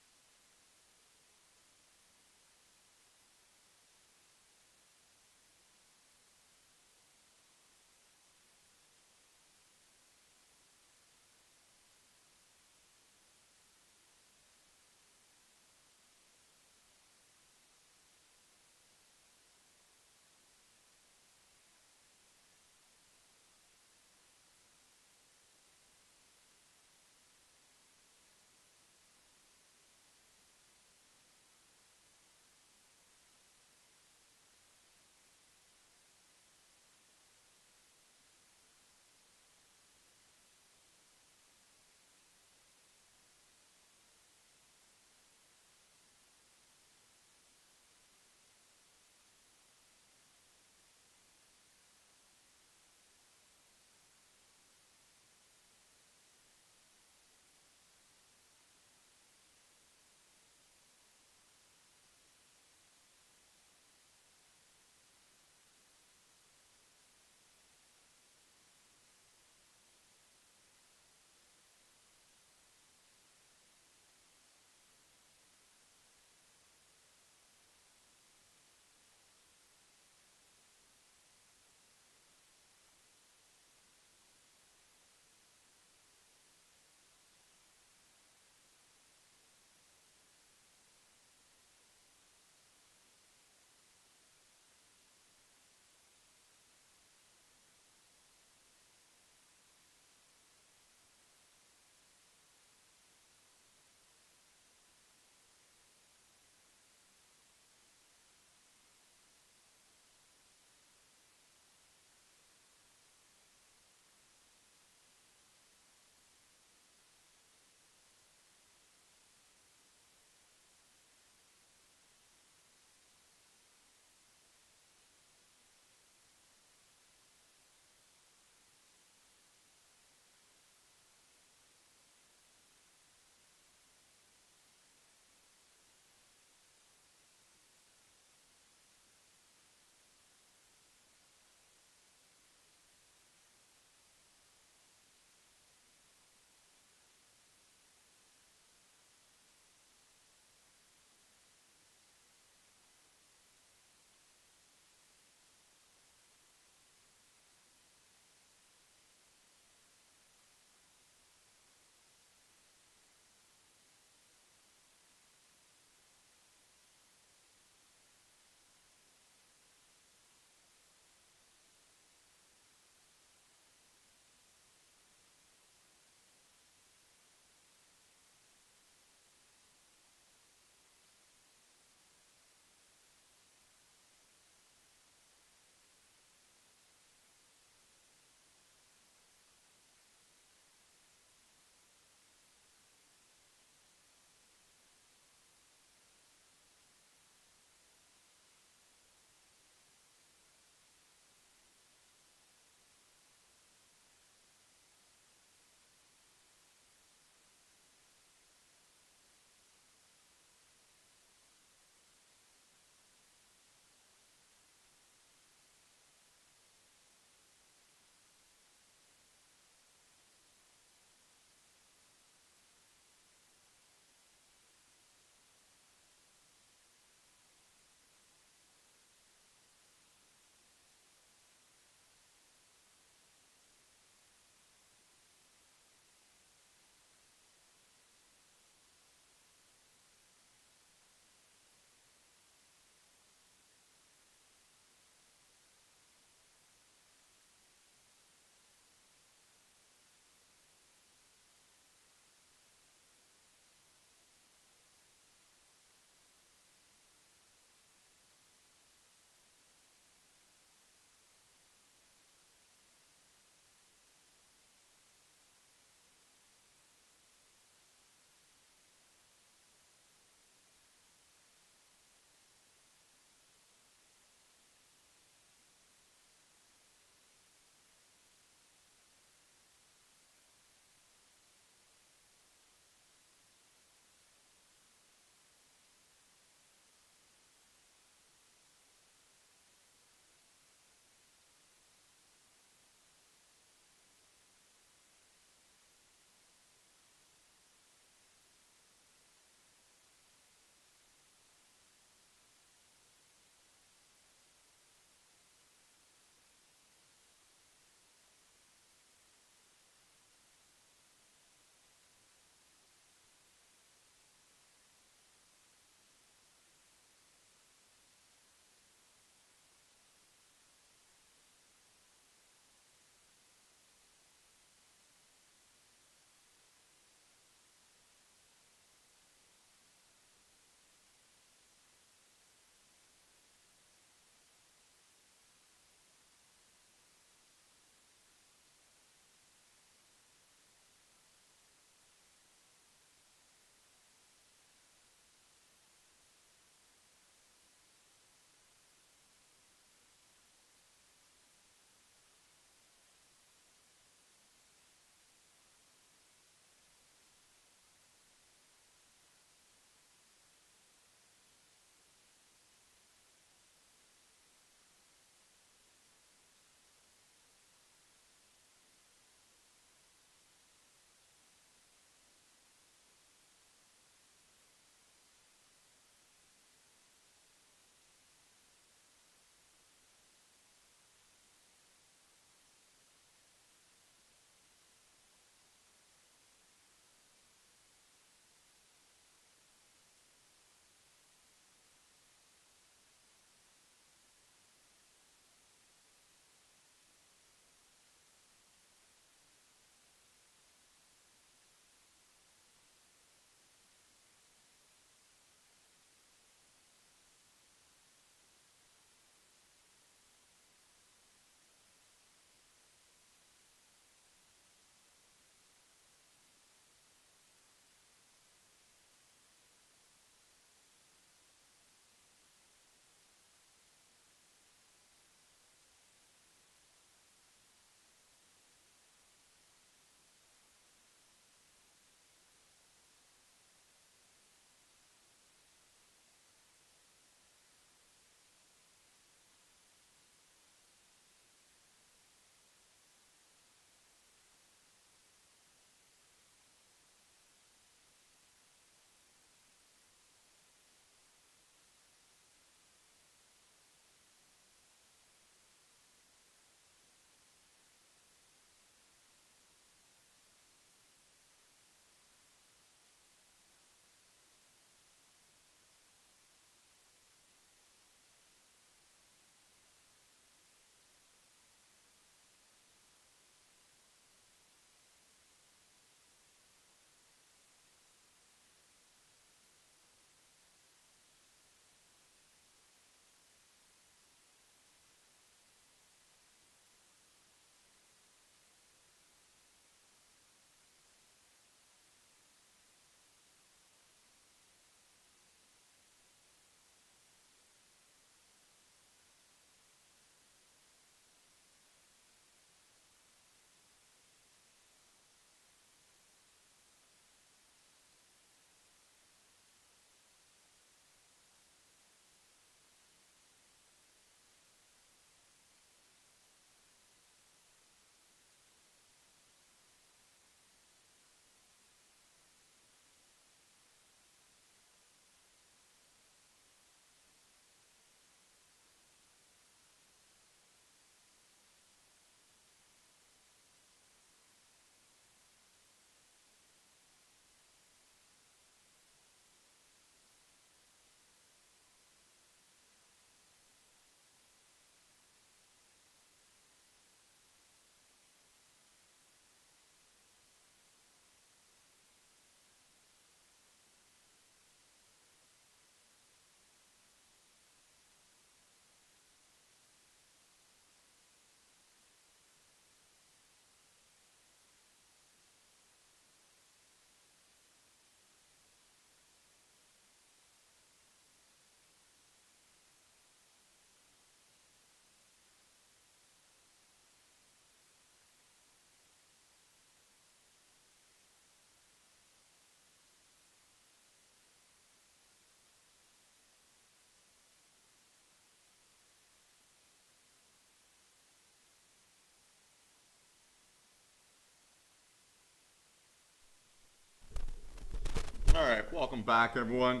welcome back, everyone.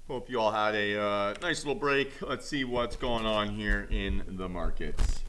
Hope you all had a nice little break. Let's see what's going on here in the markets.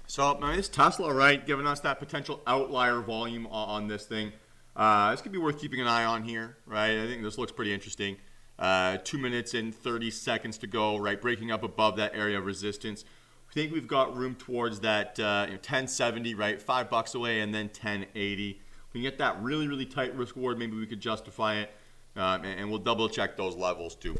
So now this Tesla, right, giving us that potential outlier volume on this thing. This could be worth keeping an eye on here, right? I think this looks pretty interesting. 2 minutes and 30 seconds to go, right? Breaking up above that area of resistance. I think we've got room towards that 1070, right? $5 away, and then 1080. We can get that really, really tight risk reward. Maybe we could justify it, and we'll double check those levels too.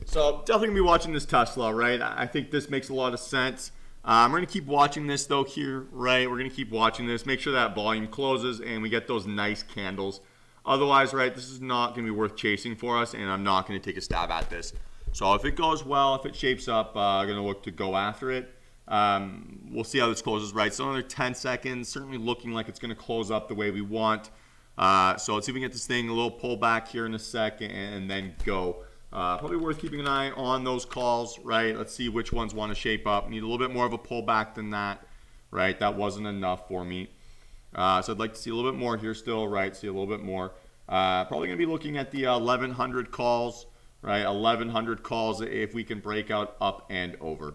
So definitely gonna be watching this Tesla, right? I think this makes a lot of sense. We're gonna keep watching this though here, right? We're gonna keep watching this, make sure that volume closes and we get those nice candles. Otherwise, right, this is not gonna be worth chasing for us, and I'm not gonna take a stab at this. So if it goes well, if it shapes up, I'm gonna look to go after it. We'll see how this closes, right? So another 10 seconds, certainly looking like it's gonna close up the way we want. So let's see if we can get this thing a little pullback here in a second and then go. Probably worth keeping an eye on those calls, right? Let's see which ones want to shape up. Need a little bit more of a pullback than that, right? That wasn't enough for me. So I'd like to see a little bit more here still, right? See a little bit more. Probably going to be looking at the 1100 calls, right? 1100 calls if we can break out up and over.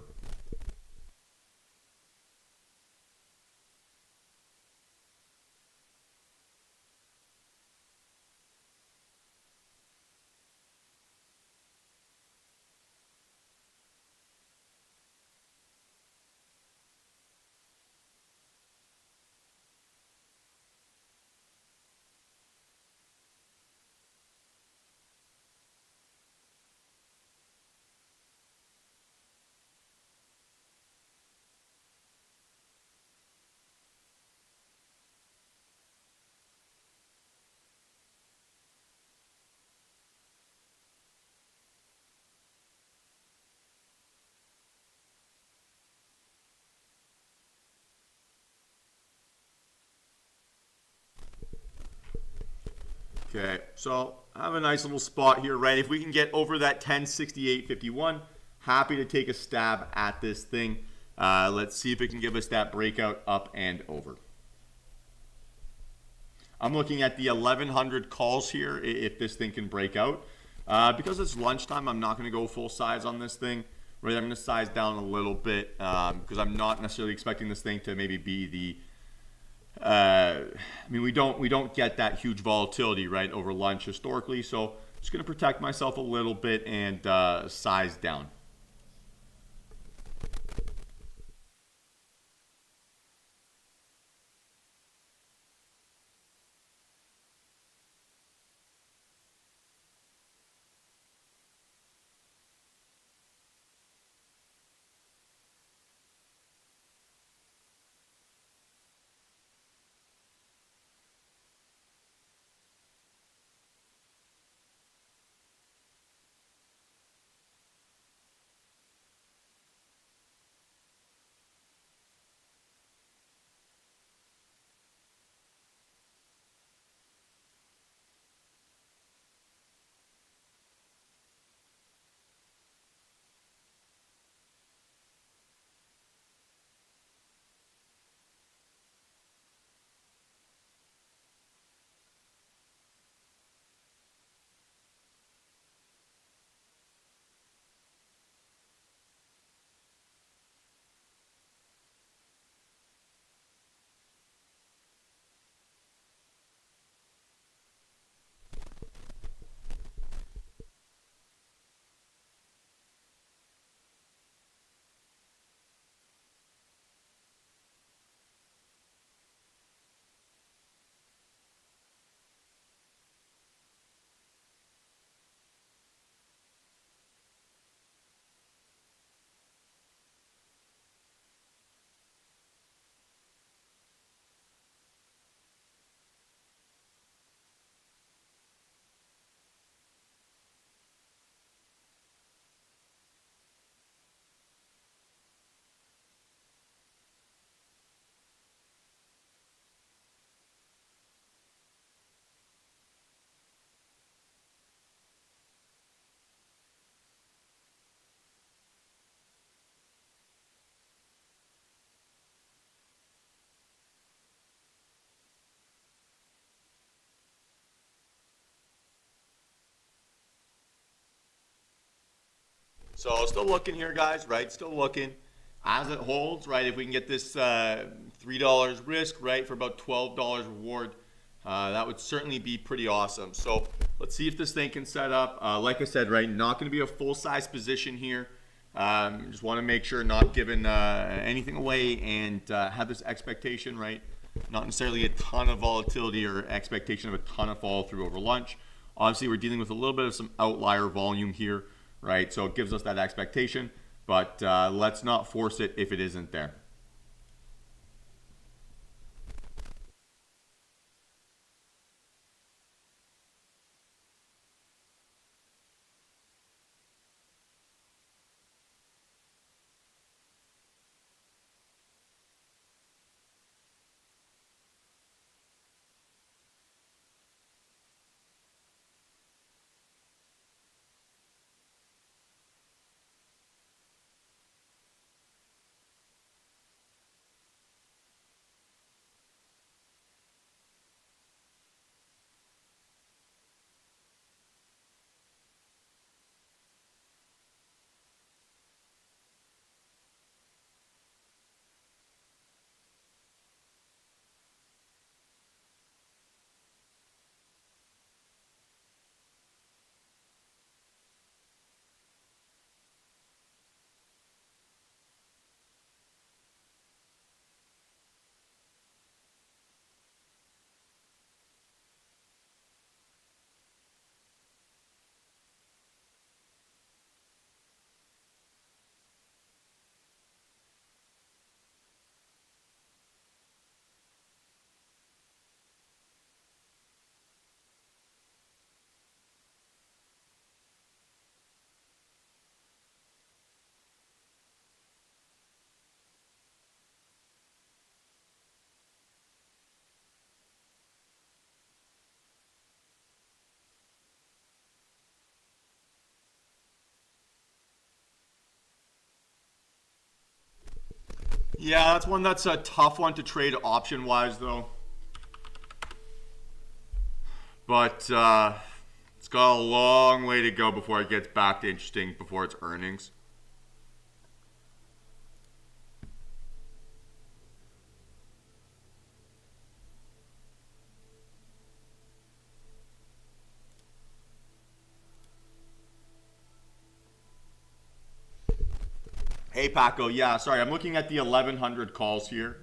Okay, so I have a nice little spot here, right? If we can get over that 1068.51, happy to take a stab at this thing. Let's see if it can give us that breakout up and over. I'm looking at the 1100 calls here if this thing can break out. Because it's lunchtime, I'm not going to go full size on this thing. Right, I'm going to size down a little bit because I'm not necessarily expecting this thing to maybe be the I mean, we don't get that huge volatility right over lunch historically, so I'm just going to protect myself a little bit and size down. So still looking here, guys, right? Still looking as it holds, right? If we can get this $3 risk, right, for about $12 reward, that would certainly be pretty awesome. So let's see if this thing can set up. Like I said, right, not going to be a full-size position here. Just want to make sure not giving anything away and have this expectation, right? Not necessarily a ton of volatility or expectation of a ton of follow through over lunch. Obviously, we're dealing with a little bit of some outlier volume here, right? So it gives us that expectation, but let's not force it if it isn't there. Yeah, that's one that's a tough one to trade option wise, though. But it's got a long way to go before it gets back to interesting before its earnings. Hey, Paco. Yeah, sorry. I'm looking at the 1100 calls here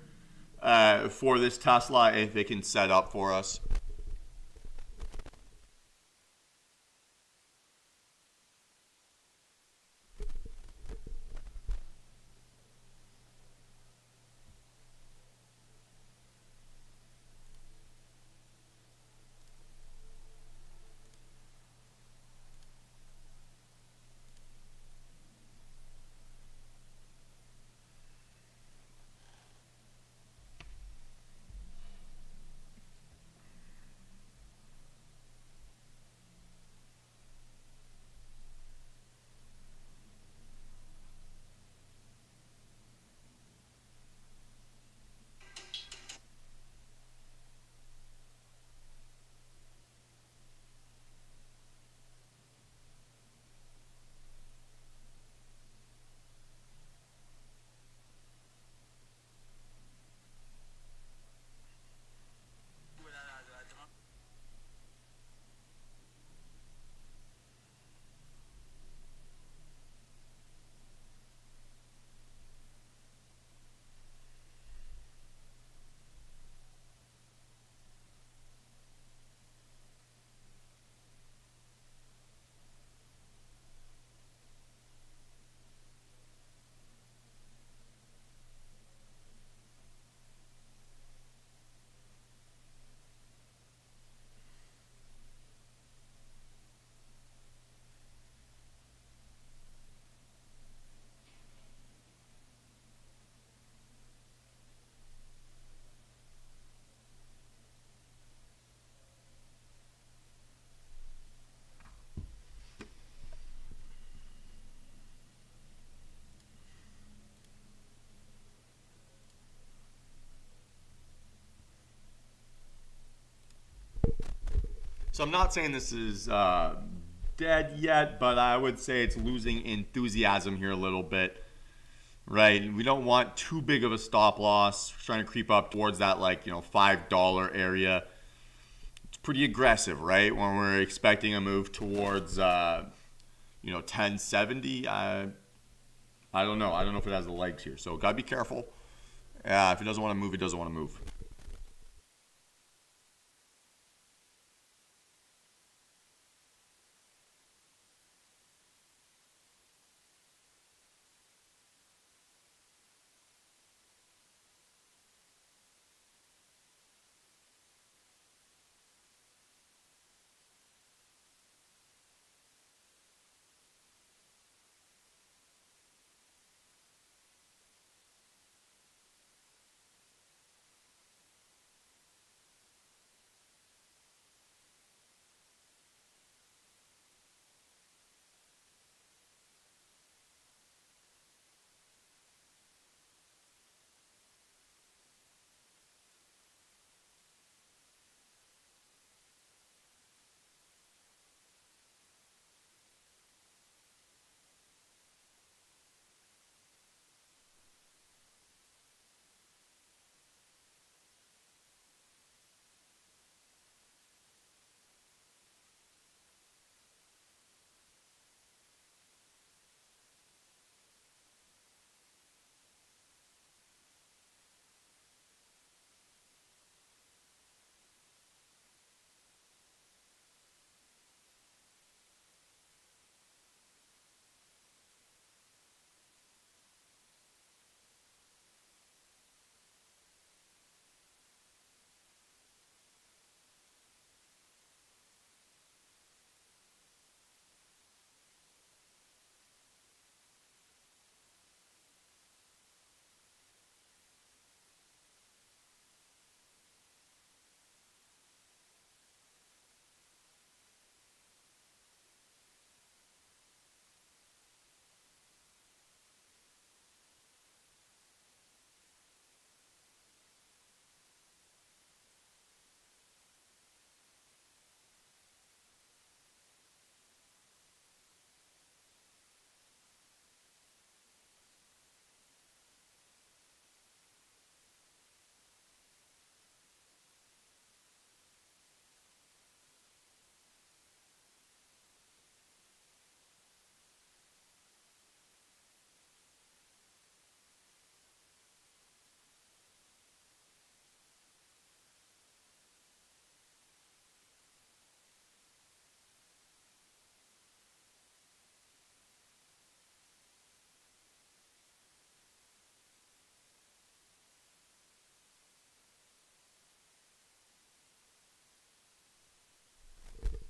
for this Tesla if it can set up for us. So I'm not saying this is dead yet, but I would say it's losing enthusiasm here a little bit. Right, we don't want too big of a stop loss. We're trying to creep up towards that $5 area. It's pretty aggressive, right? When we're expecting a move towards 1070. I don't know. I don't know if it has the legs here, so gotta be careful. If it doesn't want to move, it doesn't want to move.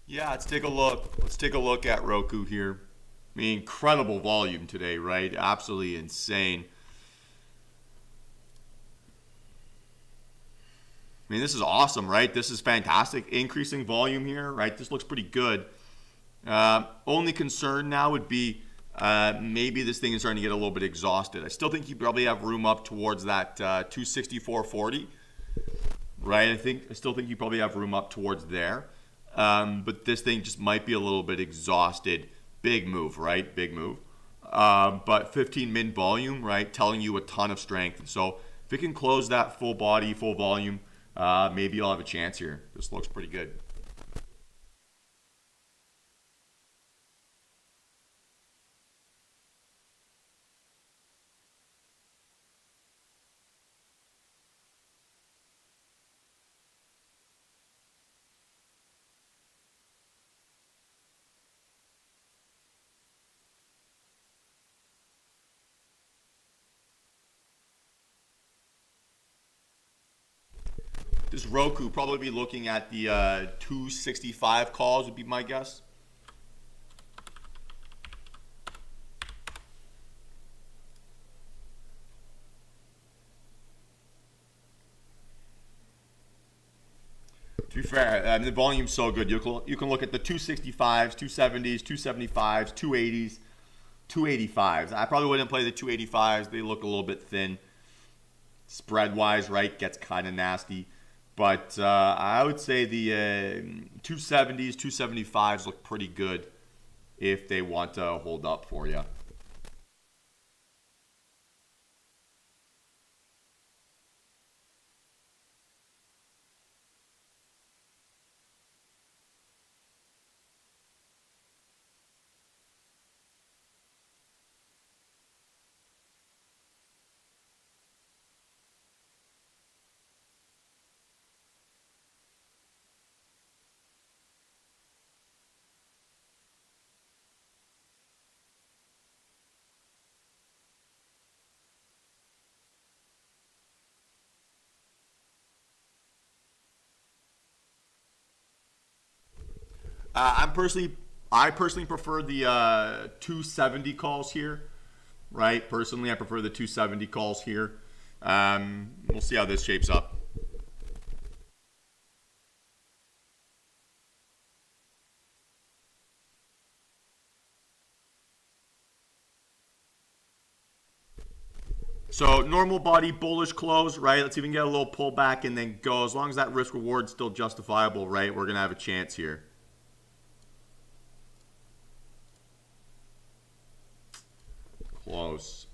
Yeah, let's take a look. Let's take a look at Roku here. I mean, incredible volume today, right? Absolutely insane. I mean, this is awesome, right? This is fantastic. Increasing volume here, right? This looks pretty good. Only concern now would be maybe this thing is starting to get a little bit exhausted. I still think you probably have room up towards that 264.40, right? I still think you probably have room up towards there. But this thing just might be a little bit exhausted. Big move, right? Big move. But 15 min volume, right? Telling you a ton of strength. So if it can close that full body, full volume, maybe you'll have a chance here. This looks pretty good. This Roku probably be looking at the 265 calls would be my guess. To be fair, the volume's so good. You can look at the 265s, 270s, 275s, 280s, 285s. I probably wouldn't play the 285s. They look a little bit thin. Spread wise, right, gets kind of nasty. But I would say the 270s, 275s look pretty good. if they want to hold up for you. I'm personally, I personally prefer the 270 calls here, right? Personally, I prefer the 270 calls here. We'll see how this shapes up. So normal body bullish close, right? Let's even get a little pullback and then go. As long as that risk reward is still justifiable, right? We're gonna have a chance here. Close.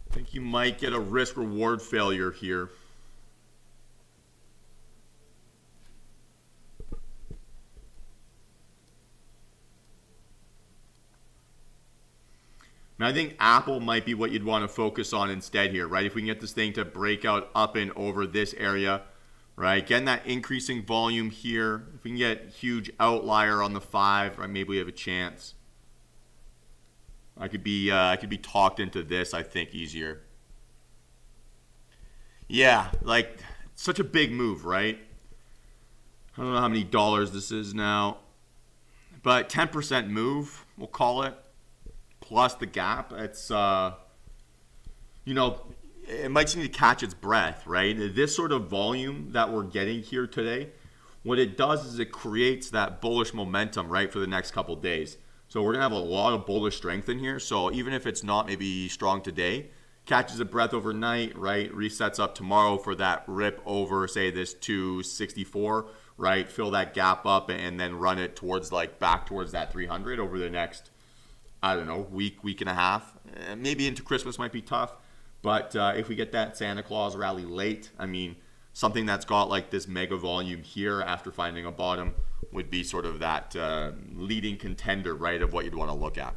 I think you might get a risk reward failure here. And I think Apple might be what you'd want to focus on instead here, right? If we can get this thing to break out up and over this area, right? Getting that increasing volume here. If we can get huge outlier on the 5, right, maybe we have a chance. I could be talked into this, I think, easier. Yeah, like such a big move, right? I don't know how many dollars this is now, but 10% move, we'll call it, plus the gap. It's you know, it might need to catch its breath, right? This sort of volume that we're getting here today, what it does is it creates that bullish momentum, right, for the next couple days. So we're gonna have a lot of bullish strength in here. So even if it's not maybe strong today, catches a breath overnight, right? Resets up tomorrow for that rip over, say this 264, right? Fill that gap up and then run it towards like back towards that 300 over the next, I don't know, week and a half. Maybe into Christmas might be tough, but if we get that Santa Claus rally late, I mean, something that's got like this mega volume here after finding a bottom would be sort of that leading contender, right, of what you'd want to look at.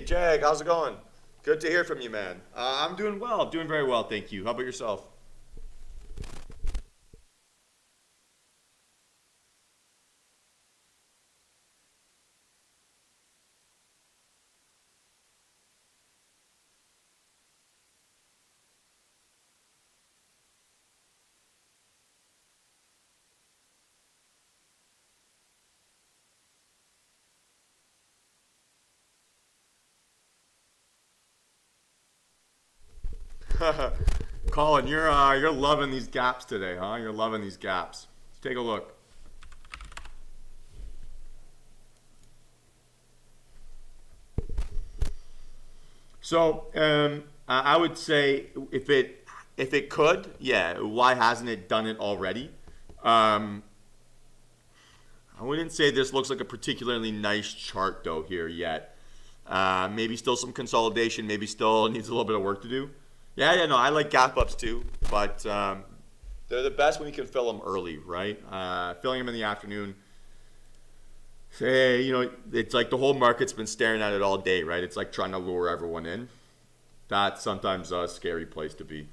Jag, how's it going? Good to hear from you, man. I'm doing well, doing very well, thank you. How about yourself? Colin, you're loving these gaps today, huh? You're loving these gaps. Let's take a look. So I would say if it could, yeah. Why hasn't it done it already? Um, I wouldn't say this looks like a particularly nice chart though here yet. Maybe still some consolidation. Maybe still needs a little bit of work to do. Yeah, yeah, no, I like gap ups too, but they're the best when you can fill them early, right? Filling them in the afternoon. Say, it's like the whole market's been staring at it all day, right? It's like trying to lure everyone in. That's sometimes a scary place to be.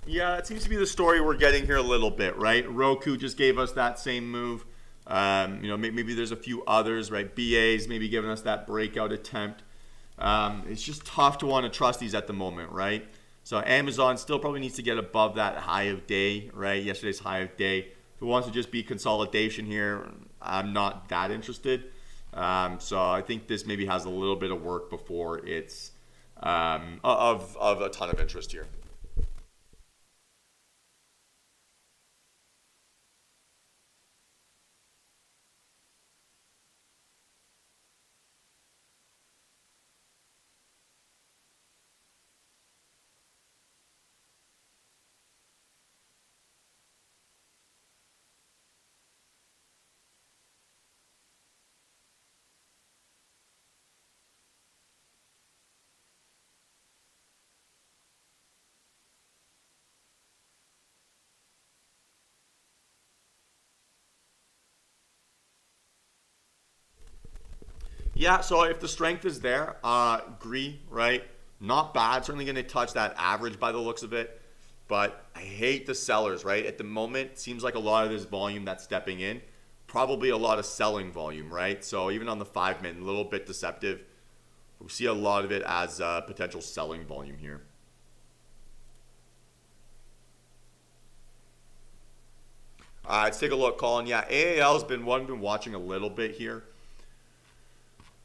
Yeah, it seems to be the story we're getting here a little bit, right? Roku just gave us that same move. Maybe there's a few others, right? BA's maybe giving us that breakout attempt. It's just tough to want to trust these at the moment, right? So Amazon still probably needs to get above that high of day, right? Yesterday's high of day. If it wants to just be consolidation here, I'm not that interested. So I think this maybe has a little bit of work before it's of a ton of interest here. Yeah, so if the strength is there, agree, right? Not bad. Certainly going to touch that average by the looks of it. But I hate the sellers, right? At the moment, seems like a lot of this volume that's stepping in, probably a lot of selling volume, right? So even on the 5 minute, a little bit deceptive. We see a lot of it as potential selling volume here. Let's take a look, Colin. Yeah, AAL has been one I've been watching a little bit here.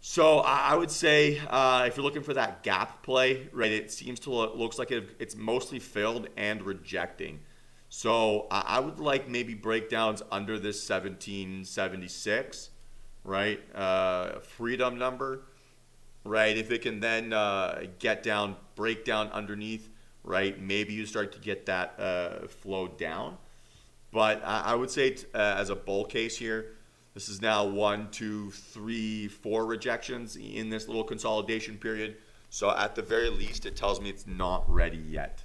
So I would say if you're looking for that gap play, right, it seems to looks like it's mostly filled and rejecting. So I would like maybe breakdowns under this 1776, right? Freedom number, right? If it can then get down, break down underneath, right? Maybe you start to get that flow down. But I would say as a bull case here, this is now one, two, three, four rejections in this little consolidation period. So at the very least, it tells me it's not ready yet.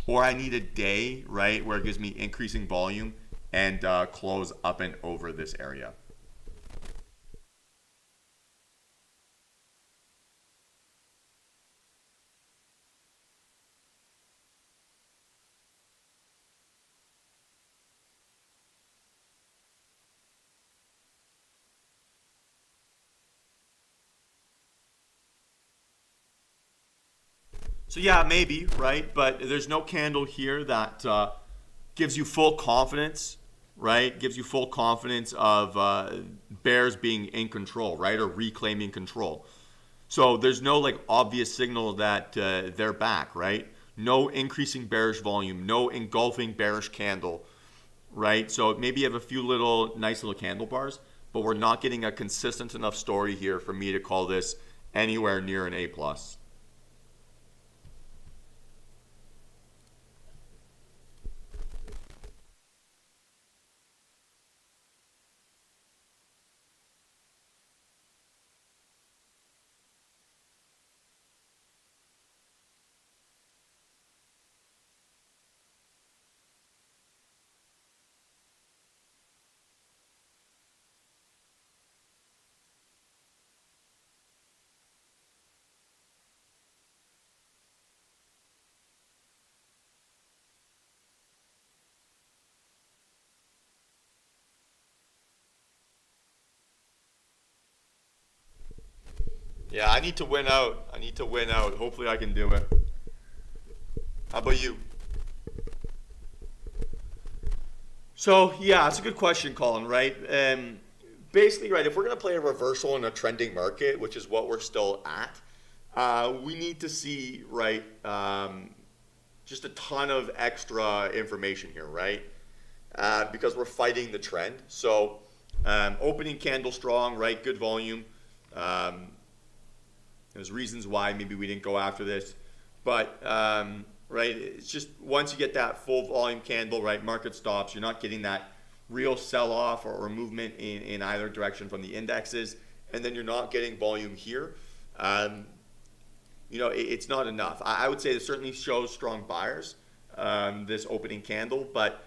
Or I need a day, right, where it gives me increasing volume and close up and over this area. So yeah, maybe, right? But there's no candle here that gives you full confidence, right? Gives you full confidence of bears being in control, right? Or reclaiming control. So there's no like obvious signal that they're back, right? No increasing bearish volume, no engulfing bearish candle, right? So maybe you have a few little nice little candle bars, but we're not getting a consistent enough story here for me to call this anywhere near an A plus. Yeah, I need to win out. I need to win out. Hopefully, I can do it. How about you? So yeah, it's a good question, Colin. Right? Basically, right. If we're gonna play a reversal in a trending market, which is what we're still at, we need to see right just a ton of extra information here, right? Because we're fighting the trend. So opening candle strong, right? Good volume. Um, There's reasons why maybe we didn't go after this, but right, it's just once you get that full volume candle, right, market stops. You're not getting that real sell-off or movement in either direction from the indexes, and then you're not getting volume here. Um, it's not enough. I would say it certainly shows strong buyers, this opening candle, but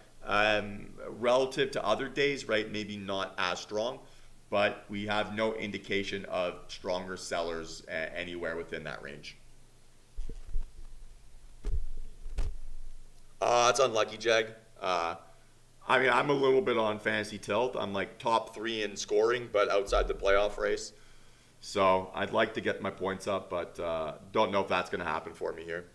relative to other days, right, maybe not as strong, but we have no indication of stronger sellers anywhere within that range. It's unlucky, Jag. I mean, I'm a little bit on fantasy tilt. I'm like top three in scoring, but outside the playoff race. So I'd like to get my points up, but don't know if that's going to happen for me here.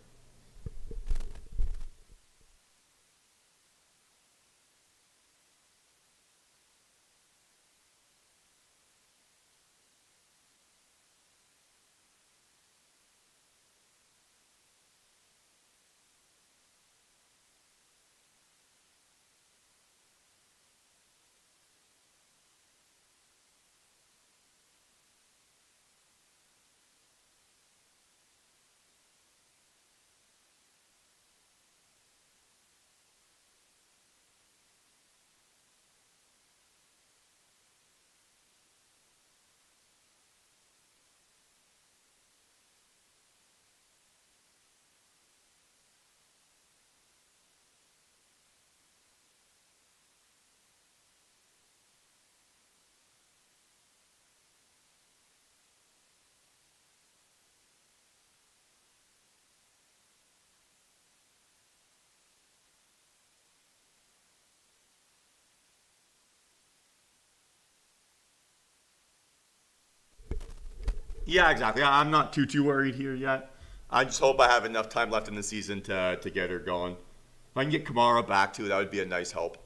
Yeah, exactly. I'm not too worried here yet. I just hope I have enough time left in the season to get her going. If I can get Kamara back too, that would be a nice help.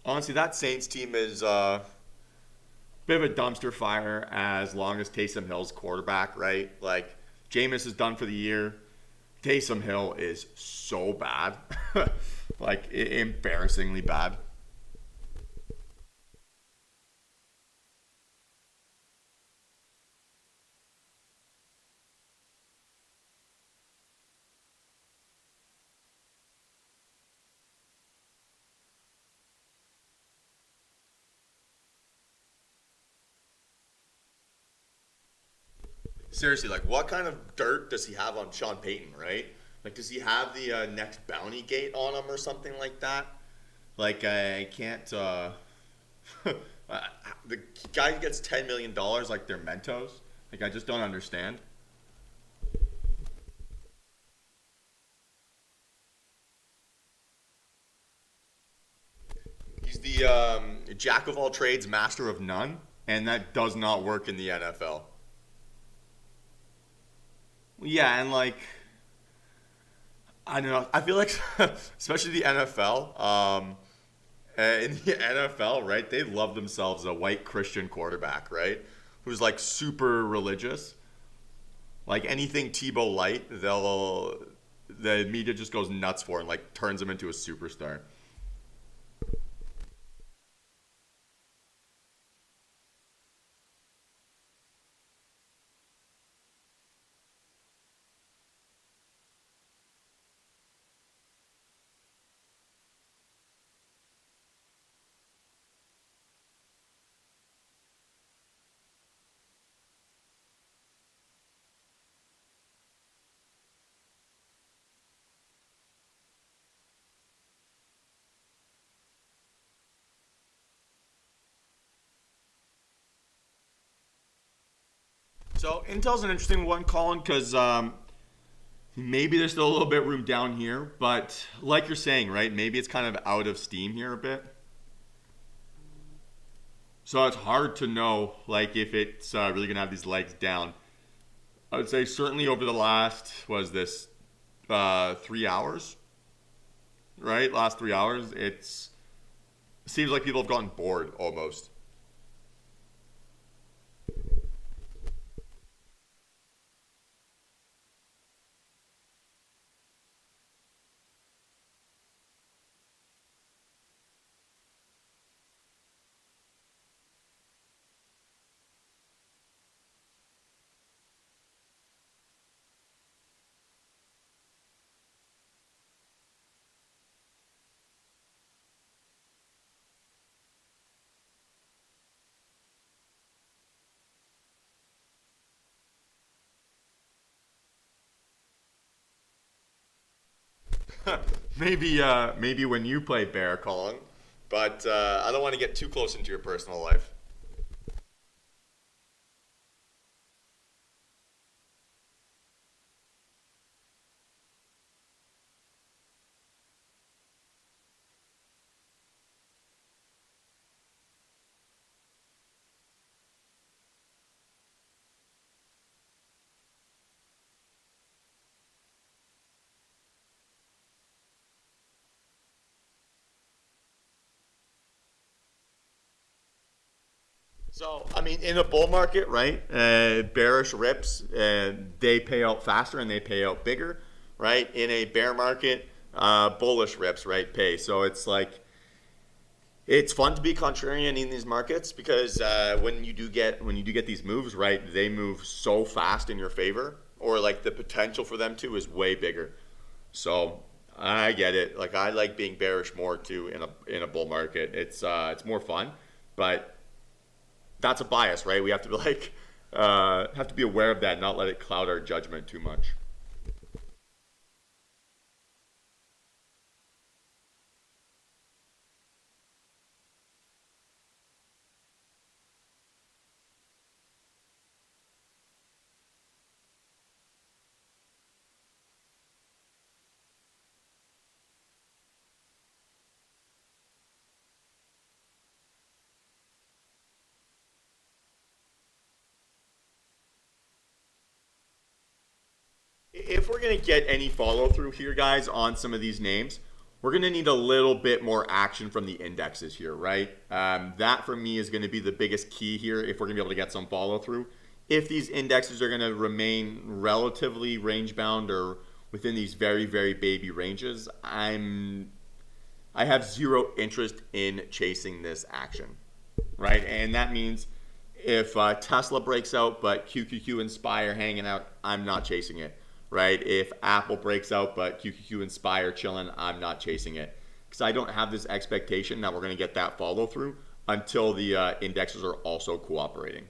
Honestly, that Saints team is a bit of a dumpster fire as long as Taysom Hill's quarterback, right? Like, Jameis is done for the year. Taysom Hill is so bad. Like, embarrassingly bad. Seriously, like what kind of dirt does he have on Sean Payton, right? Like, does he have the next bounty gate on him or something like that? Like, I can't. The guy gets $10 million like they're Mentos. Like, I just don't understand. He's the jack of all trades, master of none, and that does not work in the NFL. Yeah, and like I don't know. I feel like, especially the NFL, in the NFL, right? They love themselves a white Christian quarterback, right? Who's like super religious. Like anything Tebow light, the media just goes nuts for and like turns him into a superstar. So Intel's an interesting one, Colin, because maybe there's still a little bit room down here, but like you're saying, right? Maybe it's kind of out of steam here a bit. So it's hard to know, like, if it's really gonna have these legs down. I would say certainly over the last was this 3 hours, right? Last 3 hours, it seems like people have gotten bored almost. Maybe when you play bear, Colin, but I don't want to get too close into your personal life. So, I mean, in a bull market, right? Bearish rips, they pay out faster and they pay out bigger, right? In a bear market, bullish rips, right? Pay. So it's like it's fun to be contrarian in these markets because when you do get these moves, right? They move so fast in your favor, or like the potential for them to is way bigger. So I get it. Like I like being bearish more too in a bull market. It's more fun, but that's a bias, right? We have to be like have to be aware of that, not let it cloud our judgment too much. If we're gonna get any follow through here, guys, on some of these names, we're gonna need a little bit more action from the indexes here, right? That for me is gonna be the biggest key here if we're gonna be able to get some follow through. If these indexes are gonna remain relatively range bound or within these very, very baby ranges, I have zero interest in chasing this action, right? And that means if Tesla breaks out but QQQ Inspire hanging out, I'm not chasing it, right? If Apple breaks out but QQQ Inspire chilling, I'm not chasing it because I don't have this expectation that we're going to get that follow through until the indexes are also cooperating.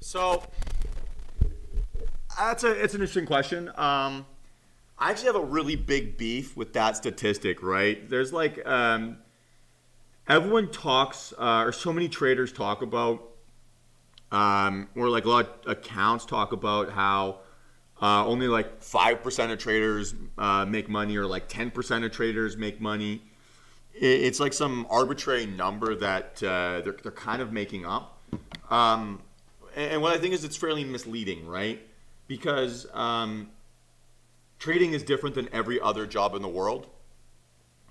So it's an interesting question. I actually have a really big beef with that statistic, right? There's like everyone talks, or so many traders talk about, or like a lot of accounts talk about how only like 5% of traders make money, or like 10% of traders make money. It's like some arbitrary number that they're kind of making up. Um, and what I think is it's fairly misleading, right? Because trading is different than every other job in the world,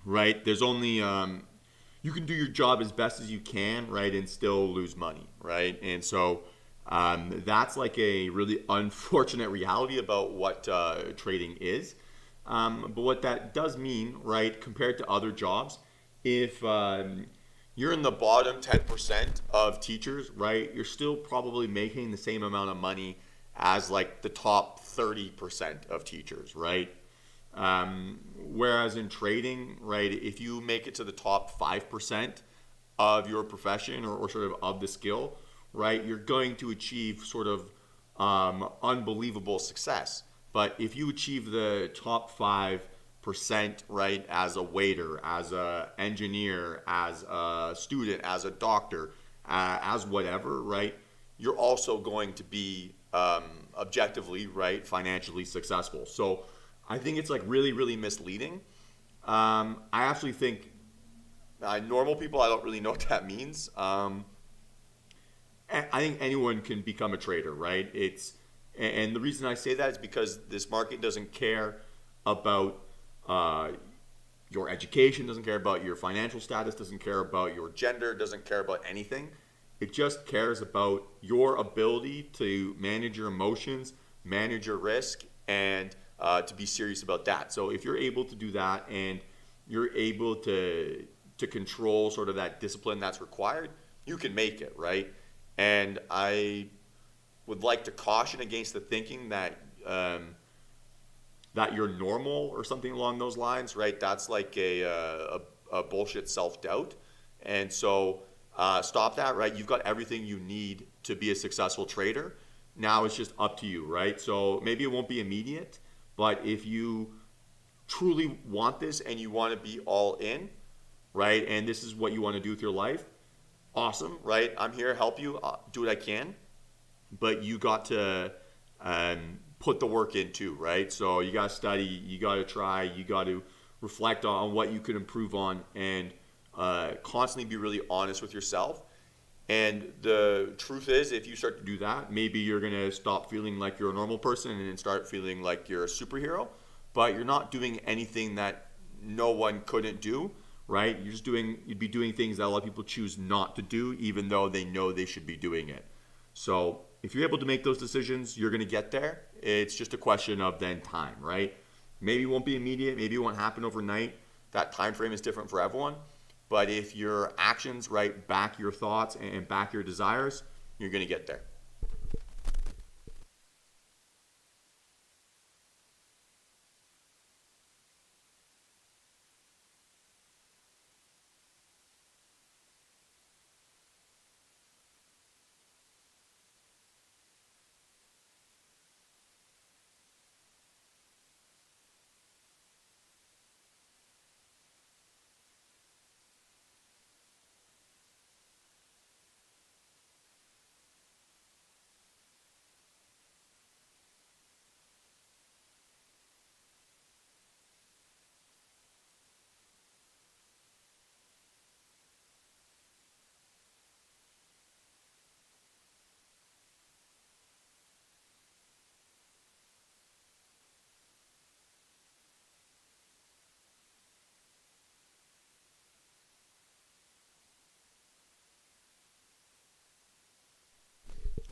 right? There's only you can do your job as best as you can, right, and still lose money, right? And so that's like a really unfortunate reality about what trading is. But what that does mean, right, compared to other jobs, if you're in the bottom 10% of teachers, right, you're still probably making the same amount of money as like the top 30% of teachers, right? Whereas in trading, right, if you make it to the top 5% of your profession, or sort of the skill, right, you're going to achieve sort of unbelievable success. But if you achieve the top 5%, right, as a waiter, as a engineer, as a student, as a doctor, as whatever, right, you're also going to be objectively, right, financially successful. So I think it's like really, really misleading. I actually think normal people, I don't really know what that means. I think anyone can become a trader, right? And the reason I say that is because this market doesn't care about your education, doesn't care about your financial status, doesn't care about your gender, doesn't care about anything. It just cares about your ability to manage your emotions, manage your risk, and to be serious about that. So if you're able to do that, and you're able to control sort of that discipline that's required, you can make it, right? And I would like to caution against the thinking that that you're normal or something along those lines, right? That's like a bullshit self-doubt. And so stop that, right? You've got everything you need to be a successful trader. Now it's just up to you, right? So maybe it won't be immediate, but if you truly want this and you want to be all in, right? And this is what you want to do with your life, awesome, right? I'm here to help you, do what I can, but you got to put the work in too, right? So you got to study, you got to try, you got to reflect on what you could improve on, and constantly be really honest with yourself. And the truth is, if you start to do that, maybe you're going to stop feeling like you're a normal person and start feeling like you're a superhero, but you're not doing anything that no one couldn't do, right? You'd be doing things that a lot of people choose not to do, even though they know they should be doing it. So if you're able to make those decisions, you're going to get there. It's just a question of then time, right? Maybe it won't be immediate. Maybe it won't happen overnight. That time frame is different for everyone. But if your actions, right, back your thoughts and back your desires, you're going to get there.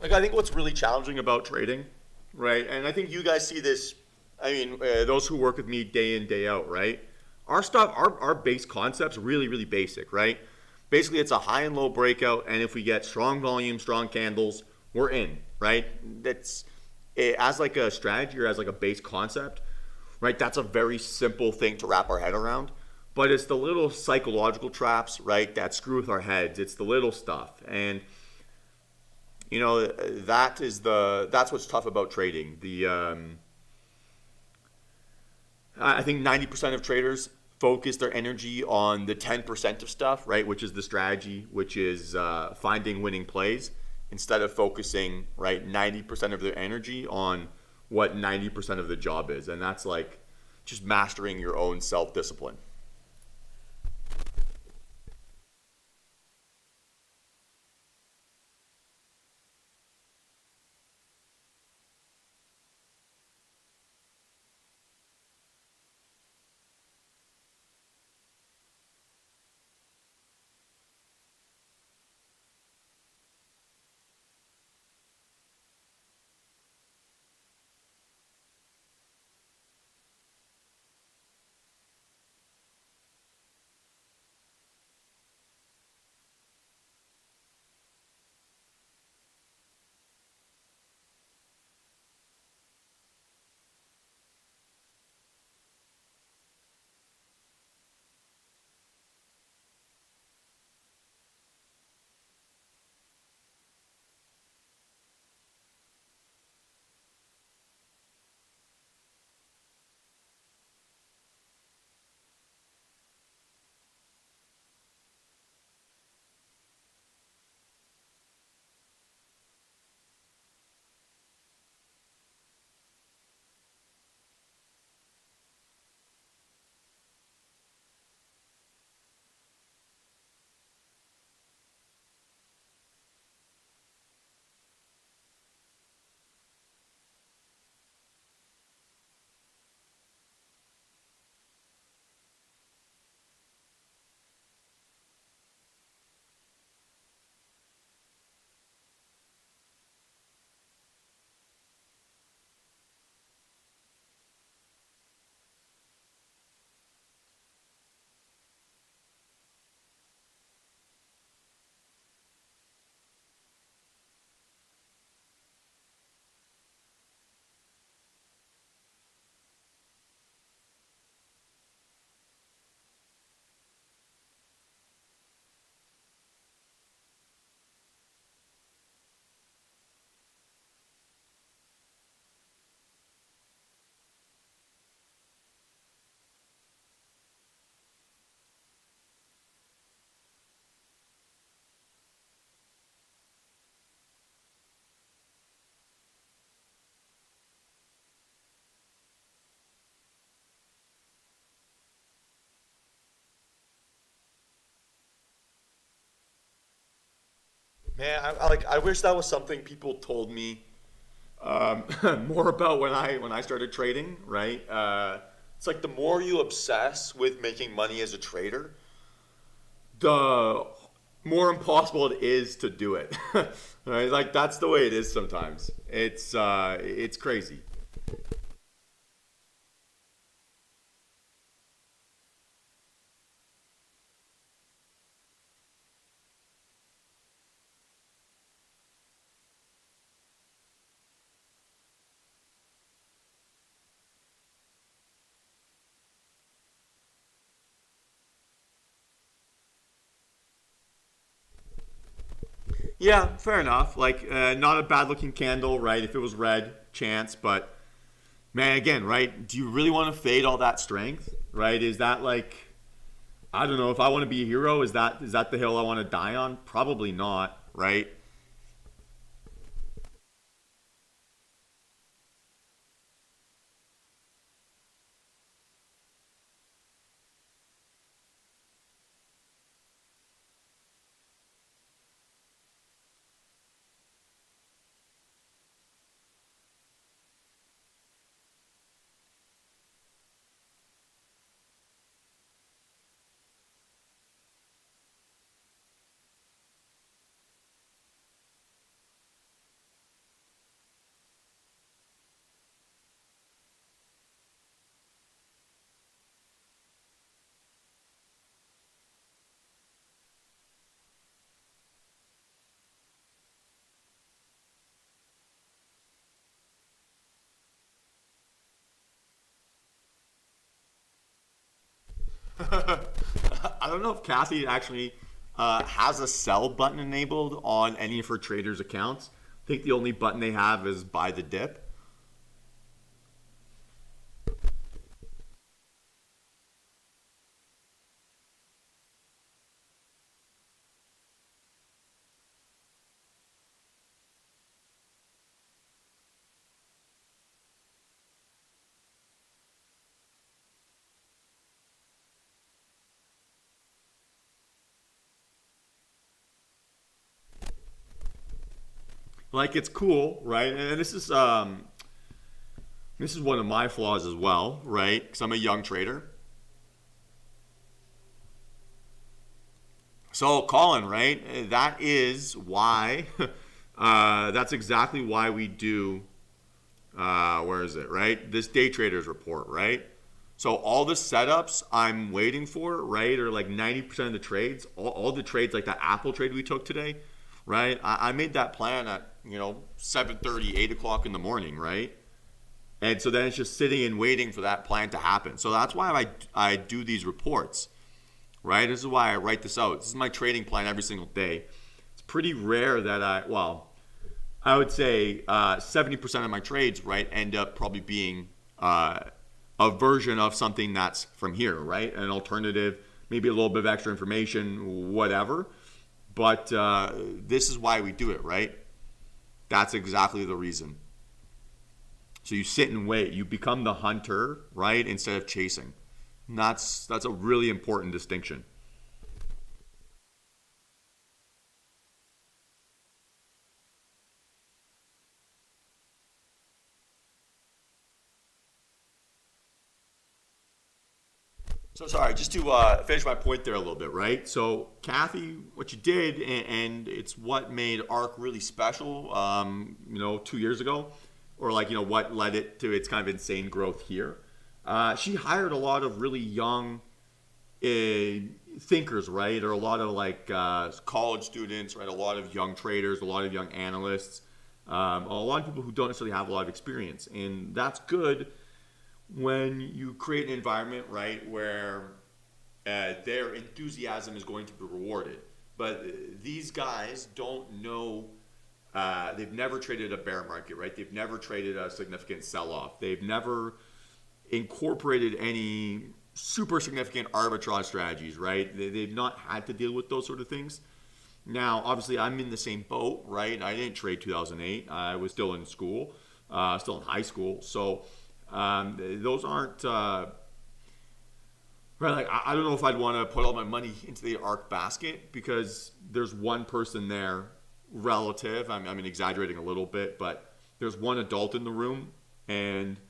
Like, I think what's really challenging about trading, right? And I think you guys see this. I mean, those who work with me day in, day out, right? Our stuff, our base concepts, really, really basic, right? Basically, it's a high and low breakout, and if we get strong volume, strong candles, we're in, right? That's as like a strategy, or as like a base concept, right? That's a very simple thing to wrap our head around. But it's the little psychological traps, right, that screw with our heads. It's the little stuff. And that's what's tough about trading. I think 90% of traders focus their energy on the 10% of stuff, right? Which is the strategy, which is finding winning plays, instead of focusing, right, 90% of their energy on what 90% of the job is. And that's like just mastering your own self discipline. Man, I wish that was something people told me more about when I started trading. Right? It's like the more you obsess with making money as a trader, the more impossible it is to do it. Right? Like that's the way it is sometimes. It's crazy. Yeah, fair enough. Like, not a bad looking candle, right? If it was red, chance. But man, again, right? Do you really want to fade all that strength, right? Is that like, I don't know. If I want to be a hero, is that the hill I want to die on? Probably not, right? I don't know if Kathy actually has a sell button enabled on any of her traders' accounts. I think the only button they have is buy the dip. Like it's cool, right? And this is one of my flaws as well, right? Because I'm a young trader. So Colin, right? That is why. That's exactly why we do. Where is it? Right, this day traders report, right? So all the setups I'm waiting for, right, are like 90% of the trades. All the trades, like that Apple trade we took today, right? I made that plan at 7:30, 8 o'clock in the morning, right? And so then it's just sitting and waiting for that plan to happen. So that's why I do these reports, right? This is why I write this out. This is my trading plan every single day. It's pretty rare that I would say 70% of my trades, right, end up probably being a version of something that's from here, right? An alternative, maybe a little bit of extra information, whatever. But this is why we do it, right? That's exactly the reason. So you sit and wait. You become the hunter, right, instead of chasing. And that's a really important distinction. So sorry, just to finish my point there a little bit, right? So Kathy, what you did, and it's what made ARC really special, 2 years ago, or like what led it to its kind of insane growth here. She hired a lot of really young thinkers, right, or a lot of like college students, right, a lot of young traders, a lot of young analysts, a lot of people who don't necessarily have a lot of experience, and that's good when you create an environment, right, where their enthusiasm is going to be rewarded. But these guys don't know. They've never traded a bear market, right? They've never traded a significant sell-off. They've never incorporated any super significant arbitrage strategies, right? They've not had to deal with those sort of things. Now, obviously, I'm in the same boat, right? I didn't trade 2008. I was still in school, still in high school. So those aren't right. Like I don't know if I'd want to put all my money into the ARC basket because there's one person there, relative. I'm exaggerating a little bit, but there's one adult in the room, and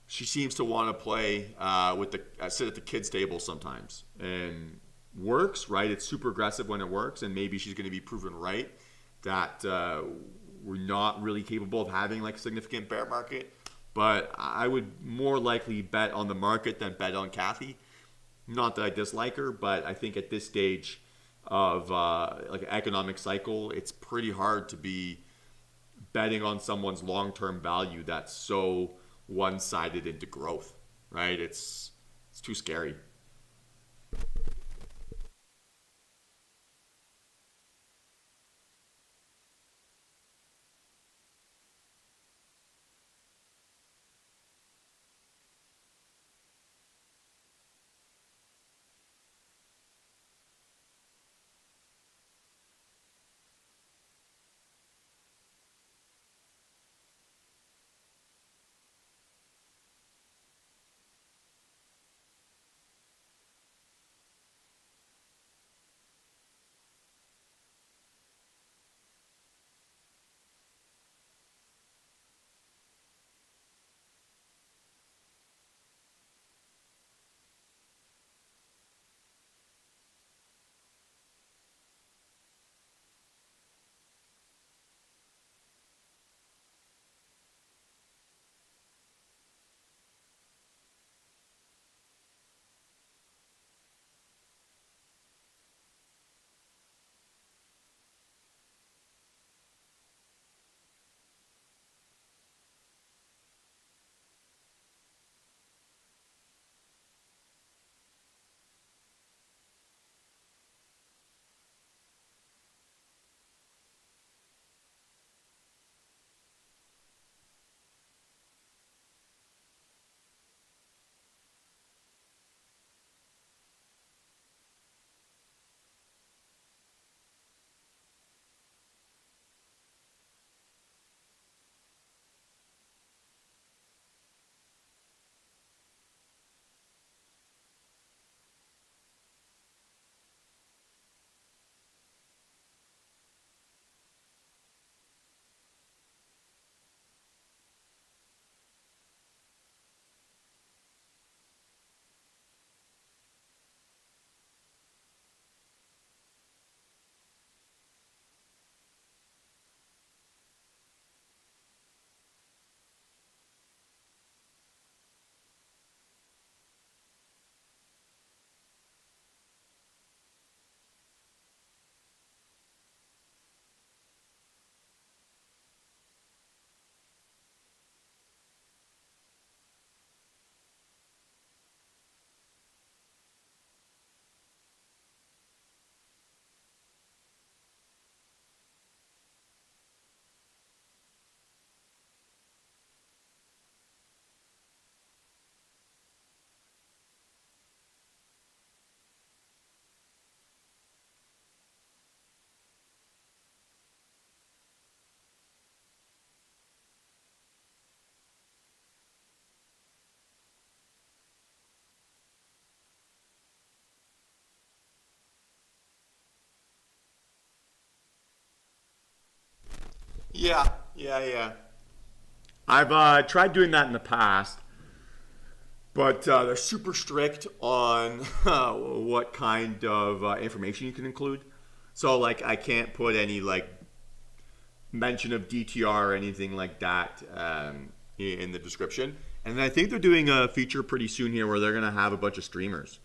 she seems to want to play with the sit at the kids table sometimes, and works, right. It's super aggressive when it works, and maybe she's going to be proven right that we're not really capable of having like a significant bear market. But I would more likely bet on the market than bet on Kathy. Not that I dislike her, but I think at this stage of like an economic cycle, it's pretty hard to be betting on someone's long-term value that's so one-sided into growth, right? It's too scary. Yeah. I've tried doing that in the past, but they're super strict on what kind of information you can include. So like I can't put any like mention of DTR or anything like that in the description. And I think they're doing a feature pretty soon here where they're gonna have a bunch of streamers.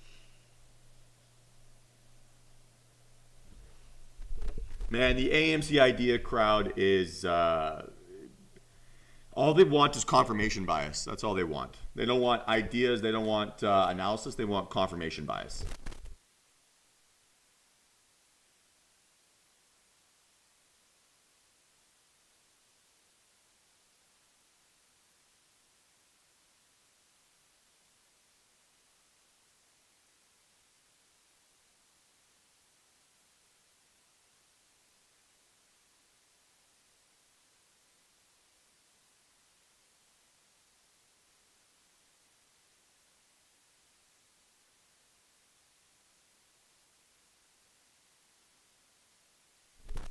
Man, the AMC idea crowd is all they want is confirmation bias. That's all they want. They don't want ideas. They don't want analysis. They want confirmation bias.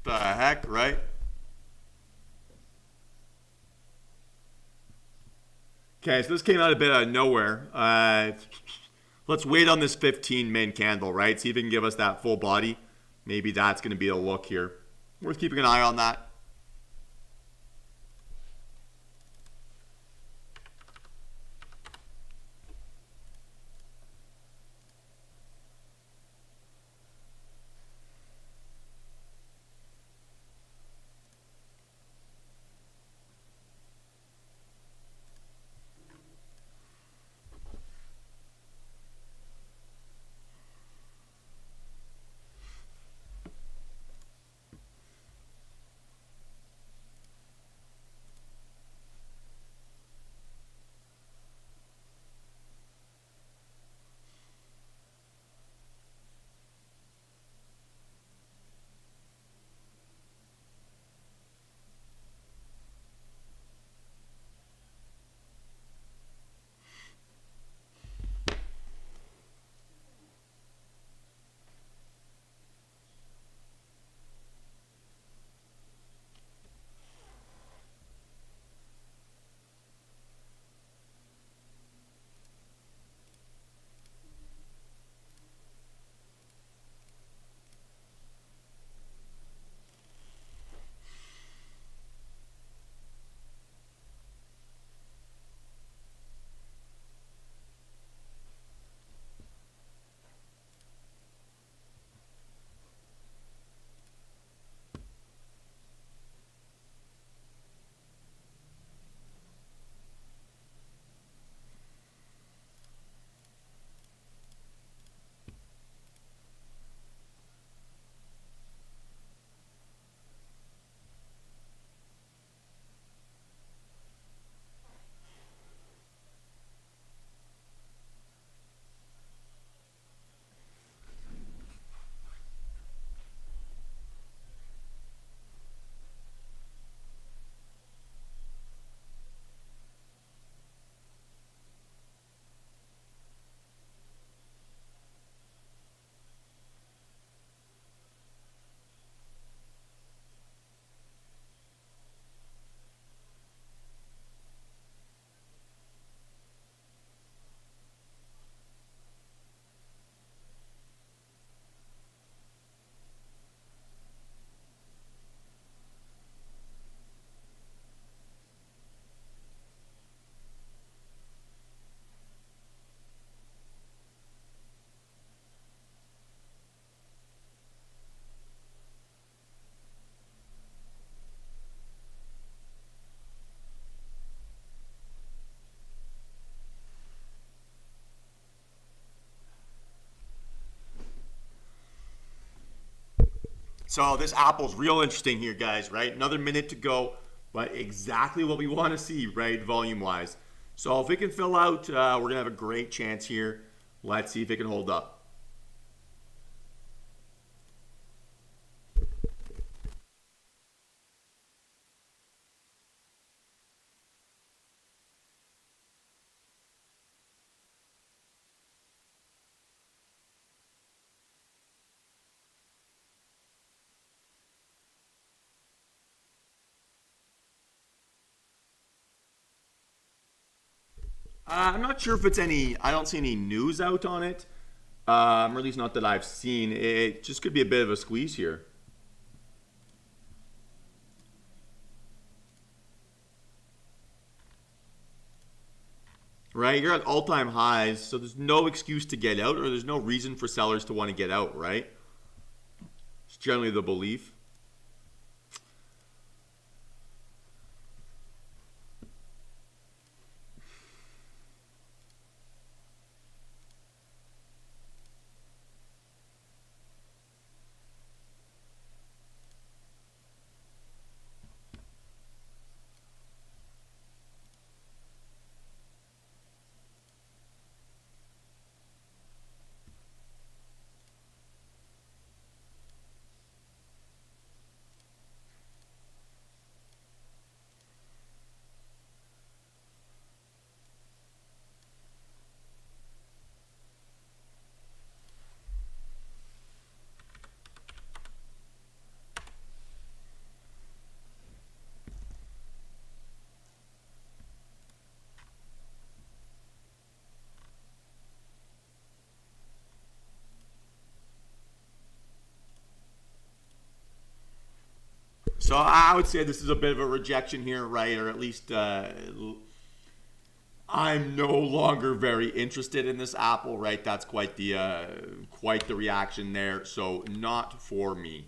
The heck, right? Okay, so this came out a bit out of nowhere. Let's wait on this 15 min candle, right? See if it can give us that full body. Maybe that's going to be a look here. Worth keeping an eye on that. So this apple's real interesting here, guys, right? Another minute to go, but exactly what we want to see, right, volume-wise. So if it can fill out, we're going to have a great chance here. Let's see if it can hold up. I'm not sure if it's any. I don't see any news out on it, or at least not that I've seen. It just could be a bit of a squeeze here, right? You're at all-time highs, so there's no excuse to get out, or there's no reason for sellers to want to get out, right? It's generally the belief. So I would say this is a bit of a rejection here, right? Or at least I'm no longer very interested in this Apple, right? That's quite the reaction there. So not for me.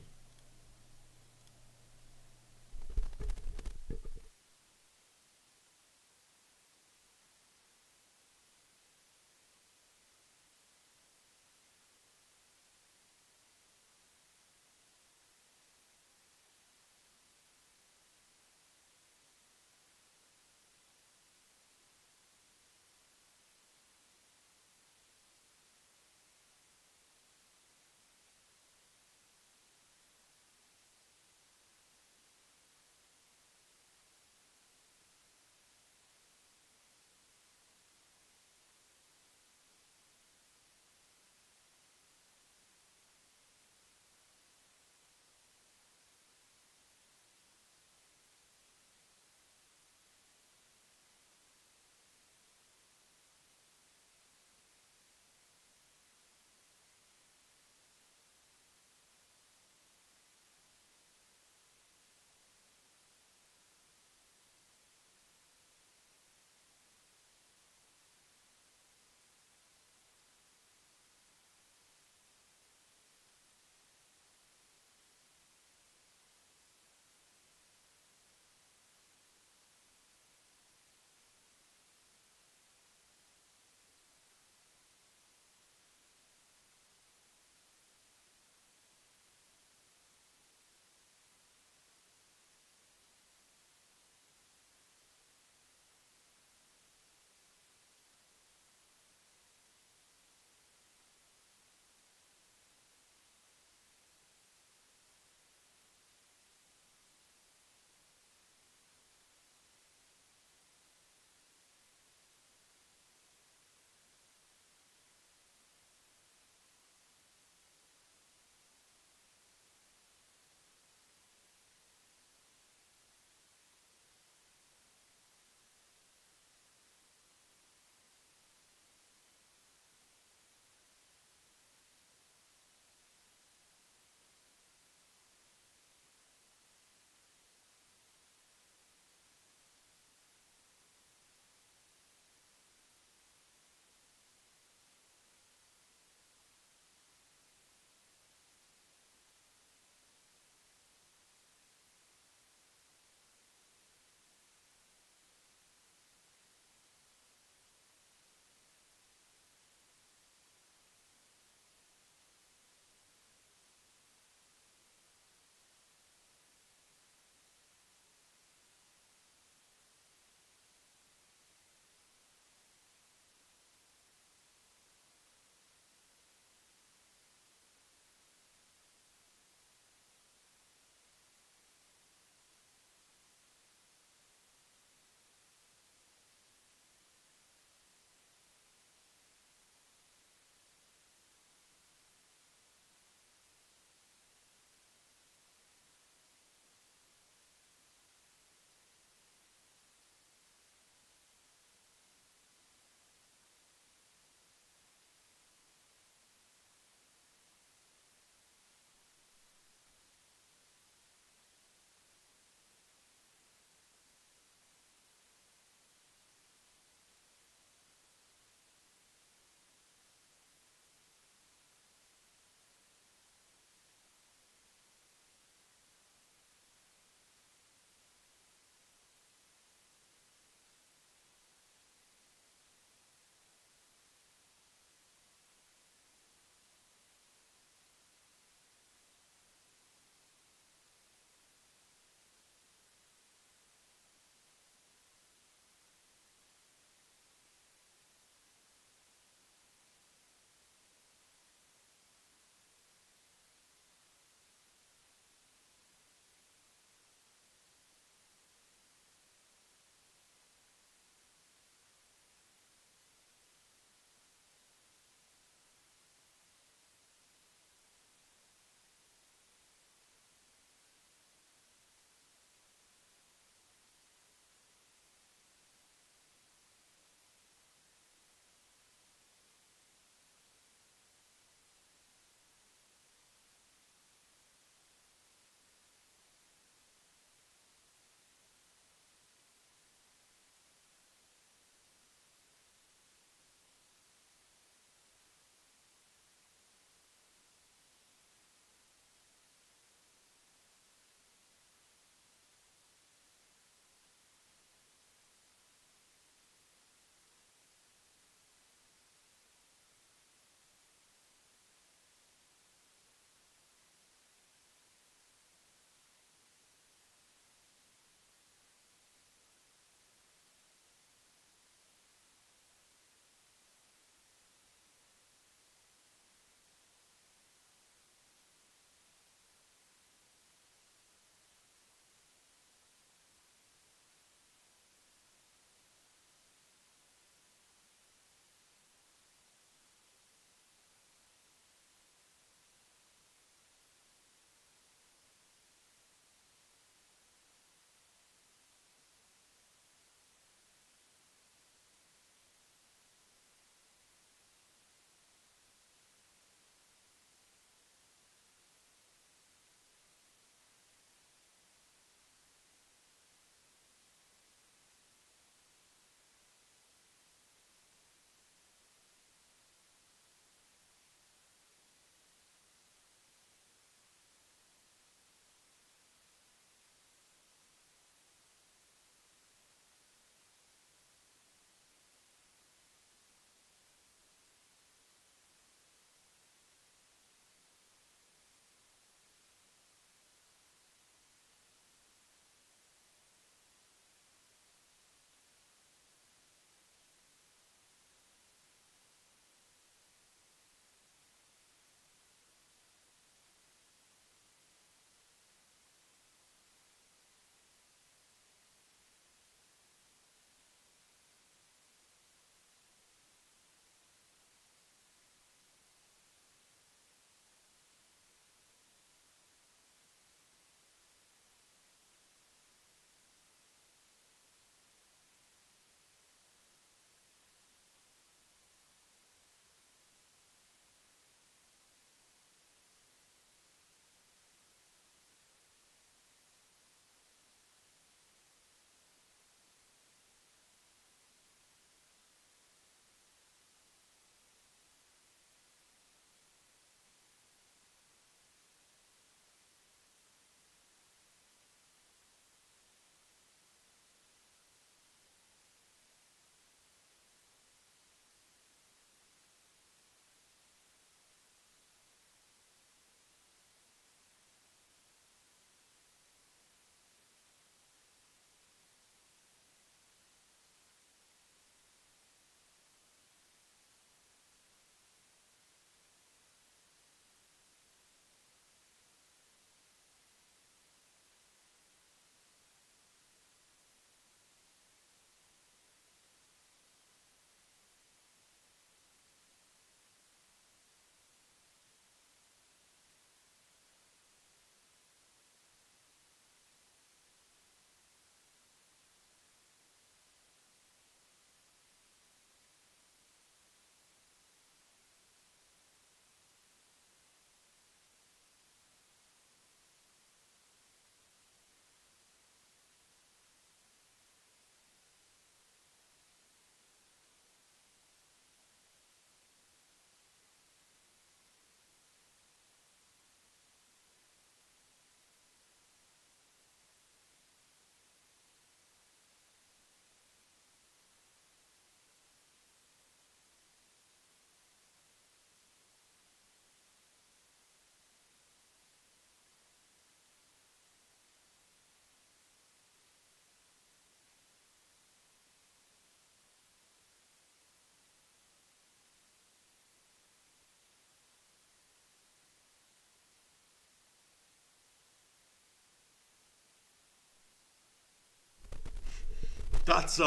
That's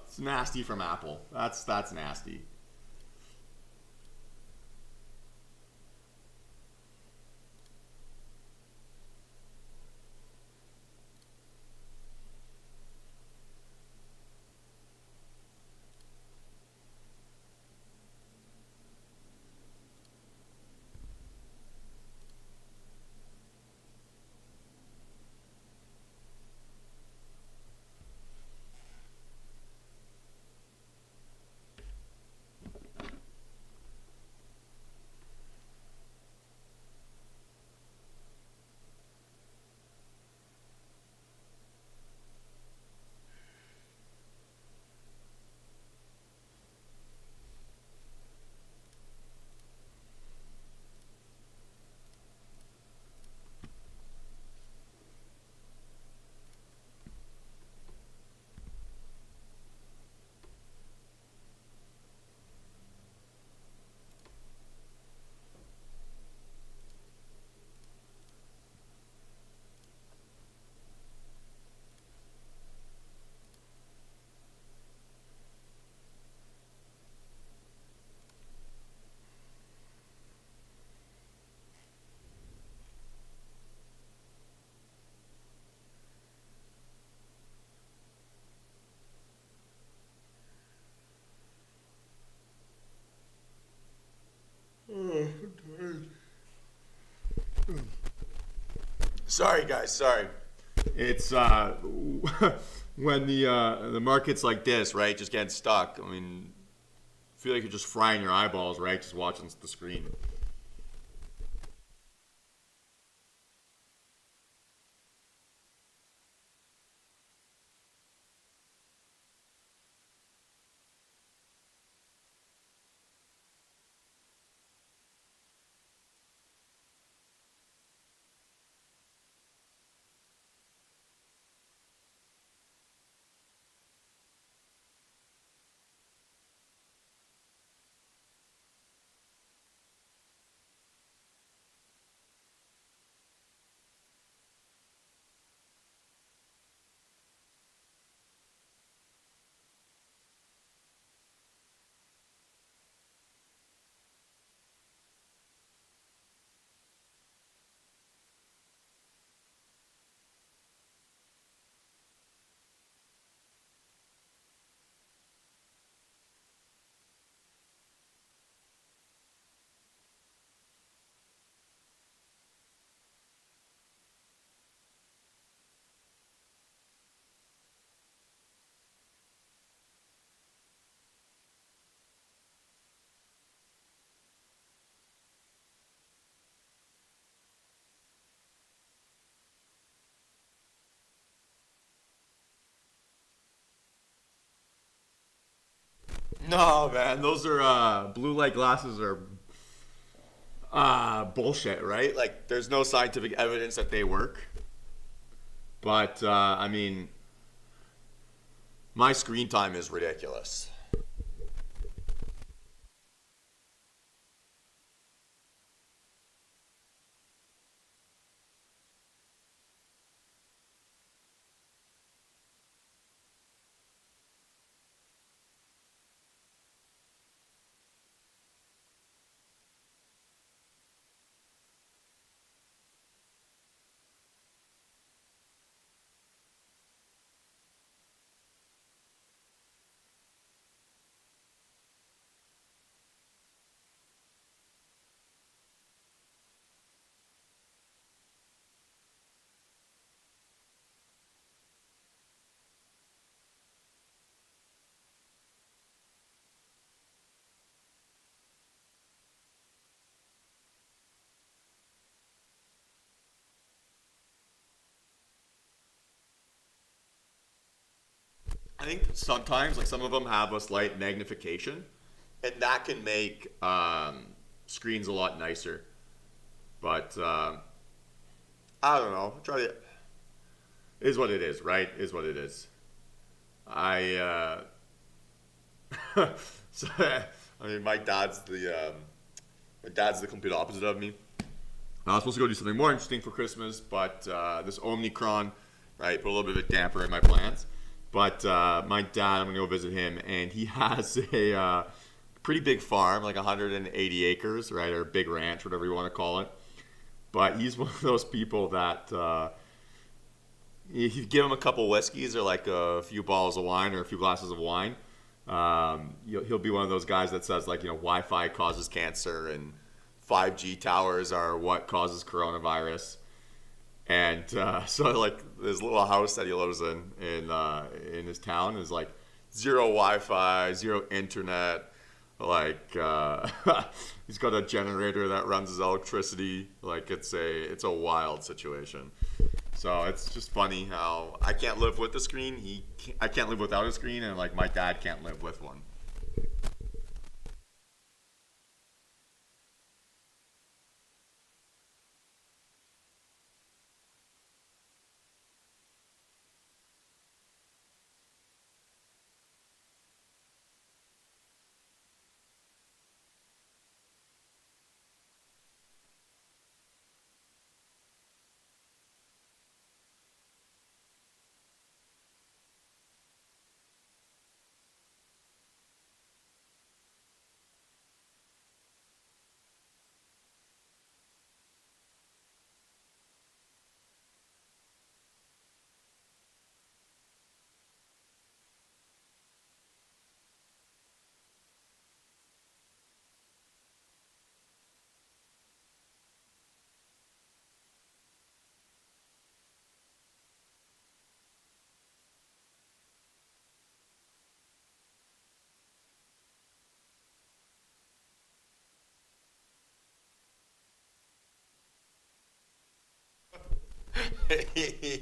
it's nasty from Apple. That's nasty. Sorry, guys. Sorry. It's when the market's like this, right? Just getting stuck. I mean, I feel like you're just frying your eyeballs, right? Just watching the screen. No, man, those are blue light glasses are bullshit, right? Like, there's no scientific evidence that they work. But I mean, my screen time is ridiculous. I think sometimes, like some of them have a slight magnification, and that can make screens a lot nicer. But I don't know. Try to is what it is, right? Is what it is. I so, I mean, my dad's the complete opposite of me. I was supposed to go do something more interesting for Christmas, but this Omicron, right, put a little bit of a damper in my plans. But my dad, I'm gonna go visit him, and he has a pretty big farm, like 180 acres, right, or a big ranch, whatever you want to call it. But he's one of those people that if you give him a couple whiskeys or like a few bottles of wine or a few glasses of wine, he'll be one of those guys that says like Wi-Fi causes cancer and 5G towers are what causes coronavirus. And so like this little house that he lives in his town is like zero Wi-Fi, zero internet. Like he's got a generator that runs his electricity. Like it's a wild situation. So it's just funny how I can't live with the screen. I can't live without a screen, and like my dad can't live with one.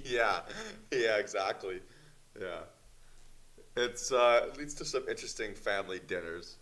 Yeah, yeah, exactly. Yeah, it leads to some interesting family dinners.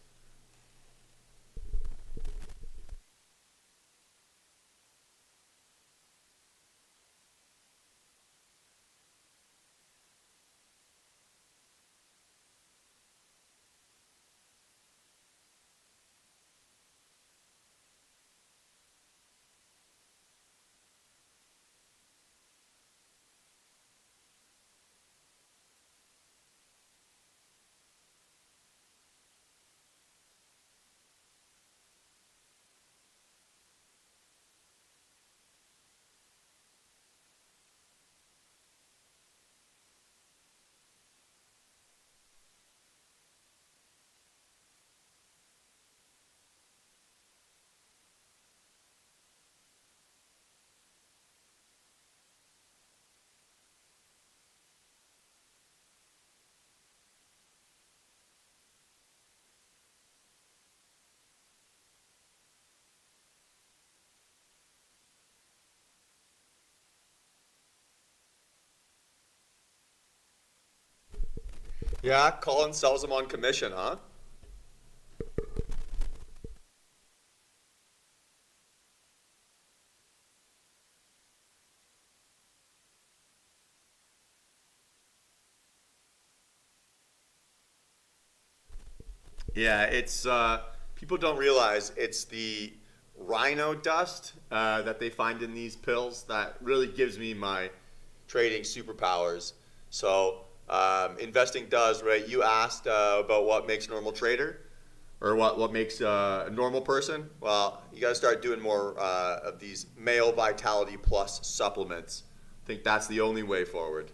Yeah, Colin sells them on commission, huh? Yeah, it's people don't realize it's the rhino dust that they find in these pills that really gives me my trading superpowers. So investing does, right? You asked about what makes a normal trader or what makes a normal person. Well, you got to start doing more of these male vitality plus supplements. I think that's the only way forward.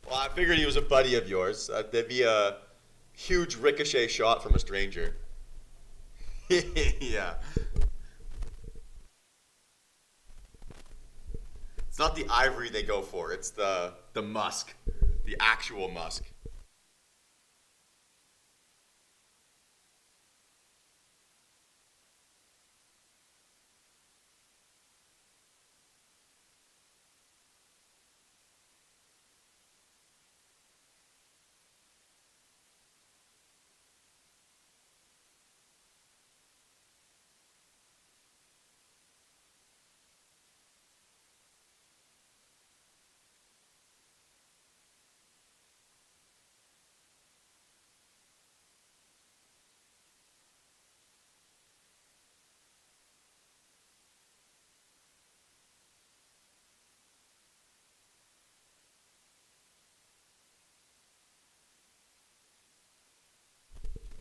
Well, I figured he was a buddy of yours. There'd be a huge ricochet shot from a stranger. Yeah. It's not the ivory they go for, it's the musk. The actual musk.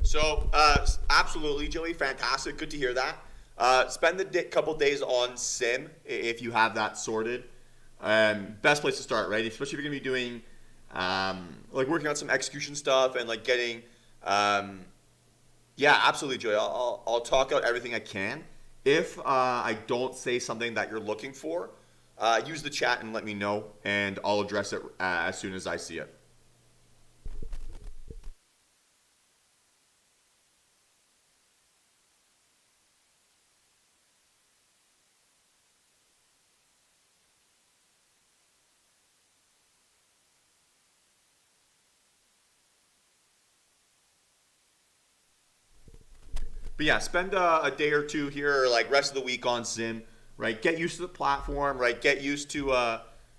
So, absolutely, Joey, fantastic. Good to hear that. Spend the couple days on sim if you have that sorted. Best place to start, right? Especially if you're gonna be doing like working on some execution stuff and like getting yeah, absolutely, Joey. I'll talk out everything I can. If I don't say something that you're looking for, use the chat and let me know, and I'll address it as soon as I see it. But yeah, spend a day or two here, or like rest of the week on Sim, right? Get used to the platform, right? Get used to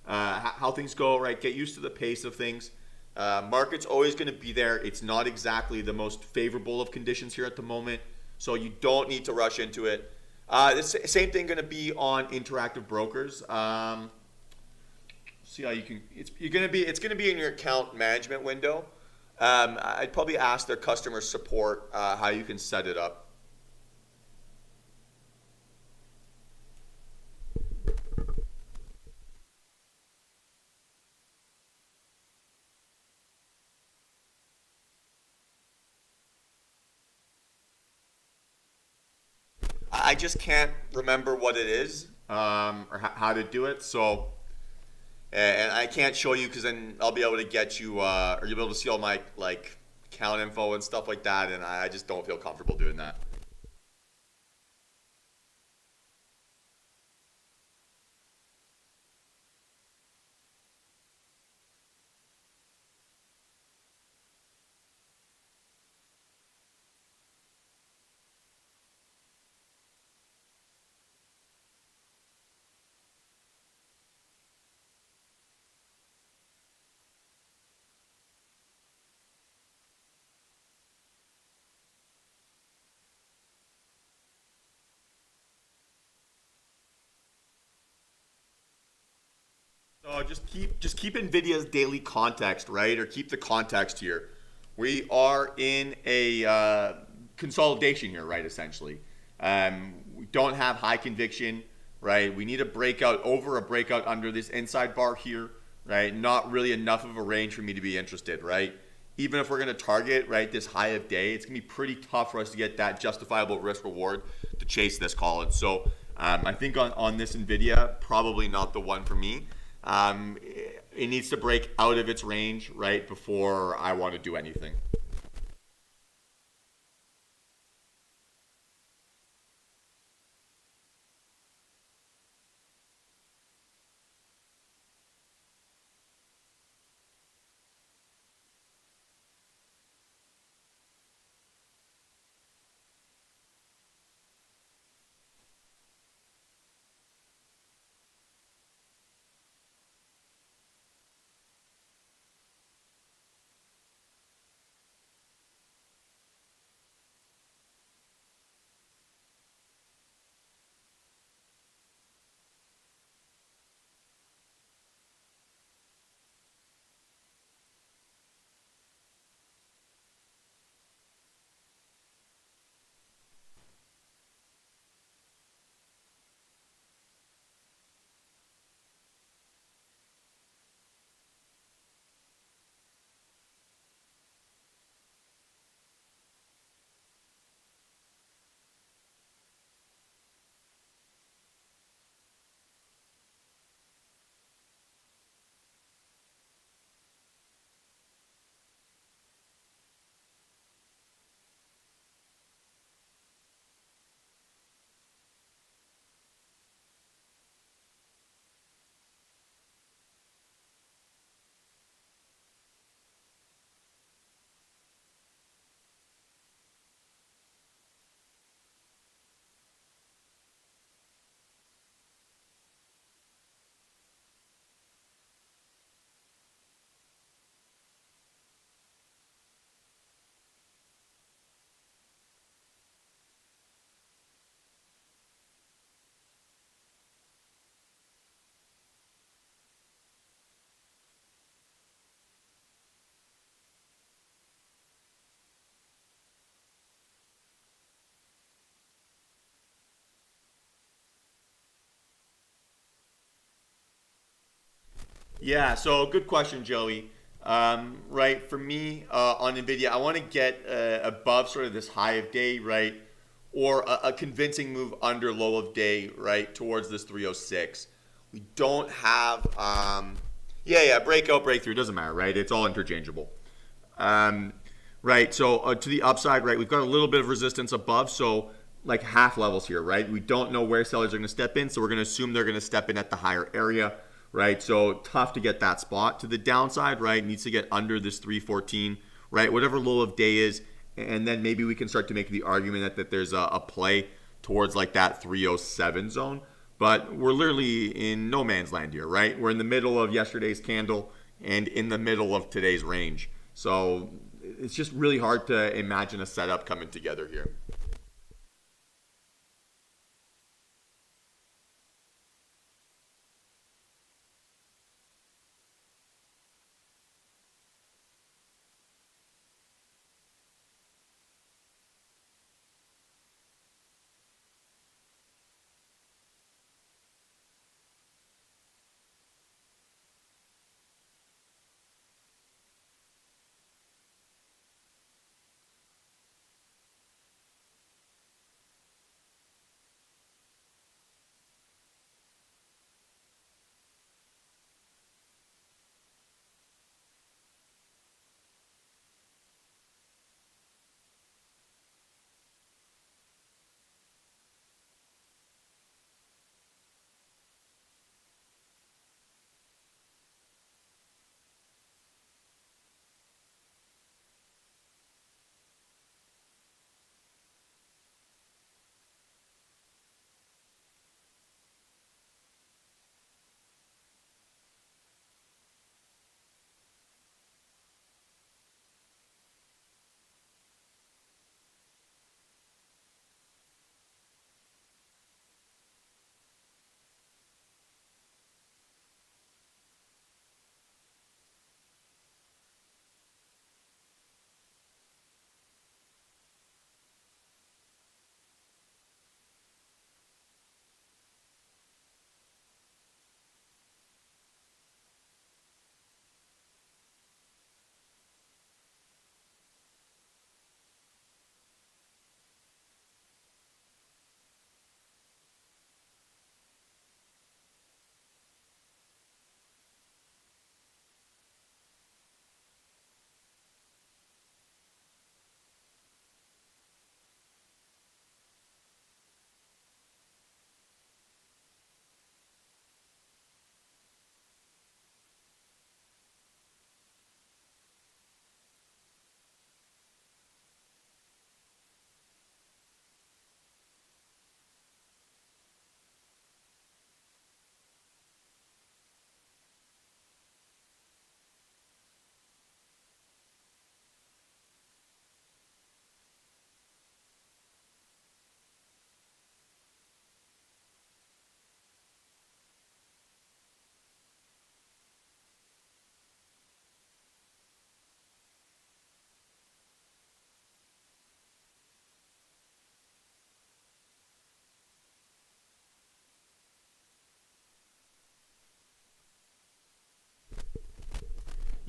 how things go, right? Get used to the pace of things. Market's always going to be there. It's not exactly the most favorable of conditions here at the moment, so you don't need to rush into it. The same thing going to be on interactive brokers. See how you can. It's gonna be in your account management window. I'd probably ask their customer support how you can set it up. I just can't remember what it is or how to do it. So, and I can't show you because then I'll be able to get you, or you'll be able to see all my like account info and stuff like that. And I just don't feel comfortable doing that. So just keep Nvidia's daily context, right? Or keep the context here. We are in a consolidation here, right? Essentially, we don't have high conviction, right? We need a breakout over a breakout under this inside bar here, right? Not really enough of a range for me to be interested, right? Even if we're going to target right this high of day, it's going to be pretty tough for us to get that justifiable risk reward to chase this, Colin. So I think on this Nvidia, probably not the one for me. It needs to break out of its range right before I want to do anything. Yeah, so good question, Joey. Right, for me on Nvidia, I want to get above sort of this high of day, right, or a convincing move under low of day, right, towards this 306. We don't have, yeah, breakout, breakthrough, doesn't matter, right? It's all interchangeable. Um, right, so to the upside, right, we've got a little bit of resistance above, so like half levels here, right? We don't know where sellers are going to step in, so we're going to assume they're going to step in at the higher area, right? So tough to get that spot. To the downside, right, needs to get under this 314, right? Whatever low of day is, and then maybe we can start to make the argument that there's a play towards like that 307 zone. But we're literally in no man's land here, right? We're in the middle of yesterday's candle and in the middle of today's range. So it's just really hard to imagine a setup coming together here.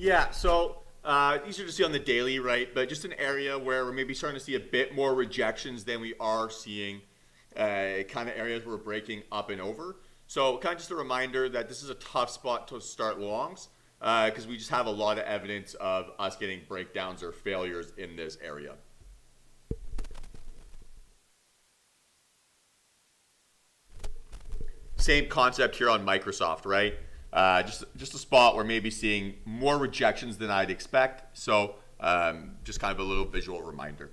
Yeah, so easier to see on the daily, right? But just an area where we're maybe starting to see a bit more rejections than we are seeing kind of areas where we're breaking up and over. So kind of just a reminder that this is a tough spot to start longs because we just have a lot of evidence of us getting breakdowns or failures in this area. Same concept here on Microsoft, right? Just a spot where maybe seeing more rejections than I'd expect. So just kind of a little visual reminder.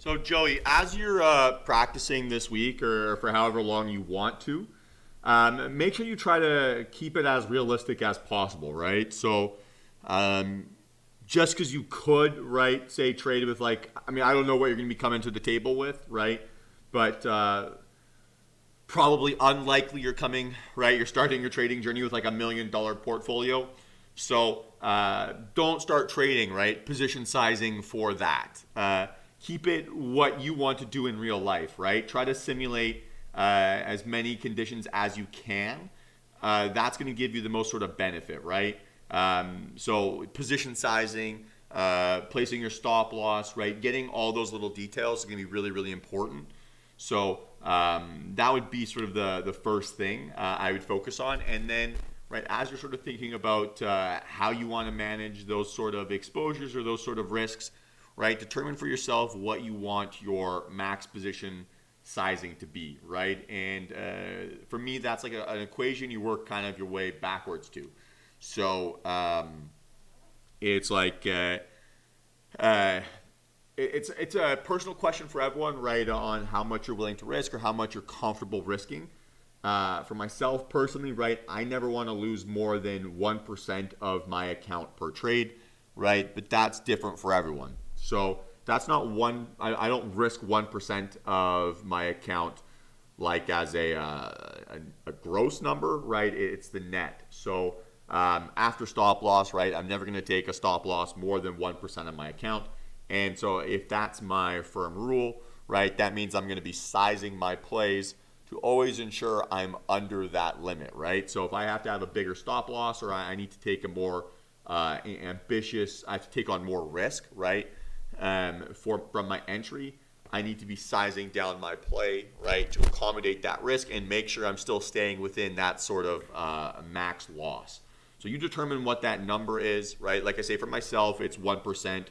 So, Joey, as you're practicing this week or for however long you want to, make sure you try to keep it as realistic as possible, right? So, um, just because you could, right, say trade with like, I mean, I don't know what you're going to be coming to the table with, right? But probably unlikely you're coming, right? You're starting your trading journey with like $1 million portfolio. So don't start trading, right? Position sizing for that. Keep it what you want to do in real life, right? Try to simulate as many conditions as you can. That's going to give you the most sort of benefit, right? So position sizing, placing your stop loss, right? Getting all those little details is going to be really, really important. So that would be sort of the first thing I would focus on. And then, right, as you're sort of thinking about how you want to manage those sort of exposures or those sort of risks, right, determine for yourself what you want your max position sizing to be, right? And for me, that's like an equation you work kind of your way backwards to. So it's like it's a personal question for everyone, right? On how much you're willing to risk or how much you're comfortable risking. For myself personally, right, I never want to lose more than 1% of my account per trade, right? But that's different for everyone. So that's not one. I don't risk 1% of my account like as a gross number, right? It's the net. So after stop loss, right, I'm never going to take a stop loss more than 1% of my account. And so if that's my firm rule, right, that means I'm going to be sizing my plays to always ensure I'm under that limit, right? So if I have to have a bigger stop loss or I need to take a more ambitious, I have to take on more risk, right, from my entry, I need to be sizing down my play, right, to accommodate that risk and make sure I'm still staying within that sort of max loss. So you determine what that number is, right? Like I say, for myself, it's 1%.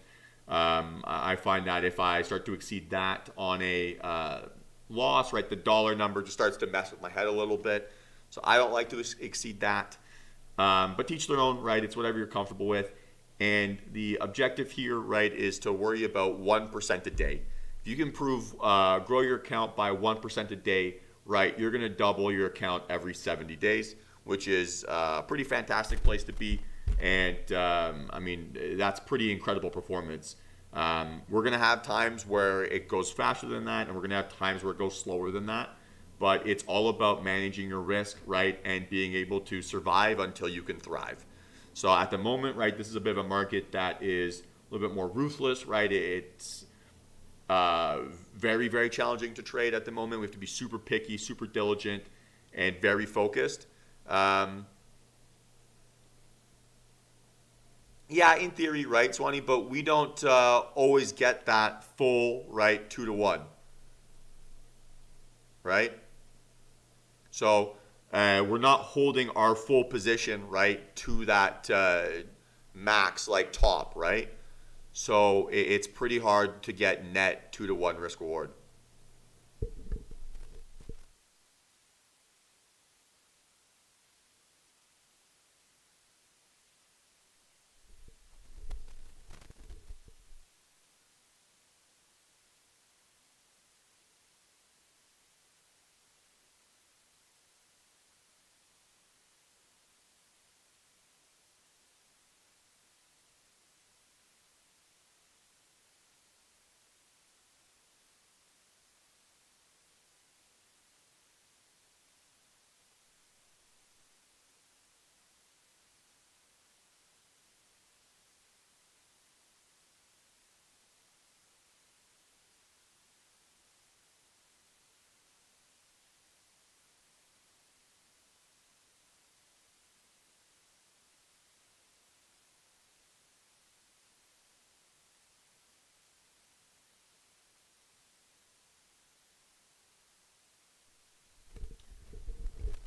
I find that if I start to exceed that on a loss, right, the dollar number just starts to mess with my head a little bit. So I don't like to exceed that. But teach their own, right? It's whatever you're comfortable with. And the objective here, right, is to worry about 1% a day. If you can grow your account by 1% a day, right, you're going to double your account every 70 days, which is a pretty fantastic place to be. And I mean, that's pretty incredible performance. We're going to have times where it goes faster than that, and we're going to have times where it goes slower than that. But it's all about managing your risk, right, and being able to survive until you can thrive. So at the moment, right, this is a bit of a market that is a little bit more ruthless, right? It's very, very challenging to trade at the moment. We have to be super picky, super diligent, and very focused. Yeah, in theory, right, Swanee, but we don't always get that full, right, 2-to-1, right? So we're not holding our full position, right, to that max, like, top, right? So it's pretty hard to get net 2-to-1 risk reward.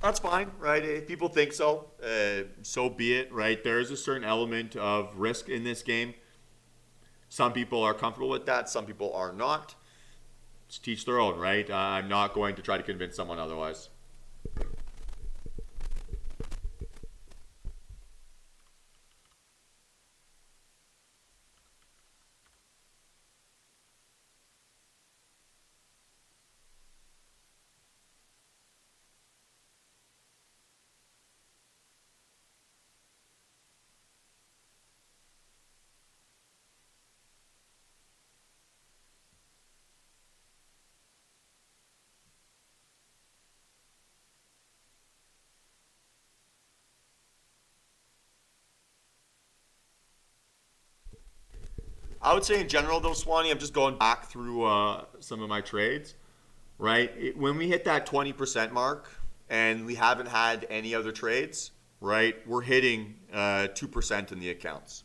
That's fine, right? If people think so, so be it, right? There is a certain element of risk in this game. Some people are comfortable with that, some people are not. Just teach their own, right? I'm not going to try to convince someone otherwise. I would say in general though, Swanee, I'm just going back through some of my trades, right? When we hit that 20% mark and we haven't had any other trades, right? We're hitting 2% in the accounts.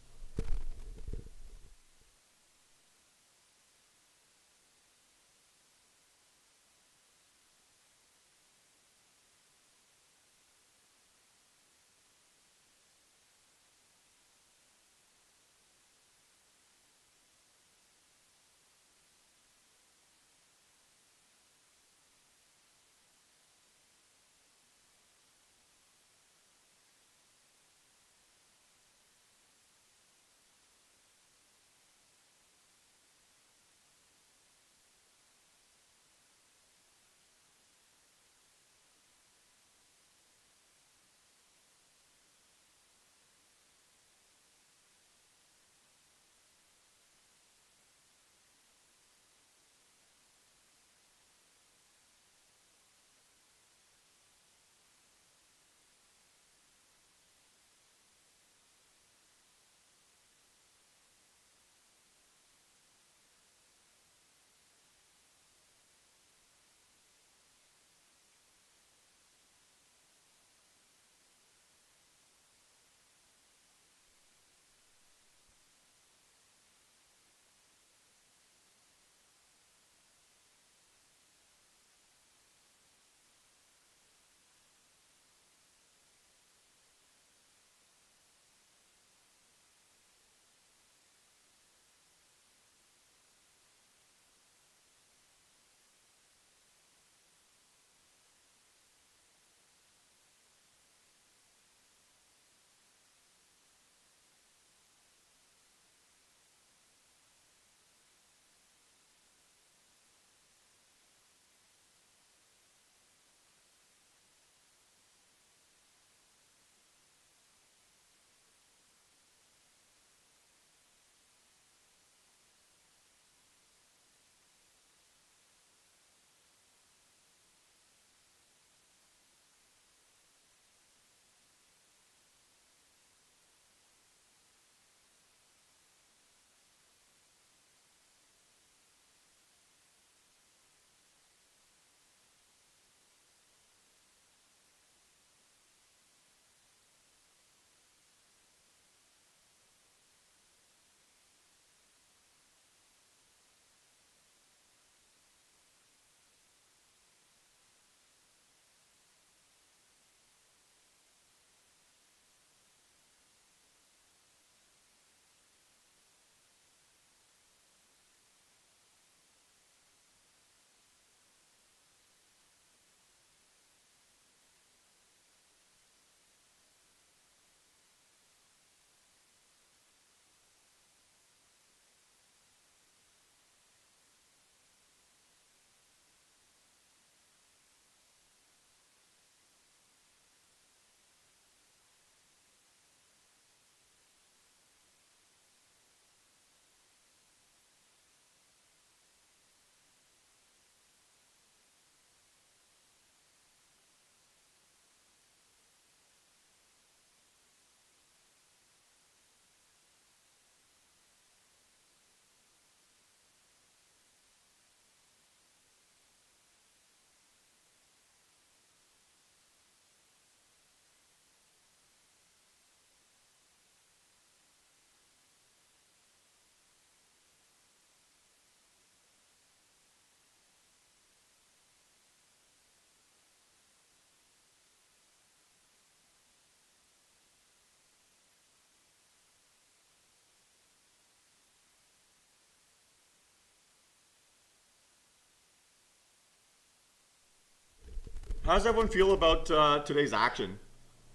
How does everyone feel about today's action?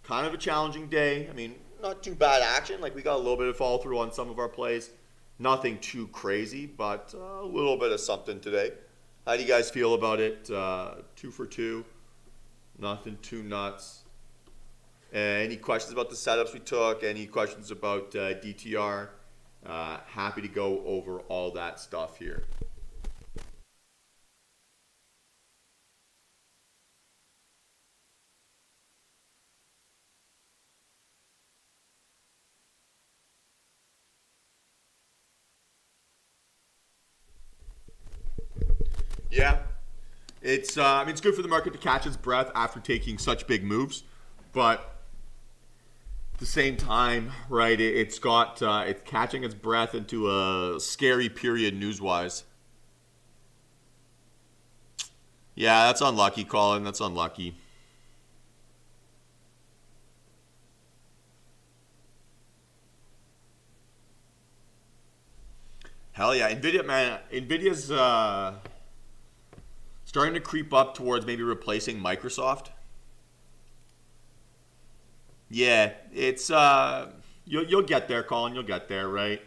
Kind of a challenging day. I mean, not too bad action. Like we got a little bit of fall through on some of our plays. Nothing too crazy, but a little bit of something today. How do you guys feel about it? 2 for 2. Nothing too nuts. Any questions about the setups we took? Any questions about DTR? Happy to go over all that stuff here. Yeah, I mean, it's good for the market to catch its breath after taking such big moves, but at the same time, right? It's catching its breath into a scary period news wise. Yeah, that's unlucky, Colin. That's unlucky. Hell yeah, Nvidia, man. Nvidia's starting to creep up towards maybe replacing Microsoft. Yeah, it's you'll get there, Colin. You'll get there, right?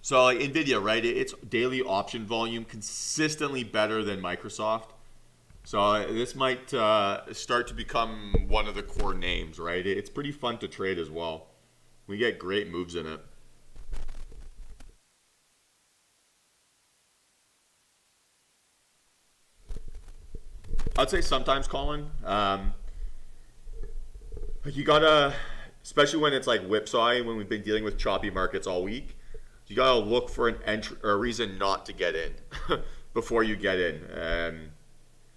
So like Nvidia, right? Its daily option volume consistently better than Microsoft. So this might start to become one of the core names, right? It's pretty fun to trade as well. We get great moves in it. I'd say sometimes, Colin. Like you gotta, especially when it's like whipsawing, when we've been dealing with choppy markets all week, you gotta look for an entry or a reason not to get in before you get in.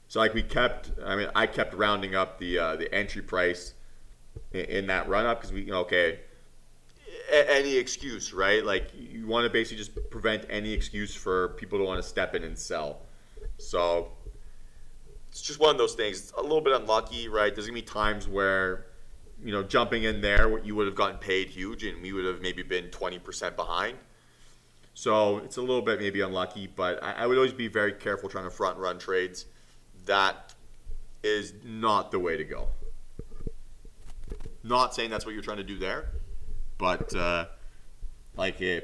So like I kept rounding up the entry price in that run up because okay, any excuse, right? Like you want to basically just prevent any excuse for people to want to step in and sell. So it's just one of those things. It's a little bit unlucky, right? There's gonna be times where jumping in there, what you would have gotten paid huge, and we would have maybe been 20% behind. So it's a little bit maybe unlucky, but I would always be very careful trying to front run trades. That is not the way to go. Not saying that's what you're trying to do there, but for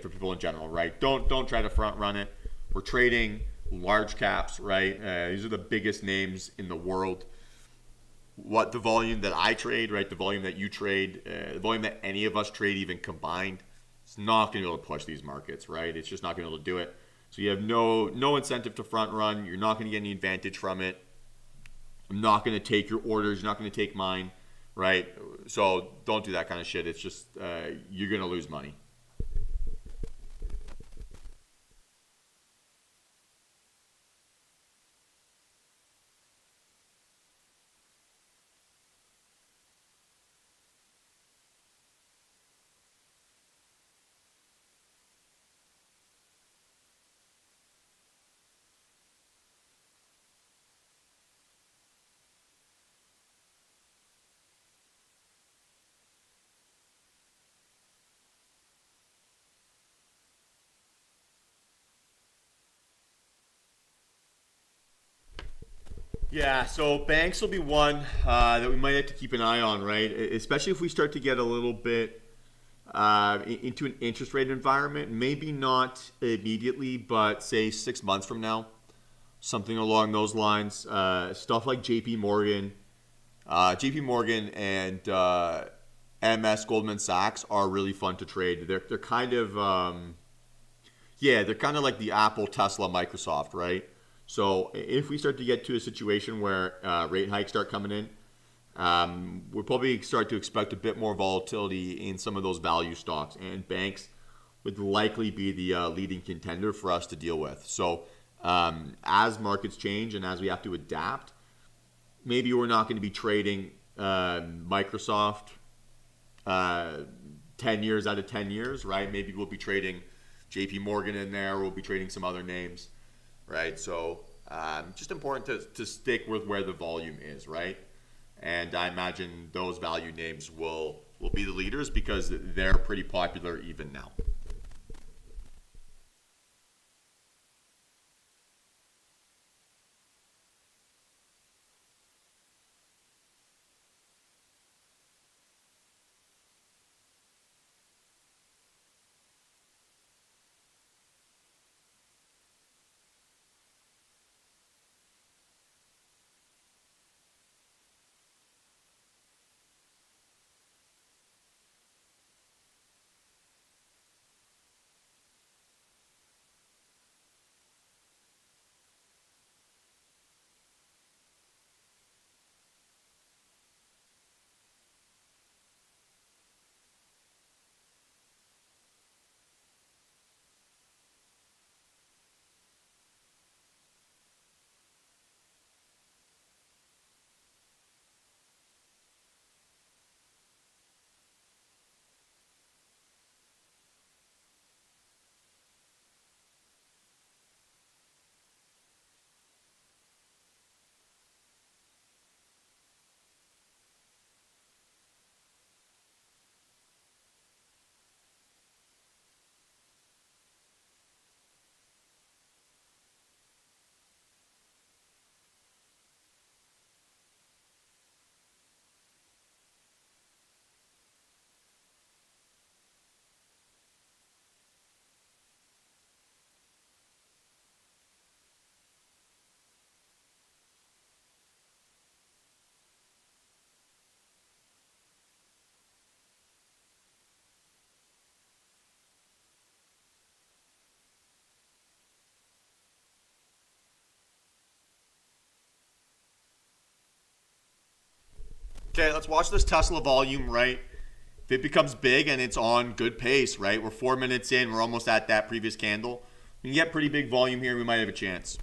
people in general, right? Don't try to front run it. We're trading large caps, right? These are the biggest names in the world. What the volume that I trade, right? The volume that you trade, the volume that any of us trade, even combined, it's not going to be able to push these markets, right? It's just not going to be able to do it. So you have no incentive to front run. You're not going to get any advantage from it. I'm not going to take your orders. You're not going to take mine, right? So don't do that kind of shit. It's just you're going to lose money. Yeah, so banks will be one that we might have to keep an eye on, right? Especially if we start to get a little bit into an interest rate environment. Maybe not immediately, but say 6 months from now, something along those lines. Stuff like JP Morgan and MS Goldman Sachs are really fun to trade. They're kind of they're kind of like the Apple, Tesla, Microsoft, right? So if we start to get to a situation where rate hikes start coming in, we'll probably start to expect a bit more volatility in some of those value stocks, and banks would likely be the leading contender for us to deal with. So as markets change and as we have to adapt, maybe we're not going to be trading Microsoft 10 years out of 10 years, right? Maybe we'll be trading JP Morgan in there. We'll be trading some other names, right? So just important to stick with where the volume is, right? And I imagine those value names will be the leaders because they're pretty popular even now. Okay, let's watch this Tesla volume, right? If it becomes big and it's on good pace, right? We're 4 minutes in, we're almost at that previous candle. We can get pretty big volume here, we might have a chance.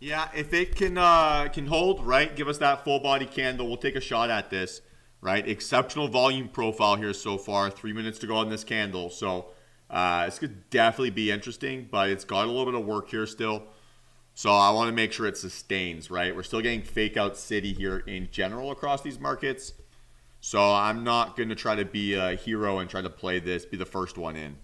Yeah, if it can hold, right, give us that full body candle, we'll take a shot at this, right? Exceptional volume profile here so far. 3 minutes to go on this candle, so this could definitely be interesting, but it's got a little bit of work here still. So I want to make sure it sustains, right? We're still getting fake out city here in general across these markets. So I'm not going to try to be a hero and try to play this, be the first one in.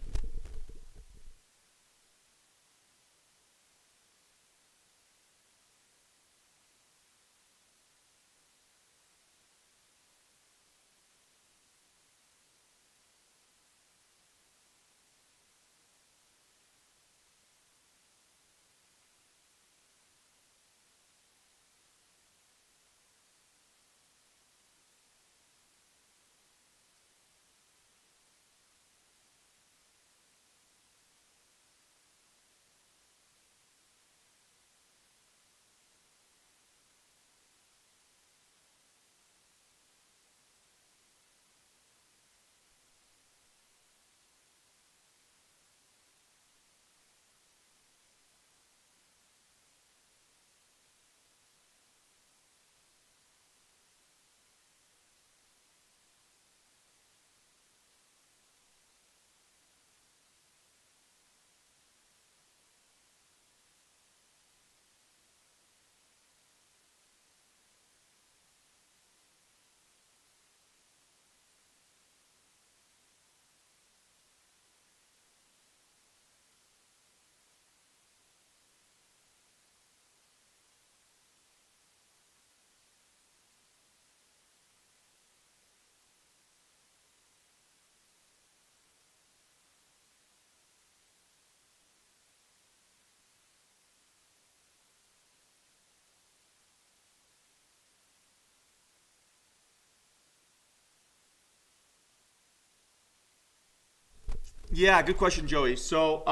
Yeah, good question, Joey. So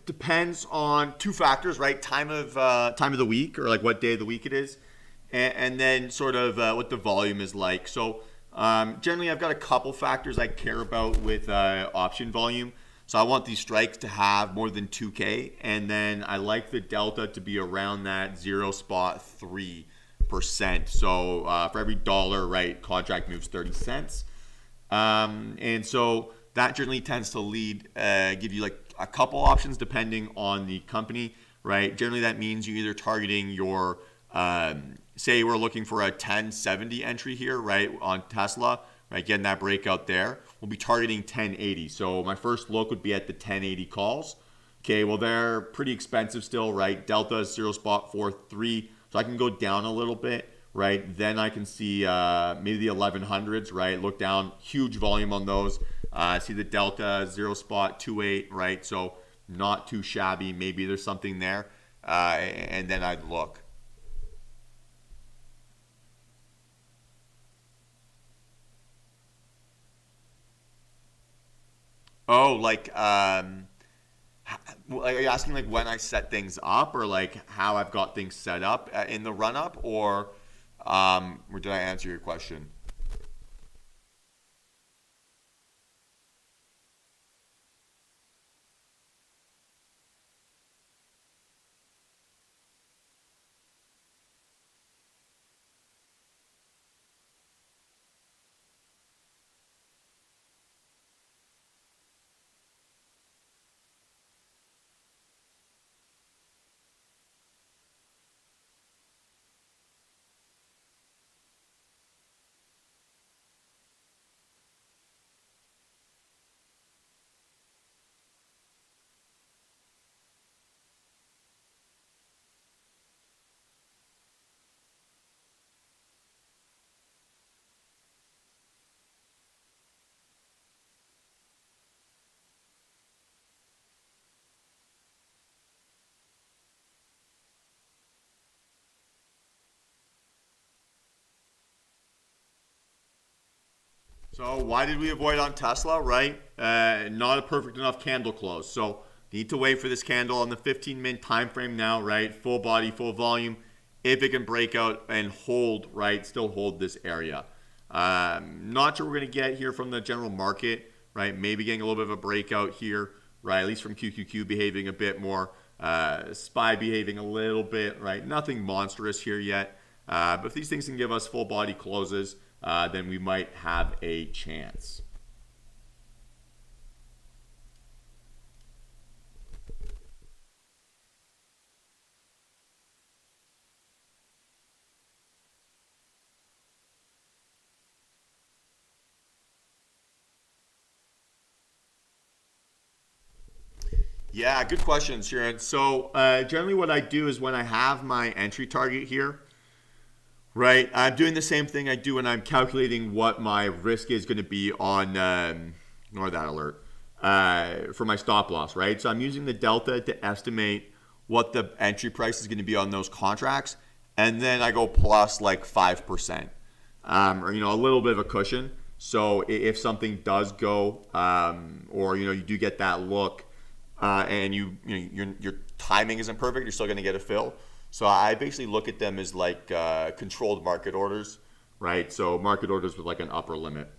depends on two factors, right? Time of the week, or like what day of the week it is, and then sort of what the volume is like. So generally, I've got a couple factors I care about with option volume. So I want these strikes to have more than 2K, and then I like the delta to be around that 0.3%. So for every dollar, right, contract moves 30 cents. And so that generally tends to give you like a couple options depending on the company, right? Generally, that means you're either targeting your, say, we're looking for a 1070 entry here, right, on Tesla, right? Getting that breakout there. We'll be targeting 1080. So my first look would be at the 1080 calls. Okay, well, they're pretty expensive still, right? Delta is 0.43, so I can go down a little bit, right? Then I can see maybe the 1100s, right? Look down, huge volume on those. See the Delta 0.28, right? So not too shabby. Maybe there's something there. And then I'd look. Oh, are you asking like when I set things up, or like how I've got things set up in the run up, or did I answer your question? So why did we avoid on Tesla, right? Not a perfect enough candle close. So need to wait for this candle on the 15-minute time frame now, right? Full body, full volume. If it can break out and hold, right? Still hold this area. Not sure we're going to get here from the general market, right? Maybe getting a little bit of a breakout here, right? At least from QQQ behaving a bit more. SPY behaving a little bit, right? Nothing monstrous here yet. But if these things can give us full body closes, then we might have a chance. Yeah, good question, Sharon. So generally, what I do is when I have my entry target here, right, I'm doing the same thing I do when I'm calculating what my risk is going to be on. Ignore that alert for my stop loss, right? So I'm using the delta to estimate what the entry price is going to be on those contracts, and then I go plus like 5%, or a little bit of a cushion. So if something does go, or you do get that look, and your timing isn't perfect, you're still going to get a fill. So I basically look at them as like controlled market orders, right? So market orders with like an upper limit.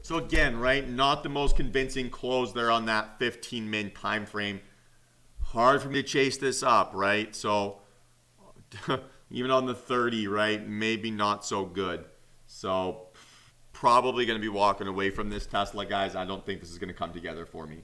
So again, right, not the most convincing close there on that 15-minute time frame. Hard for me to chase this up, right? So even on the 30, right, maybe not so good. So probably going to be walking away from this Tesla, guys. I don't think this is going to come together for me.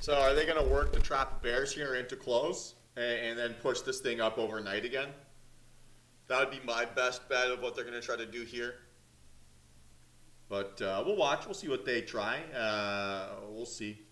So are they going to work to trap bears here into close and then push this thing up overnight again? That would be my best bet of what they're going to try to do here. But we'll watch. We'll see what they try. We'll see.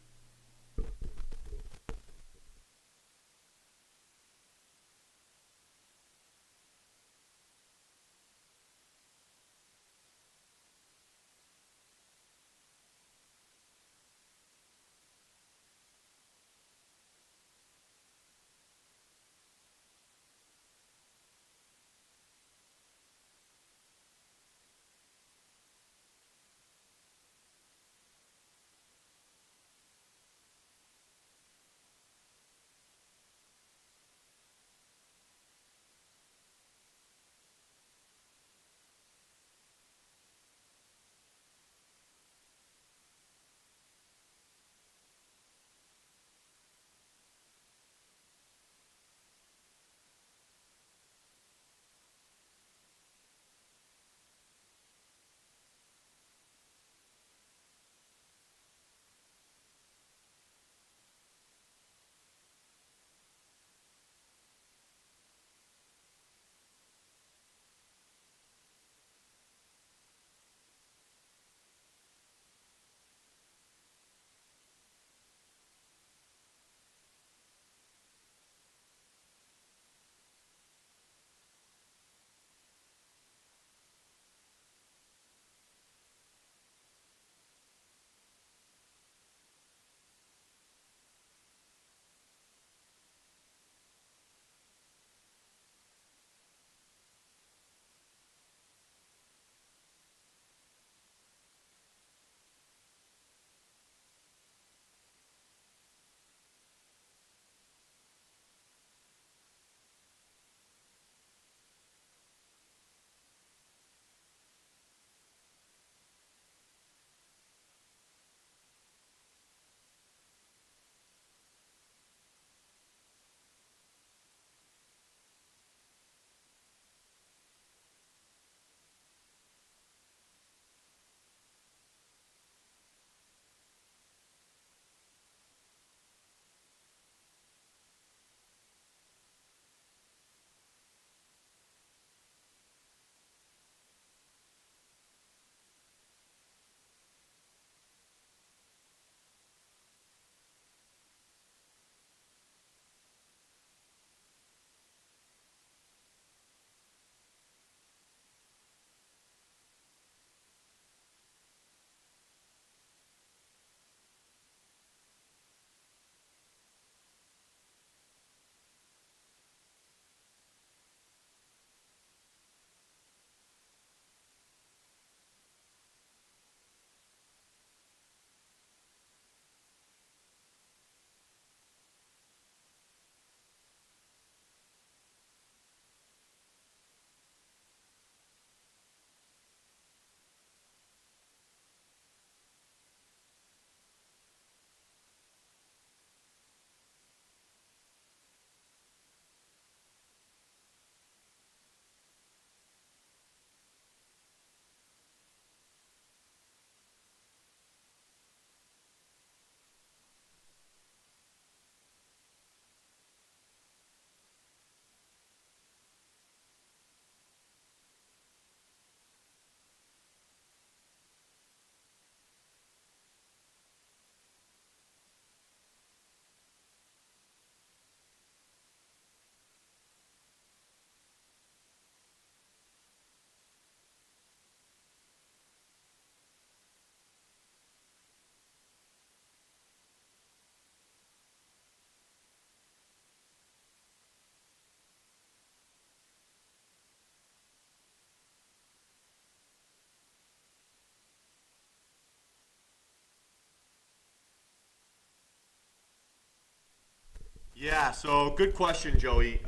Yeah, so good question, Joey.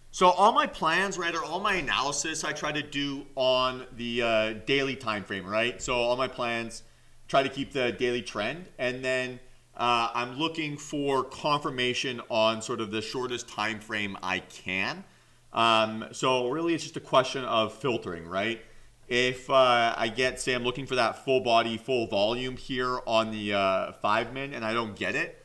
So all my plans, right, or all my analysis, I try to do on the daily time frame, right? So all my plans try to keep the daily trend, and then I'm looking for confirmation on sort of the shortest time frame I can. So really, it's just a question of filtering, right? If I get, say, I'm looking for that full body, full volume here on the 5 min, and I don't get it,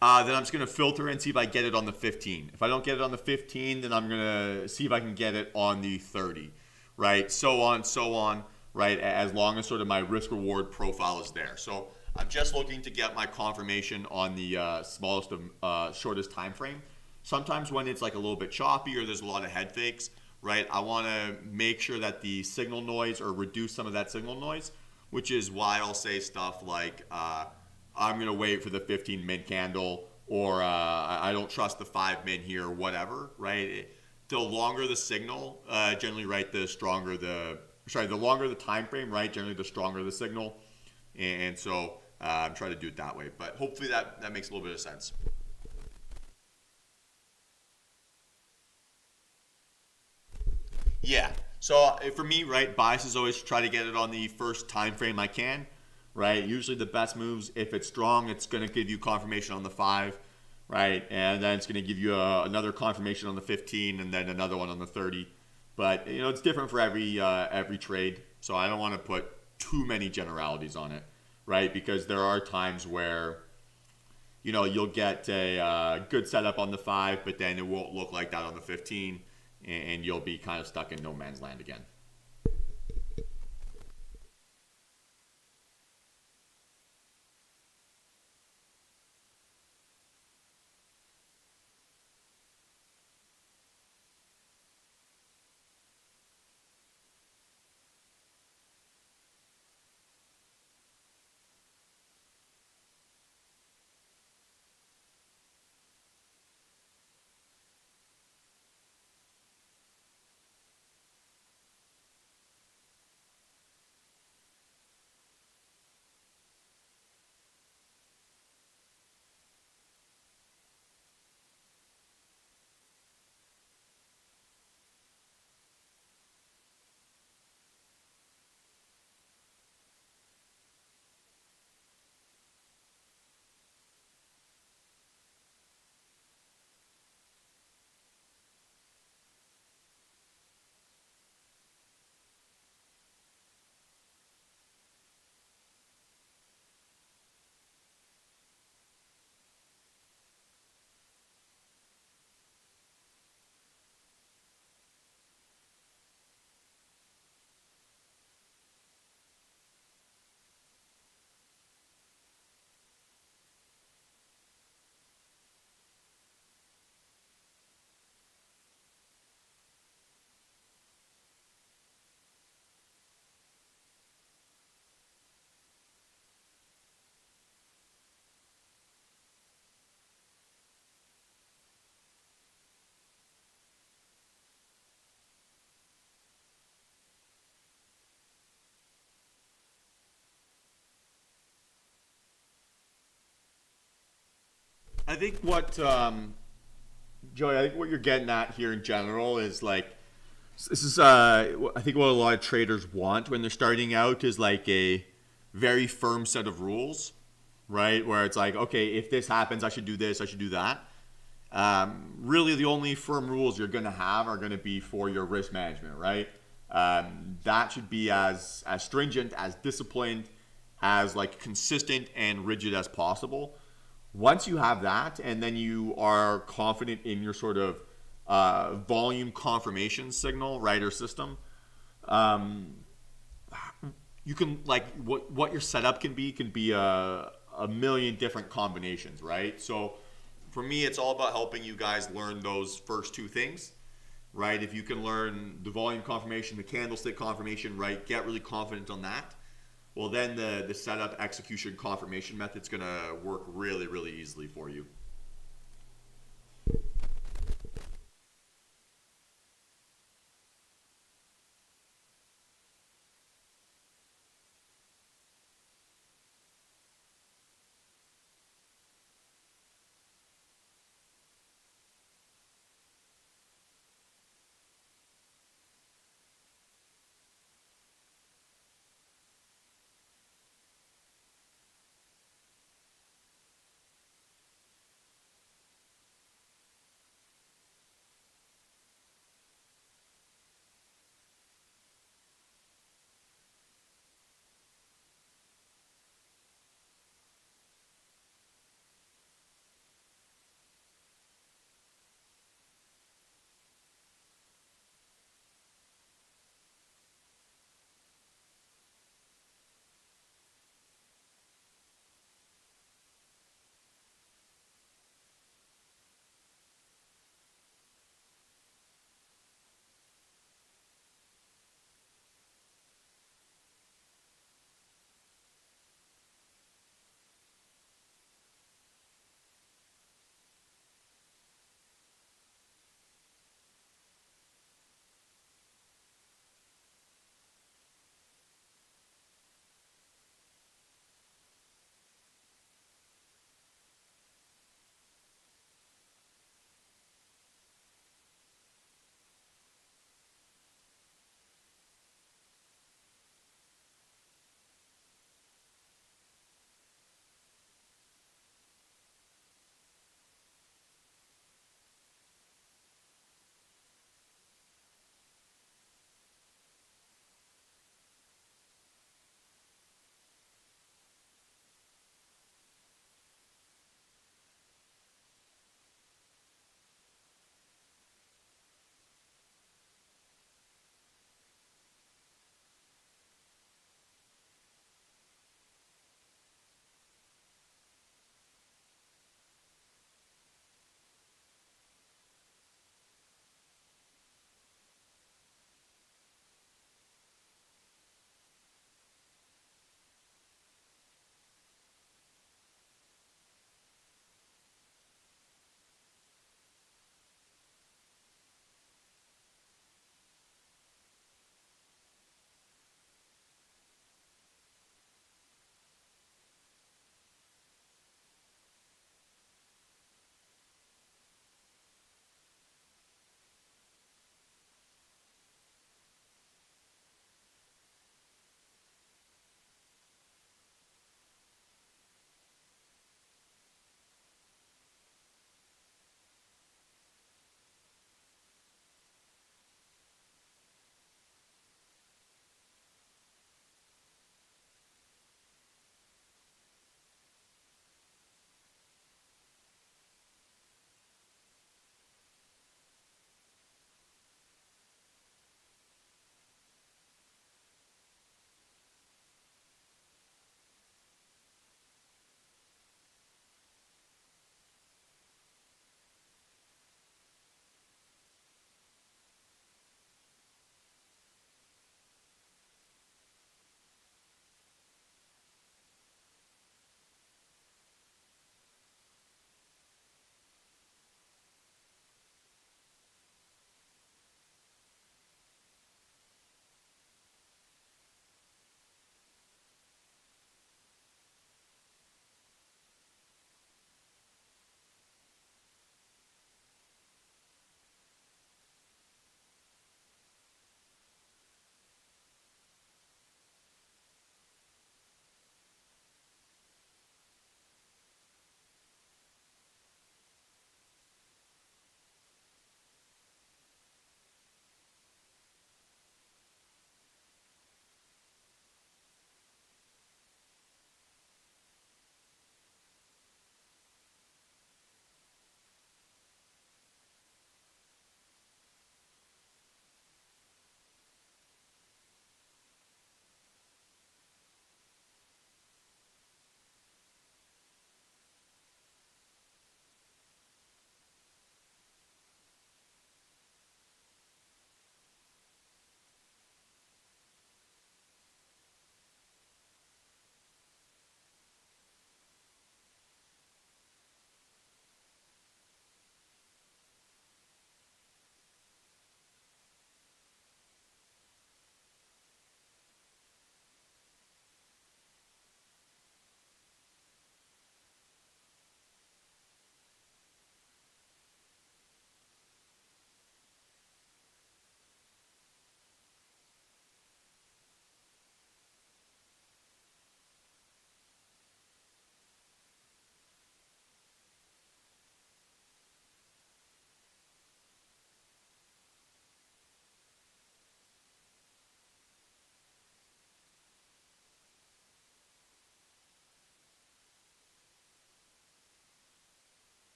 then I'm just going to filter and see if I get it on the 15. If I don't get it on the 15, then I'm going to see if I can get it on the 30, right? So on, right? As long as sort of my risk reward profile is there. So I'm just looking to get my confirmation on the smallest of shortest time frame. Sometimes when it's like a little bit choppy or there's a lot of head fakes, right? I want to make sure that the signal noise or reduce some of that signal noise, which is why I'll say stuff like, I'm going to wait for the 15 min candle, or I don't trust the 5 min here, or whatever, right? The longer the signal, generally, right, the longer the time frame, right, generally the stronger the signal. And so I'm trying to do it that way. But hopefully that makes a little bit of sense. Yeah. So for me, right, bias is always try to get it on the first time frame I can, right? Usually the best moves, if it's strong, it's going to give you confirmation on the 5, right? And then it's going to give you another confirmation on the 15, and then another one on the 30. But it's different for every trade. So I don't want to put too many generalities on it, right? Because there are times where you'll get a good setup on the 5, but then it won't look like that on the 15, and you'll be kind of stuck in no man's land again. I think what Joey, I think what you're getting at here in general is like this is I think what a lot of traders want when they're starting out is like a very firm set of rules, right? Where it's like, okay, if this happens, I should do this, I should do that. Really, the only firm rules you're going to have are going to be for your risk management, right? That should be as stringent, as disciplined, as like consistent and rigid as possible. Once you have that, and then you are confident in your sort of volume confirmation signal, right, or system, um, you can like what your setup can be a million different combinations, right? So for me, it's all about helping you guys learn those first two things, right? If you can learn the volume confirmation, the candlestick confirmation, right, get really confident on that. Well, then the setup, execution, confirmation method's gonna work really, really easily for you.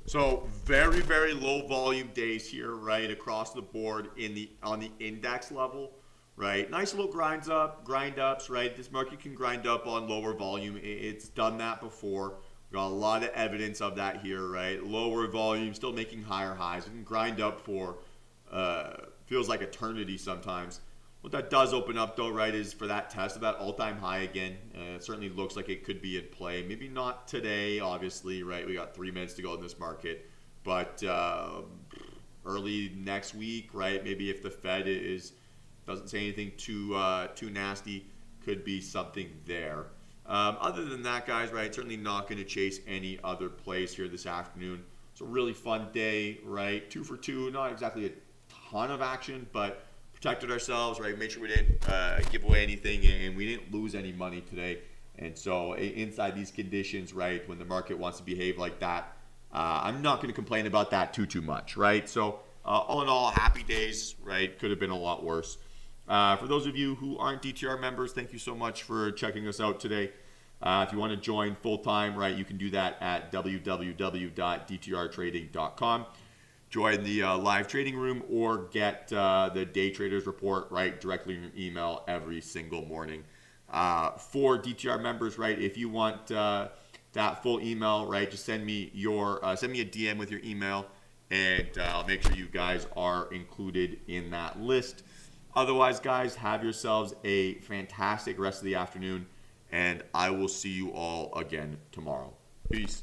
So very, very low volume days here, right, across the board on the index level, right? Nice little grind ups, right? This market can grind up on lower volume. It's done that before. We got a lot of evidence of that here, right? Lower volume, still making higher highs. It can grind up for feels like eternity sometimes. What that does open up though, right, is for that test of that all-time high again. It certainly looks like it could be in play. Maybe not today, obviously, right? We got 3 minutes to go in this market, but early next week, right? Maybe if the Fed doesn't say anything too nasty, could be something there. Other than that, guys, right? Certainly not going to chase any other plays here this afternoon. It's a really fun day, right? 2 for 2, not exactly a ton of action, but protected ourselves, right? Made sure we didn't give away anything, and we didn't lose any money today. And so inside these conditions, right, when the market wants to behave like that, I'm not going to complain about that too much, right? So all in all, happy days, right? Could have been a lot worse. For those of you who aren't DTR members, thank you so much for checking us out today. If you want to join full-time, right, you can do that at www.dtrtrading.com. Join the live trading room or get the day traders report right directly in your email every single morning. For DTR members, right, if you want that full email, right, just send me a DM with your email, and I'll make sure you guys are included in that list. Otherwise, guys, have yourselves a fantastic rest of the afternoon, and I will see you all again tomorrow. Peace.